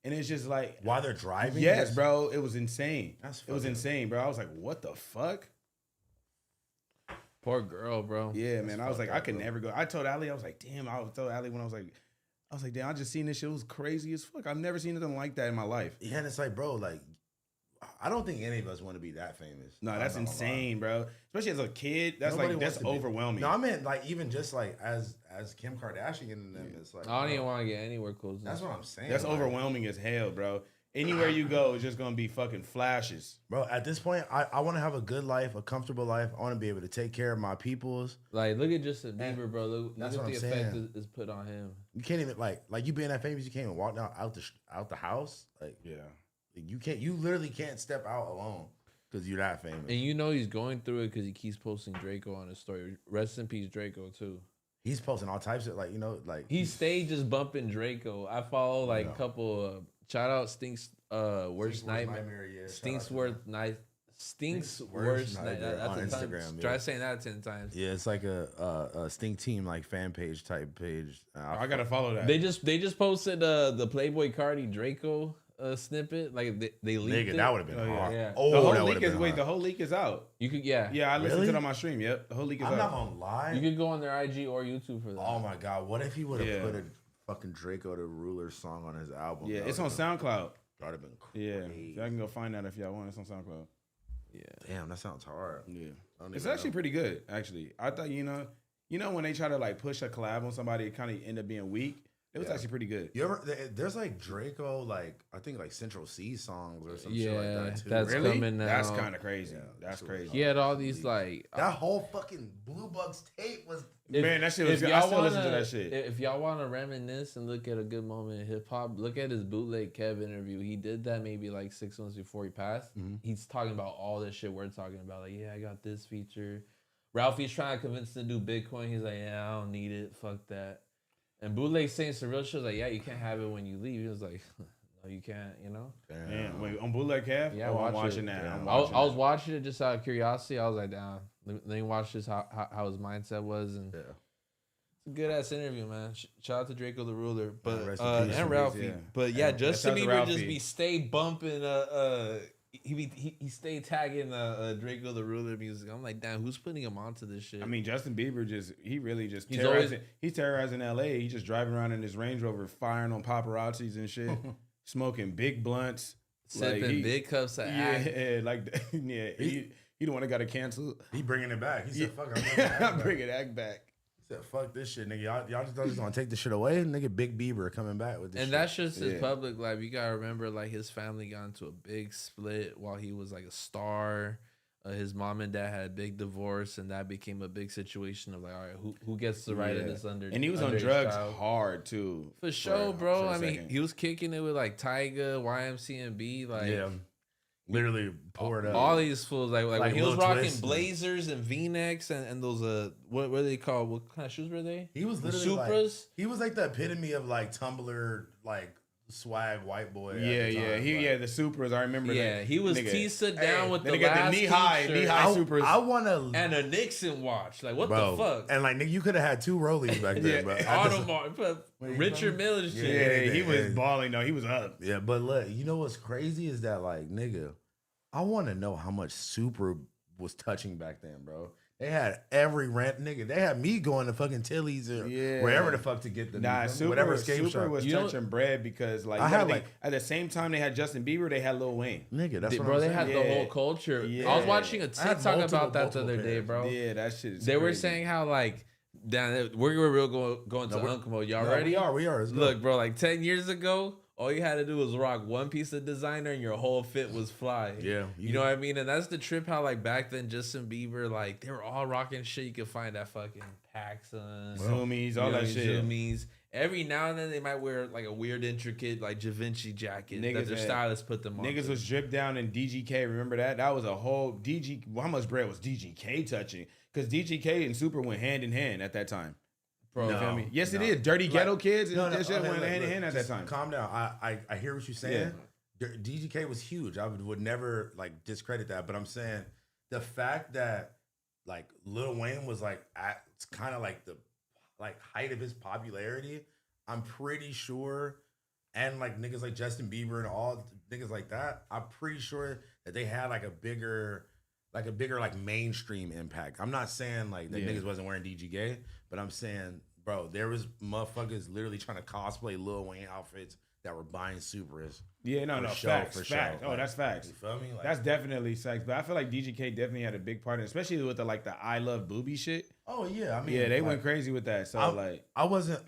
And it's just like while they're driving. Yes, bro. It was insane. It was fucking- insane, bro. I was like, what the fuck? Poor girl, bro. Yeah, man. I was like, fucked I up, could bro. never go. I told Ali, I was like, damn. I told Ali when I was like, damn, I just seen this shit. It was crazy as fuck. I've never seen anything like that in my life. Yeah, and it's like, bro, like, I don't think any of us want to be that famous. No, I'm that's not gonna lie. insane, bro. Especially as a kid, that's Nobody like wants that's to be- overwhelming. No, I meant like even just like as Kim Kardashian and them, it's like I don't bro, even want to get anywhere close. That's what I'm saying. That's like, overwhelming as hell, bro. Anywhere you go, it's just gonna be fucking flashes. bro. At this point, I want to have a good life, a comfortable life. I want to be able to take care of my peoples. Like, look at Justin Bieber, bro. Look That's at what the I'm effect saying. is put on him. You can't even like you being that famous. You can't even walk down out the house. Like Yeah. you can't. You literally can't step out alone because you're that famous. And you know he's going through it because he keeps posting Draco on his story. Rest in peace, Draco, too. He's posting all types of like like He stayed just bumping Draco. I follow like a couple shout out Stinks worst nightmare. Yeah, Stinks worst night. Stinks worst nightmare. on That's a ton. Instagram. Try saying that 10 times. Yeah, it's like a Stink Team like fan page type page. I gotta follow that. They just posted the Playboy Cardi Draco snippet. Like they leaked Nigga, it. that would have been Oh, yeah. hard. Yeah. Oh, the whole that would leak have is been hard. the whole leak is out. You could yeah. Yeah, I listened Really? to it on my stream. Yep, the whole leak is I'm out. not gonna lie. You could go on their IG or YouTube for that. Oh my god, what if he would have Yeah. put a fucking Draco the Ruler song on his album? Yeah, That it's on would've SoundCloud. That would have been Yeah, crazy. y'all can go find that if y'all want. It's on SoundCloud. Yeah. Damn, that sounds hard. Yeah, I don't it's even actually know. pretty good. Actually, I thought you know when they try to like push a collab on somebody, it kind of end up being weak. It was Yeah. actually pretty good. You ever? There's like Draco, like I think like Central C songs or some shit Yeah, like that too. that's Really? coming now. That's kind of crazy. Yeah, That's that's crazy. He had all these like that whole fucking Blue Bugs tape was. Man, that shit was good. I still listen to that shit. If y'all want to reminisce and look at a good moment in hip hop, look at his bootleg Kev interview. He did that maybe like 6 months before he passed. Mm-hmm. He's talking about all this shit we're talking about. Like, yeah, I got this feature. Ralphie's trying to convince him to do Bitcoin. He's like, yeah, I don't need it. Fuck that. And bootleg saying some real shit. Like, yeah, you can't have it when you leave. He was like, no, you can't. You know. Man, wait, on Bootleg Calf? Yeah, Oh, I'm watch watching it. that. Yeah. I'm I was watching that. watching it just out of curiosity. I was like, damn, let me watch this, how his mindset was. And Yeah. it's a good ass interview, man. Shout out to Draco the Ruler, but rest in peace, and Ralphie. yeah. But yeah, And Justin shout out to Bieber just Ralphie. be stay bumping. He stayed tagging Draco the Ruler music. I'm like, damn, who's putting him onto this shit? I mean, Justin Bieber he really just He's terrorizing. He's terrorizing LA. He's just driving around in his Range Rover, firing on paparazzis and shit, smoking big blunts, sipping big cups of act. yeah, like yeah. He the one that got to cancel. He bringing it back. He said, "Fuck, I'm bringing it I'm back." bringing act back. He said, "Fuck this shit, nigga. Y'all just gonna take this shit away, nigga." Big Bieber coming back with this. And shit. that's just his Yeah. public life. You gotta remember, like his family got into a big split while he was like a star. His mom and dad had a big divorce, and that became a big situation of like, all right, who gets the right of Yeah. this under? And he was on underage drugs child? hard too. For sure, bro. for a I mean, second. he was kicking it with like Tyga, YMCMB, like yeah, literally poured up. all these fools. Like when he was Lil rocking Twist. blazers and V-necks and those what are they called? What kind of shoes were they? He was The literally like, Supras? he was like the epitome of like Tumblr, like swag white boy. at Yeah, the yeah. time, He like. the Supras. I remember. Yeah, that. he was Nigga. Tisa down with Then the they got the last knee-high t-shirt Supras. I want to. and a Nixon watch. Like what Bro, the fuck? and like nigga, you could have had 2 rollies back then, Yeah, bro. Audemars, but Wait, Richard Miller shit. Yeah, he Yeah, was yeah. balling. No, he was up. Yeah, but look, you know what's crazy is that like nigga, I want to know how much Super was touching back then, bro. They had every rent, nigga. They had me going to fucking Tilly's or Yeah. wherever the fuck to get the Super escape shop. was You know- touching bread because like I you had, gotta think, like- at the same time they had Justin Bieber, they had Lil Wayne. Nigga, that's what Bro, I'm they saying. had the Yeah. whole culture. I Yeah. was watching a I had TikTok multiple about that the other day, pairs. bro. Yeah, that shit is They were crazy. saying how like, damn, we're real going to we're- Uncle mode. Y'all No, ready? we are. Let's go. Look, bro, like 10 years ago, all you had to do was rock one piece of designer and your whole fit was fly. Yeah, You know what I mean? And that's the trip how, like, back then, Justin Bieber, like, they were all rocking shit. You could find that fucking Paxson. Zoomies, all that shit. Zoomies. Every now and then, they might wear, like, a weird, intricate, like, Da Vinci jacket that Niggas their had- stylist put them on. Niggas was dripped down in DGK. Remember that? That was a whole DG. How much bread was DGK touching? Because DGK and Super went hand in hand at that time. Bro, You feel me? Yes, no. it is. Dirty Like- Ghetto Kids and No, that shit okay, went look, hand in look, hand at that just time. Calm down. I hear what you're saying. DGK was huge. I would never like discredit that, but I'm saying the fact that like Lil Wayne was like at kind of like the like height of his popularity, I'm pretty sure, and like niggas like Justin Bieber and all niggas like that, I'm pretty sure that they had like a bigger like mainstream impact. I'm not saying like that niggas wasn't wearing DG gay, but I'm saying, bro, there was motherfuckers literally trying to cosplay Lil Wayne outfits that were buying Supras. Yeah, no, facts. Oh, Like, that's facts. You feel me? Like, that's definitely facts. But I feel like DGK definitely had a big part in it, especially with the like the I love booby shit. oh yeah, I mean, Yeah, they like, went crazy with that. So I wasn't.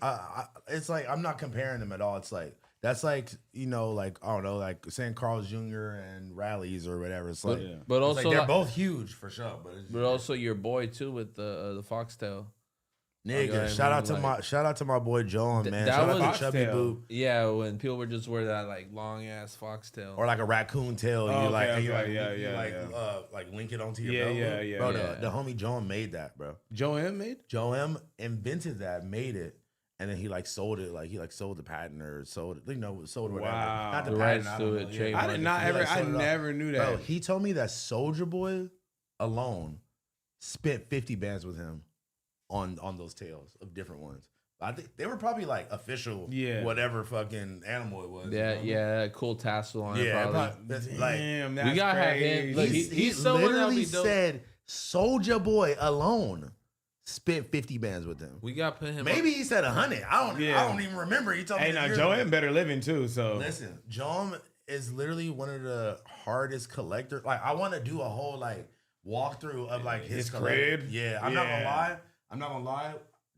It's like I'm not comparing them at all. It's like that's like like I don't know, like saying Carl Jr. and Rallies or whatever. It's like, but it's also like they're both huge for sure. But also your boy too with the foxtail. Nigga, shout out to my boy John, man. That shout was out to Chubby Boo. Yeah, when people would just wear that like long ass foxtail Or like a raccoon tail, Oh, you okay, like link it onto your belt. Yeah. Bro, the homie John made that, bro. Joe M made? Joe M invented that, made it, and then he like sold it, like he like sold the patent or sold it, sold whatever. Wow. Not the The patent, rights I to don't it, know. trademark. I did not ever. I never knew that. Bro, he told me that Soulja Boy alone spent 50 bands with him on those tails of different ones. I think they were probably like official, whatever fucking animal it was. Yeah, cool tassel on it. Probably. Damn, that's we gotta crazy. have him. Look, he's someone literally that said Soulja Boy alone spent 50 bands with him. We got to put him. Maybe he said 100. I don't even remember. He told me. Hey, now Joe M better living too. So listen, Joe is literally one of the hardest collectors. Like I want to do a whole like walkthrough of like his crib. Yeah, I'm not gonna lie.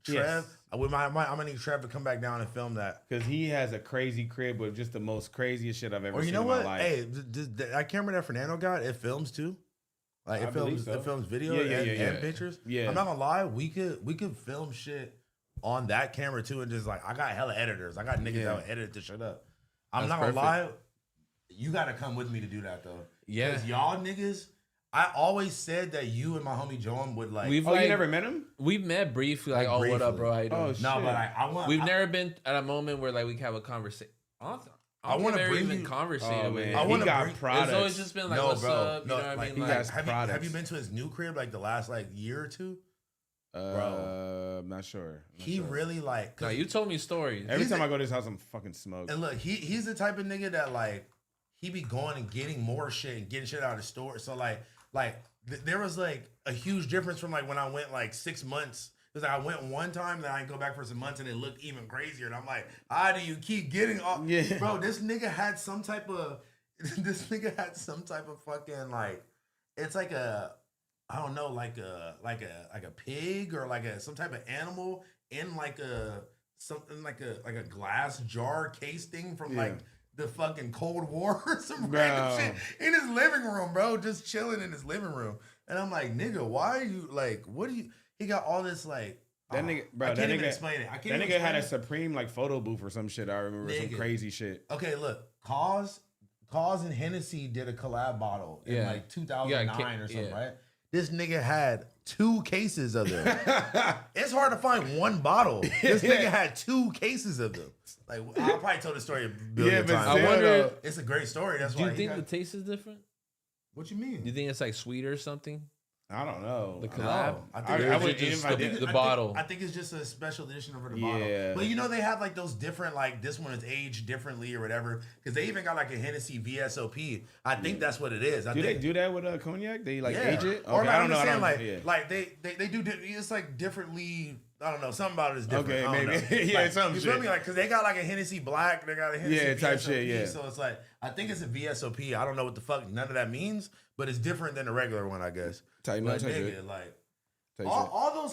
Trev, I'm gonna need Trev to come back down and film that because he has a crazy crib with just the most craziest shit I've ever seen in my life. Hey, that camera that Fernando got, it films too. Like it films video and pictures. Yeah, I'm not gonna lie, we could film shit on that camera too, and just like I got hella editors. I got niggas that will edit this shit up. I'm not gonna lie, you gotta come with me to do that though. Yeah, because y'all niggas. I always said that you and my homie Joan would like. You never met him? We've met briefly. Like, briefly. What up, bro? How you doing? Oh, shit. No, but I want. We've never been at a moment where like we can have a conversation. I want to bring you conversation with. I want to got products. It's always just been like, what's up? You know what I mean? Like, have you been to his new crib like the last like year or two? Bro, I'm not sure. He really like. No, you told me stories. Every time I go to his house, I'm fucking smoked. And look, he's the type of nigga that like he be going and getting more shit and getting shit out of the store. So like there was like a huge difference from like when I went like 6 months. Because I went one time, then I go back for some months, and it looked even crazier. And I'm like, how do you keep getting all? Yeah. Bro, this nigga had some type of fucking like, it's like a, I don't know, like a pig or like some type of animal in like something like a glass jar case thing from like the fucking Cold War or some random shit in his living room, bro, just chilling in his living room. And I'm like, nigga, why are you like, what do you? He got all this like. That nigga, bro, I can't even explain it. That nigga had a Supreme like photo booth or some shit. I remember some crazy shit. Okay, look, Cause and Hennessy did a collab bottle in like 2009 or something, right? This nigga had 2 cases of them. It's hard to find one bottle. This nigga had 2 cases of them. Like I probably told the story a billion times. I wonder. It's a great story. That's why. Do you think the taste is different? What you mean? Do you think it's like sweeter or something? I don't know. The collab? I would just the bottle. I think it's just a special edition of the bottle. But you know they have like those different, like this one is aged differently or whatever. Because they even got like a Hennessy VSOP. I think that's what it is. They do that with cognac? They like age it? Okay, or like, I don't know. Like they do. It's like differently. I don't know. Something about it is different. Okay, maybe. Like, something you shit. feel me? Like, because they got like a Hennessy Black. They got a Hennessy type VSOP, shit, So it's like, I think it's a VSOP. I don't know what the fuck none of that means, but it's different than the regular one, I guess. All those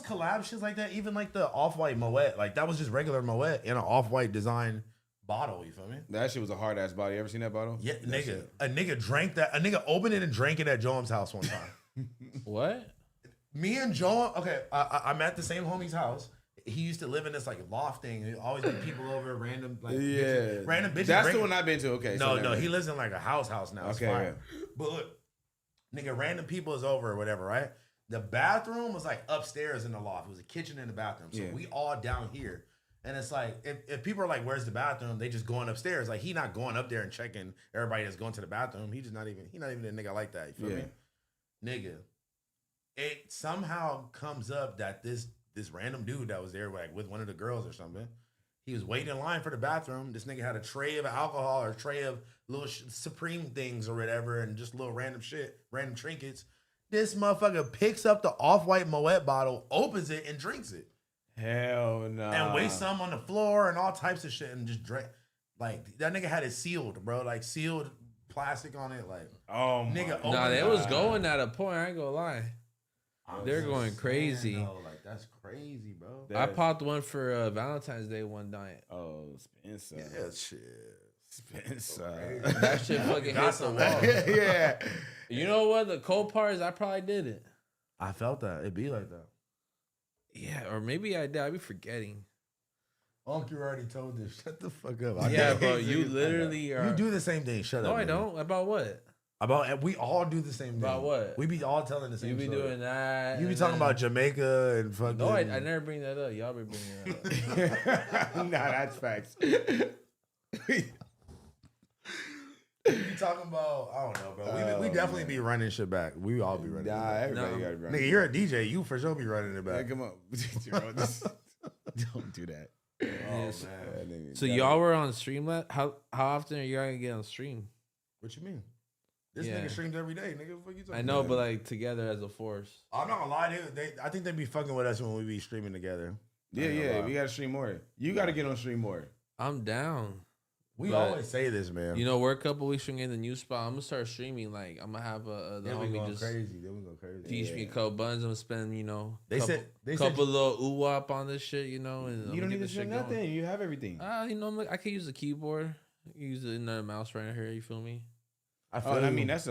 collab shits like that, even like the Off-White Moet, like that was just regular Moet in an Off-White design bottle, you feel me? That shit was a hard ass bottle. You ever seen that bottle? Yeah, nigga. A nigga drank that. A nigga opened it and drank it at Joam's house one time. What? Me and Joam, okay, I'm at the same homie's house. He used to live in this like loft thing. He'd always get people over, random bitches. Random bitches. That's the one I've been to. Okay. No, he lives in like a house now. It's fine. Yeah. But look, nigga, random people is over or whatever, right? The bathroom was like upstairs in the loft. It was a kitchen in the bathroom. So we all down here. And it's like, if people are like, where's the bathroom? They just going upstairs. Like, he not going up there and checking everybody that's going to the bathroom. He not even a nigga like that. You feel me? Nigga. it somehow comes up that this random dude that was there like with one of the girls or something, he was waiting in line for the bathroom. This nigga had a tray of alcohol or a tray of little Supreme things or whatever, and just little random shit, random trinkets. This motherfucker picks up the Off-White Moet bottle, opens it, and drinks it. Hell no. And wastes some on the floor and all types of shit and just drink. Like, that nigga had it sealed, bro. Like, sealed plastic on it. Like, oh, nigga. Nah, they was going at a point. I ain't gonna lie. They're going crazy. Like, that's crazy, bro. I popped one for Valentine's Day one night. Oh, Spencer. Yeah, shit. Spencer. That shit fucking hit the wall. Yeah. You know what? The cold part is I probably did it. I felt that. It'd be like that. Yeah, or maybe I did. I be forgetting. Uncle already told this. Shut the fuck up. Yeah, bro. You literally are. You do the same thing. Shut up. No, I nigga. don't. About what? We all do the same thing. About what? We be all telling the same You be story. doing that. You be talking about Jamaica and fucking. No, I never bring that up. Y'all be bringing it up. Nah, that's facts. You talking about? I don't know, bro. We definitely be running shit back. We all be running. Nah, it back. everybody got to run. Nigga, you're a DJ. You for sure be running it Yeah, back. come on. Don't do that. Oh, Yes. man. So y'all were on Streamlet. How often are you gonna get on stream? What you mean? This Yeah. nigga streams every day, nigga. What you talking I know, about? but like together as a force. I'm not gonna lie, I think they be fucking with us when we be streaming together. Yeah, yeah. We got to stream more. You got to get on stream more. I'm down. We But, always say this, man. You know, we're a couple weeks from getting the new spot. I'm gonna start streaming. Like I'm gonna have the then we homie go just crazy. Then we go crazy. teach me a couple buns. I'm gonna spend, They said couple little ooh-wop on this shit, and You don't need to stream nothing. You have everything. I can use the keyboard. Use another mouse right here. You feel me? I mean, that's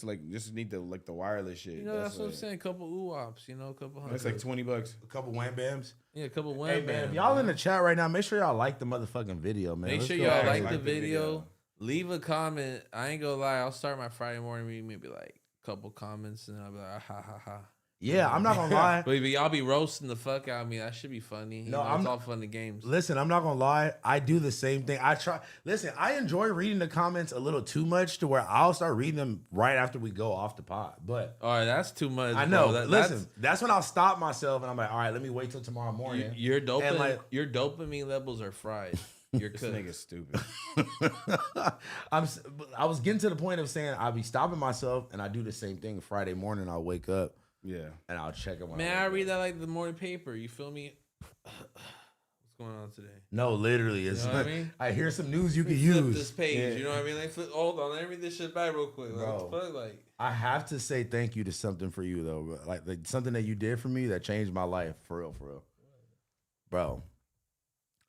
like just need the wireless shit. You know, that's what I'm like- saying. A couple ooh-wops. A couple hundred. That's like $20. a couple wham bams. Yeah, a couple Hey wham man, if bams, y'all man. in the chat right now, make sure y'all like the motherfucking video, man. Make Let's sure go. y'all Yeah, like like the the video. video. Leave a comment. I ain't gonna lie. I'll start my Friday morning reading maybe like a couple comments, and I'll be like, ha ha ha. Yeah, I'm not gonna lie. But y'all be roasting the fuck out of me. That should be funny. No, it's all fun and games. Listen, I'm not gonna lie. I do the same thing. I enjoy reading the comments a little too much to where I'll start reading them right after we go off the pod. But All right, that's too much. I know. bro. That's when I'll stop myself and I'm like, all right, let me wait till tomorrow morning. Your dopamine, like- your dopamine levels are fried. You're This cooked. nigga's stupid. I was getting to the point of saying I'll be stopping myself and I do the same thing Friday morning. I'll wake up Yeah. and I'll check it. Man, I read that like the morning paper. You feel me? What's going on today? No, literally, it's You know what I mean? I hear some news you can Flip use. this page. Yeah. You know what I mean? Like, hold on, let me read this shit back real quick. Like, Bro. what the fuck? Like, I have to say thank you to something for you though, bro. Like something that you did for me that changed my life for real, bro.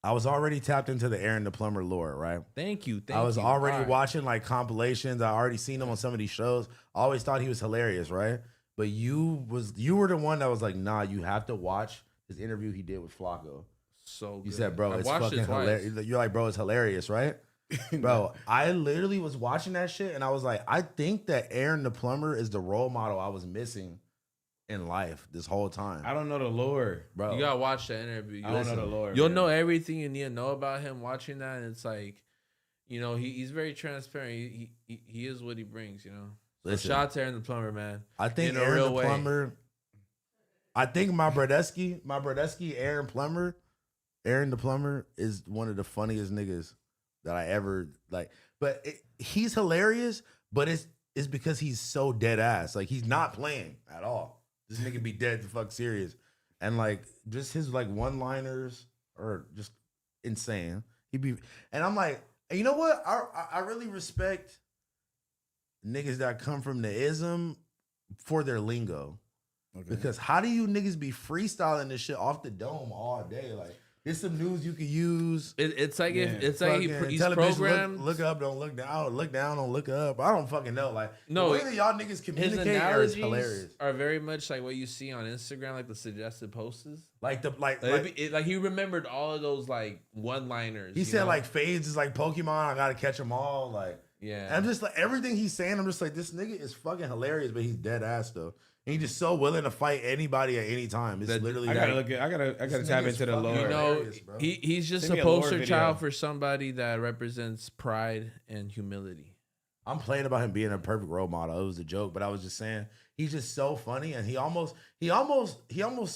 I was already tapped into the Aaron the Plumber lore, right? thank you. I was already All right. watching like compilations. I already seen him on some of these shows. I always thought he was hilarious, right? But you were the one that was like, nah, you have to watch this interview he did with Flacco. So You good. said, bro, I've it's watched fucking it twice. hilarious. You're like, bro, it's hilarious, right? Bro, I literally was watching that shit and I was like, I think that Aaron the Plumber is the role model I was missing in life this whole time. I don't know the lore. Bro, You gotta watch that interview. I don't know the lore. You'll man. know everything you need to know about him watching that, and it's like, he's very transparent. He is what he brings. So Listen. shout out to Aaron the Plumber, man. I think in a Aaron real the way. Plumber. I think my Brodesky, Aaron the Plumber is one of the funniest niggas that I ever like. But he's hilarious, but it's because he's so dead ass. Like he's not playing at all. This nigga be dead the fuck serious, and like just his like one-liners are just insane. And I'm like, you know what? I really respect niggas that come from the ism for their lingo. Okay. Because how do you niggas be freestyling this shit off the dome all day? Like, there's some news you could use. It's like Yeah. he's Tell a bitch, programmed. look up, don't look down. Look down, don't look up. I don't fucking know. Like, No, the way that y'all niggas His communicate is analogies hilarious. are very much like what you see on Instagram, like the suggested posts. Like Like he remembered all of those like one-liners. he said, like fades is like Pokemon. I gotta catch them all. Like, yeah. I'm just like everything he's saying. I'm just like, this nigga is fucking hilarious, but he's dead ass though. And he's just so willing to fight anybody at any time. It's literally. I gotta This tap nigga's into the fucking lore. hilarious, bro. He's just Send a me a lore poster video. child for somebody that represents pride and humility. I'm playing about him being a perfect role model. It was a joke, but I was just saying he's just so funny, and he almost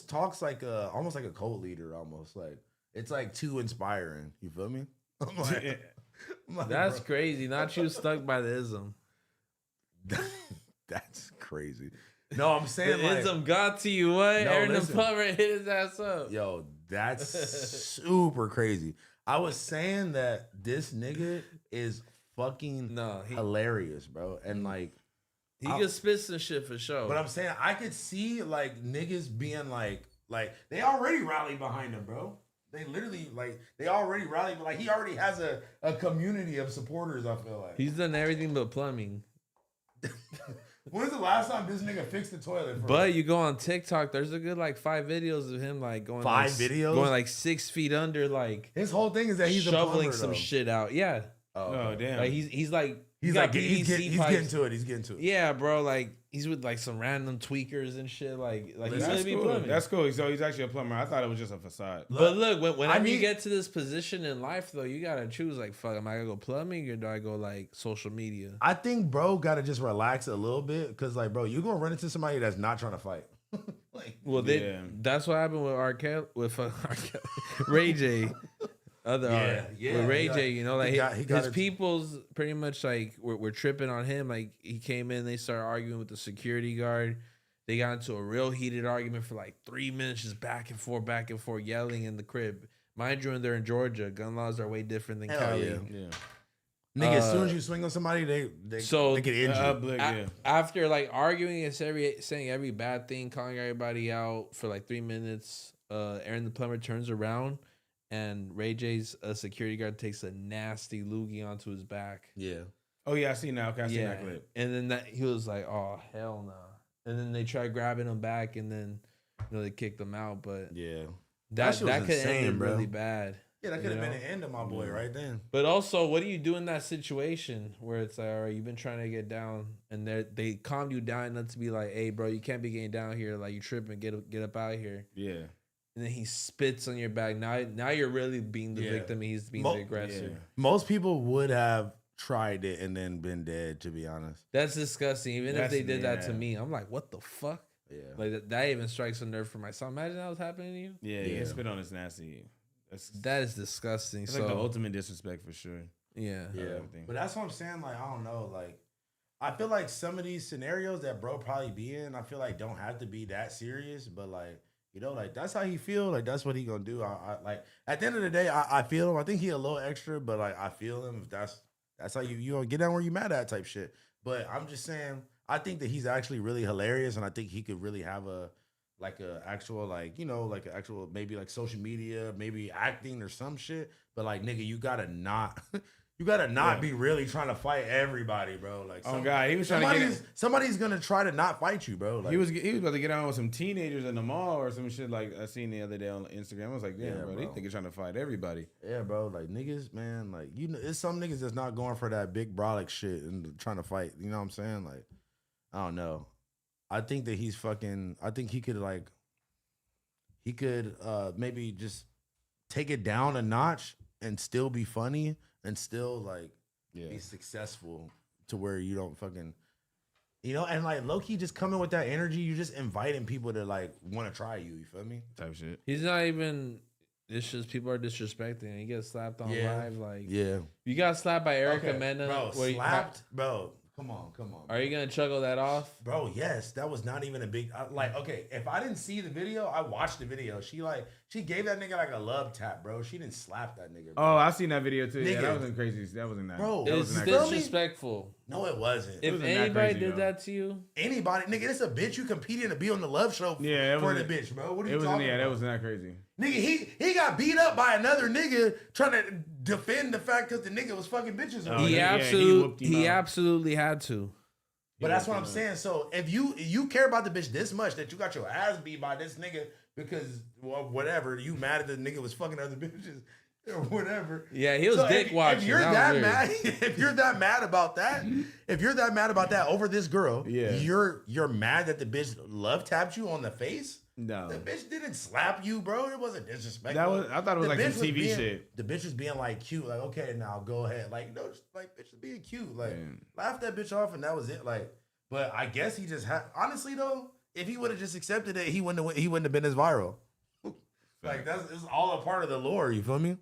talks like almost like a cult leader, almost like it's like too inspiring. You feel me? I'm like, That's bro, crazy. Not you stuck by the ism. that's crazy. No, I'm The saying like, ism got to you. What? No, Aaron the listen. Plumber hit his ass up. yo, that's super crazy. I was saying that this nigga is fucking hilarious, bro, and like. He can spit some shit for sure. But I'm saying I could see like niggas being like they already rally behind him, bro. They literally they already rally, but like he already has a community of supporters. I feel like he's done everything but plumbing. When's the last time this nigga fixed the toilet? But you go on TikTok, there's a good like 5 videos of him like going videos going like 6 feet under, like his whole thing is that he's shoveling a plumber, some though. shit out. Yeah. Oh damn. Like he's like he's got getting pipes. to it. He's getting to it. Yeah, bro. Like he's with like some random tweakers and shit. Like he's really be cool. plumbing. That's cool. So he's actually a plumber. I thought it was just a facade. But look, whenever you get to this position in life, though, you gotta choose. Like, fuck, am I gonna go plumbing or do I go like social media? I think bro gotta just relax a little bit because like bro, you gonna run into somebody that's not trying to fight. That's what happened with R. Kelly, with R. Kelly, Ray J. With Ray J, you know, like his people's pretty much like we're tripping on him. Like he came in, they started arguing with the security guard. They got into a real heated argument for like 3 minutes, just back and forth, yelling in the crib. Mind you, when they're in Georgia, gun laws are way different than Cali. Yeah. Nigga, as soon as you swing on somebody, they get injured. After like arguing and saying every bad thing, calling everybody out for like 3 minutes, Aaron the Plumber turns around. And Ray J's security guard takes a nasty loogie onto his back. Yeah. Oh yeah, I see now. Okay, I see that clip. And then he was like, "Oh hell no!" And then they tried grabbing him back, and then they kicked him out. But that could have ended really bad. Yeah, that could have been the end of my boy right then. But also, what do you do in that situation where it's like, all right, you've been trying to get down, and they calmed you down enough to be like, "Hey, bro, you can't be getting down here. Like you tripping. Get up out of here." Yeah. And then he spits on your back. Now you're really being the victim, and he's being the aggressor. Yeah. Most people would have tried it and then been dead, to be honest. That's disgusting. Even if they did that to me, I'm like, what the fuck? Yeah. Like that even strikes a nerve for myself. Imagine that was happening to you. Yeah. Spit on is nasty. That is disgusting. It's like the ultimate disrespect for sure. Yeah. But that's what I'm saying. Like, I don't know. Like, I feel like some of these scenarios that bro probably be in, I feel like don't have to be that serious, but like, you know, like that's how he feel. Like that's what he gonna do. I like at the end of the day, I feel him. I think he a little extra, but like I feel him. If that's how you don't get down where you mad at type shit. But I'm just saying, I think that he's actually really hilarious, and I think he could really have actual maybe like social media, maybe acting or some shit. But like nigga, you gotta not. You gotta not be really trying to fight everybody, bro. Like, God, he was trying to get somebody's gonna try to not fight you, bro. Like, he was about to get on with some teenagers in the mall or some shit like I seen the other day on Instagram. I was like, damn, bro, they think he's trying to fight everybody. Yeah, bro. Like niggas, man. Like it's some niggas that's not going for that big brolic shit and trying to fight. You know what I'm saying? Like, I don't know. I think that he's fucking. I think he could maybe just take it down a notch and still be funny. And still be successful to where you don't fucking, and like low key just coming with that energy. You just inviting people to like want to try you. You feel me? Type shit. He's not even. It's just people are disrespecting. He gets slapped on live. Like you got slapped by Erica Mena. Bro, bro. Come on. Are you gonna chuckle that off, bro? Yes, that was not even a big okay. If I didn't see the video, I watched the video. She gave that nigga like a love tap, bro. She didn't slap that nigga. Bro. Oh, I seen that video too. Nigga. Yeah, that wasn't crazy. That wasn't that. Bro, it was disrespectful. No, it wasn't. If anybody did that to you, nigga, it's a bitch you competing to be on the love show. For the bitch, bro. What are you talking about? That wasn't that crazy. Nigga, he got beat up by another nigga trying to defend the fact because the nigga was fucking bitches. He absolutely had to. But that's what I'm saying. So if you care about the bitch this much that you got your ass beat by this nigga because whatever, you mad at the nigga was fucking other bitches or whatever. Yeah, he was dick watching. If you're that mad about that, over this girl, you're mad that the bitch love tapped you on the face. No, the bitch didn't slap you, bro. It wasn't disrespectful. I thought it was like some TV shit. The bitch was being like cute, like okay, now go ahead, like no, just like bitch was being cute, like laugh that bitch off, and that was it. Like, But I guess he just had. Honestly, though, if he would have just accepted it, he wouldn't have been as viral. Like it's all a part of the lore. You feel me?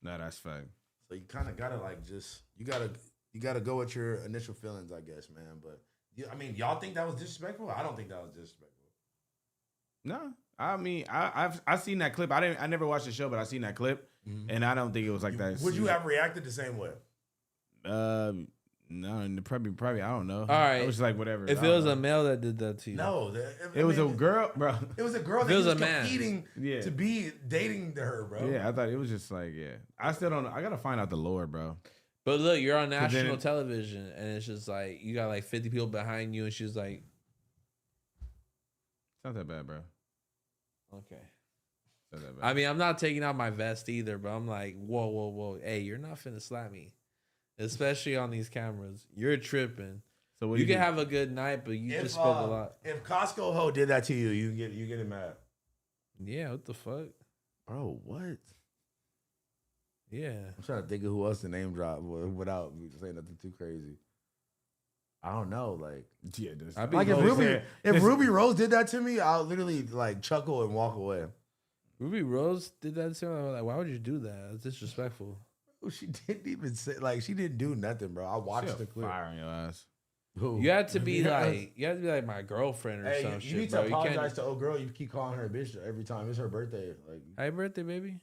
No, that's fact. So you kind of gotta like just you gotta go with your initial feelings, I guess, man. But I mean, y'all think that was disrespectful? I don't think that was disrespectful. No, I mean, I've seen that clip. I never watched the show, but I seen that clip, and I don't think it was like that. Would you have reacted the same way? No, probably I don't know. All right, it was like whatever. If it was a male that did that to you, no, it was a girl, bro. It was a girl that was was a man. competing to be dating to her, bro. Yeah, I thought it was just like, yeah. I still don't know. I gotta find out the lore, bro. But look, you're on national television, and it's just like you got like 50 people behind you, and she's like, it's not that bad, bro. Okay. Not that bad. I mean, I'm not taking out my vest either, but I'm like, whoa. Hey, you're not finna slap me. Especially on these cameras. You're tripping. So what you can have a good night, but you just spoke a lot. If Costco Ho did that to you, you get him mad. Yeah, what the fuck? Bro, what? Yeah. I'm trying to think of who else to name drop without saying nothing too crazy. I don't know, like if Ruby Rose did that to me, I'll literally like chuckle and walk away. Ruby Rose did that to me. I'm like, why would you do that? It's disrespectful. She didn't even say she didn't do nothing, bro. I watched the clip. Fire on your ass. Who? You had to be like my girlfriend or some shit. You need to apologize to old girl. You keep calling her a bitch every time. It's her birthday. Like, happy birthday, baby.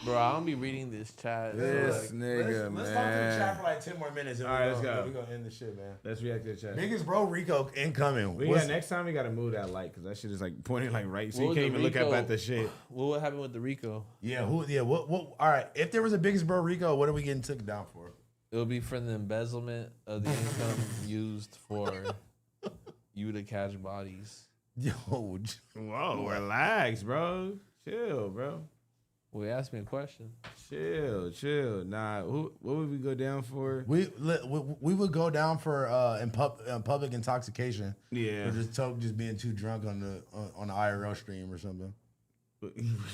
Bro, I don't be reading this chat. This nigga, man. Let's talk to the chat for like 10 more minutes. All right, let's go. We're gonna end the shit, man. Let's react to the chat. Biggest bro Rico incoming. Next time we gotta move that light because that shit is like pointing like right, so you can't even look up at the shit. What happened with the Rico? Yeah, what? All right, if there was a biggest bro Rico, what are we getting took down for? It would be for the embezzlement of the income used for you to catch bodies. Yo, whoa, relax, bro. Chill, bro. Well, ask me a question. Chill. Nah, what would we go down for? We would go down for in public intoxication. Yeah, or just being too drunk on the IRL stream or something.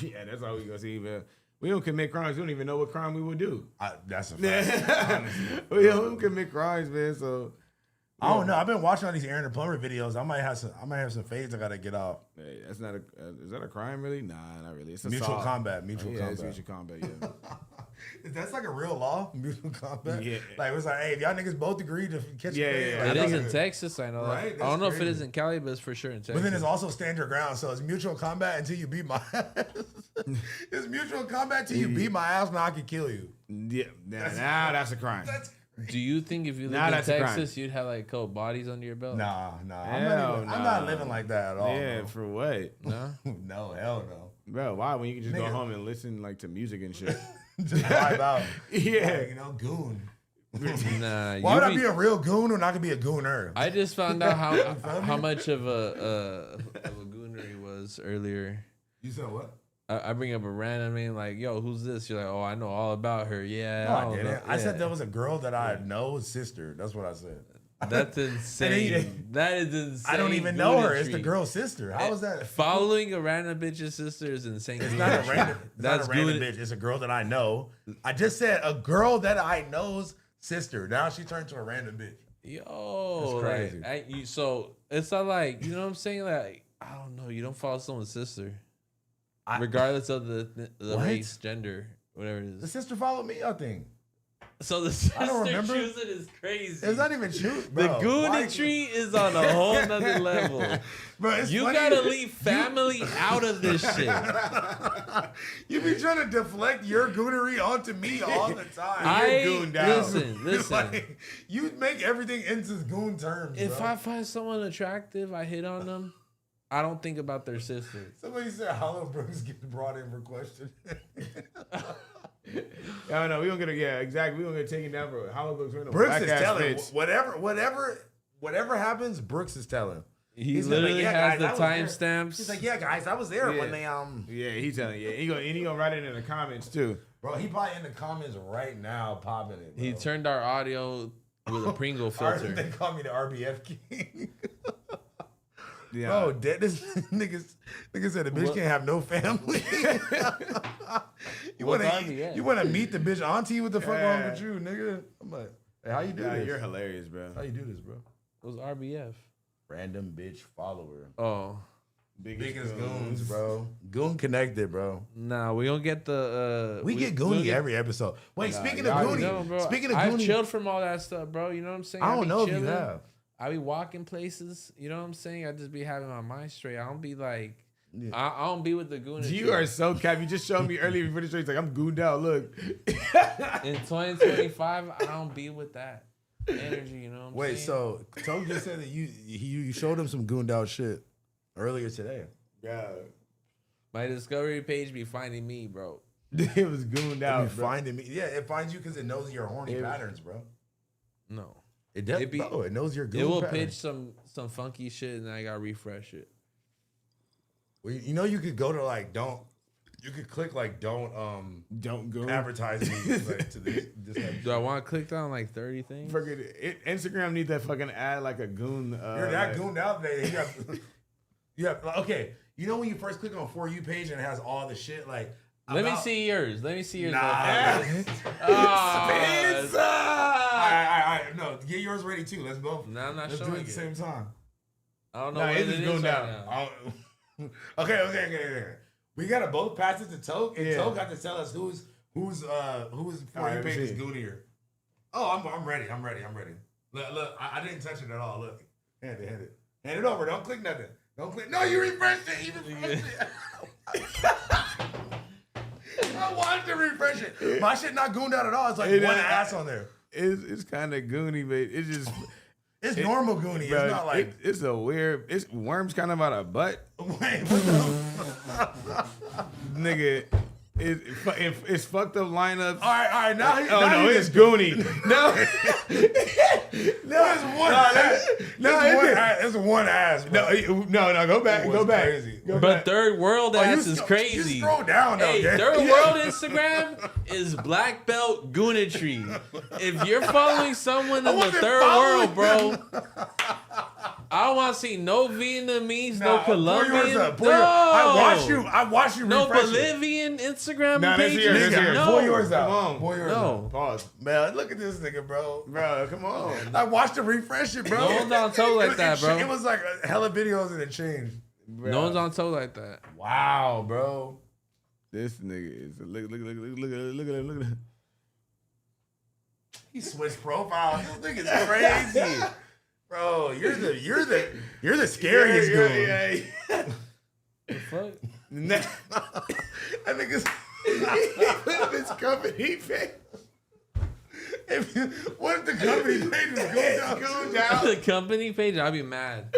Yeah, that's all we gonna see, man. We don't commit crimes. We don't even know what crime we would do. That's a fact. We don't commit crimes, man. So I don't know. I've been watching all these Aaron the Plumber videos. I might have some fades I gotta get off. Hey, that's not is that a crime really? Nah, not really. It's a mutual combat. It's mutual combat. Yeah. That's like a real law, mutual combat. Yeah. Like it's like, hey, if y'all niggas both agree to catch yeah, a fade, yeah. like, It is in Texas. I know. Right? I don't know if it crazy. is in Cali, but it's for sure in Texas. But then it's also stand your ground. So it's mutual combat until you beat my ass. It's mutual combat till you beat my ass. Now I can kill you. Yeah. Now that's a crime. Do you think if you lived in Texas, you'd have like a couple bodies under your belt? Nah. I'm not living like that at all. Yeah, bro. for what? No? No, hell no. Bro, why? When you can just go home and listen like to music and shit. Just vibe out. Yeah. Like, goon. Nah. Why would I be a real goon when I could be a gooner? I just found out how much of a gooner he was earlier. You said what? I bring up a random name like, yo, who's this? You're like, oh, I know all about her. Yeah. No, I didn't. I said there was a girl that I know, sister. That's what I said. That's insane. That is insane. I don't even know her. It's the girl's sister. How is that? Following a random bitch's sister is insane. It's not a random. That's not a random bitch. It's a girl that I know. I just said a girl that I know's sister. Now she turned to a random bitch. Yo, that's crazy. So it's not like, you know what I'm saying? Like, I don't know. You don't follow someone's sister. Regardless of the race, gender, whatever it is. The sister followed me, I think. So the sister I don't remember. choosing is crazy. It's not even true, bro. The Gooner tree is on a whole nother level. Bro, you gotta leave family out of this shit. You be trying to deflect your goonery onto me all the time. Listen. Like, you make everything into goon terms. If bro. I find someone attractive, I hit on them. I don't think about their sister. Somebody said Hollow Brooks getting brought in for question. I know we don't get exactly. We don't get taken down for Hollow Brooks. Brooks is telling whatever happens. Brooks is telling. He's literally like, has the timestamps. He's like, yeah, guys, I was there when they Yeah, he's telling you. He gonna write it in the comments too. Bro, he probably in the comments right now popping it. Bro. He turned our audio with a Pringle filter. They call me the RBF king. Yeah. Bro, this nigga said a bitch can't have no family. You What's wanna RBF? you wanna meet the bitch auntie? What the fuck wrong Yeah. with you, nigga? I'm like, hey, how you do Nah, this? you're hilarious, bro. How you do this, bro? What's RBF? Random bitch follower. Oh, Biggest goons, bro. Goon connected, bro. nah, we don't get the. We get we'll goony get- every episode. Wait, speaking y'all of already goony, No, bro. speaking of I've goony, chilled from all that stuff, bro. You know what I'm saying? I be don't know if you chilling. have. I be walking places. You know what I'm saying? I just be having my mind straight. I don't be like. Yeah. I don't be with the Gooner. You are so cap. You just showed me earlier before the show. He's like, I'm gooned out. Look. In 2025, I don't be with that energy. You know what I'm Wait, saying? so Toke just said that you showed him some gooned out shit earlier today. Yeah. My discovery page be finding me, bro. It was gooned out. You Bro. finding me? Yeah, it finds you because it knows your horny It- patterns, bro. No. It does. It Bro, it knows your goon It will patterns. pitch some funky shit, and then I gotta refresh it. Well, you know, you could go to like you could click like don't go advertise me like, to this episode. Do I want to click on like 30 things? Forget it. Instagram need that fucking ad like a goon. You're that like, gooned out there. You have okay. You know when you first click on For You page and it has all the shit like. Let me about- see yours. Nah. Pizza! All right. No, get yours ready too. Let's both. No, I'm not Let's do showing it at the it. same time. I don't know Nah, what it it is is gooned right out. now. Okay. We gotta both pass it to Toke, and Yeah. Toke got to tell us who's For You right, page is see. goonier. Oh, I'm ready. Look, I didn't touch it at all. Look, hand it over. Don't click nothing. Don't click. No, you refreshed it. You refreshed it. I wanted to refresh it. My shit not gooned out at all. It's like It one is- ass on there. It's kind of goony, but it's just. It's normal goony. Bro, It's not like it's a weird. It's worms kind of out of butt, wait. What the nigga. It's fucked up lineups. All right. Now, Oh no, it's goony. No, it's one ass. It's one ass. Bro. no. Go back. It Go was back. crazy. Go But back. third world Oh, ass is crazy. You scroll down though. Hey, yeah. third world Instagram is black belt goonetry. If you're following someone in the wasn't third following world, bro, I don't want to see no Vietnamese, no Nah, pour Colombian, yours up. Pour no. your- I watched you No refresh it. Bolivian Instagram Nah, let's pages. hear it, let's hear it. No. Pour yours out. Come on. Pour yours No. out. Pause, Man, look at this nigga, bro. bro. Come on. I watched it refresh it, bro. No one's on toe like that, bro. It was like a hella videos and it changed. No one's on toe like that. Wow, bro. This nigga is look at him. He switched profiles. This nigga's crazy. Bro, you're the scariest goon. Yeah. The fuck? I think it's This company page. what if the company page is going down? The company page, I'll be mad.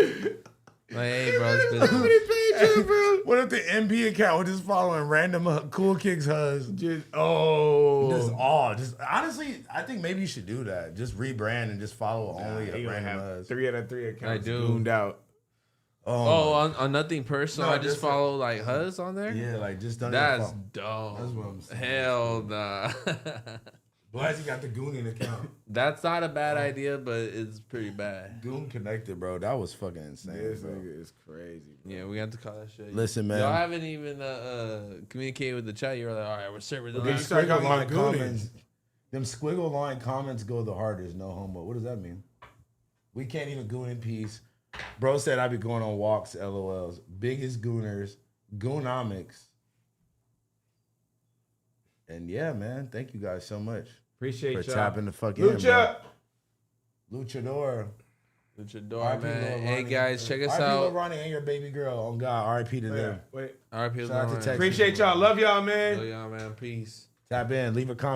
Like, hey, bro, it's business. What if the MB account was just following random cool kicks hus? Just Honestly, I think maybe you should do that. Just rebrand and just follow only he a gonna random have hus. 3 out of 3 accounts I do. gooned out. Oh, on nothing personal. No, I just just follow like Huz on there. Yeah, like just don't. That's even dumb. That's what I'm saying. Hell nah. Blazzy got the Gooning account. That's not a bad idea, but it's pretty bad. Goon connected, bro. That was fucking insane. This bro. nigga is crazy. Bro. Yeah, we have to call that shit. Listen, man. Y'all haven't even communicated with the chat. You're like, all right, we're serving the Did you last. start Squiggle talking line about Gooning? comments. Them squiggle line comments go the hardest. No homo. What does that mean? We can't even goon in peace. Bro said I be going on walks. LOLs. Biggest gooners. Goonomics. And yeah, man. Thank you guys so much Appreciate for y'all. tapping the fuck in, bro. Lucha. Luchador. Luchador, R.I.P. man. Lil Hey Ronnie. guys, check us R.I.P. Lil out. Ronnie and your baby girl. On God, R.I.P. to them. Wait. RP Shout out to Texas. Appreciate y'all. Love y'all, man. Yo, y'all, man. Peace. Tap in. Leave a comment.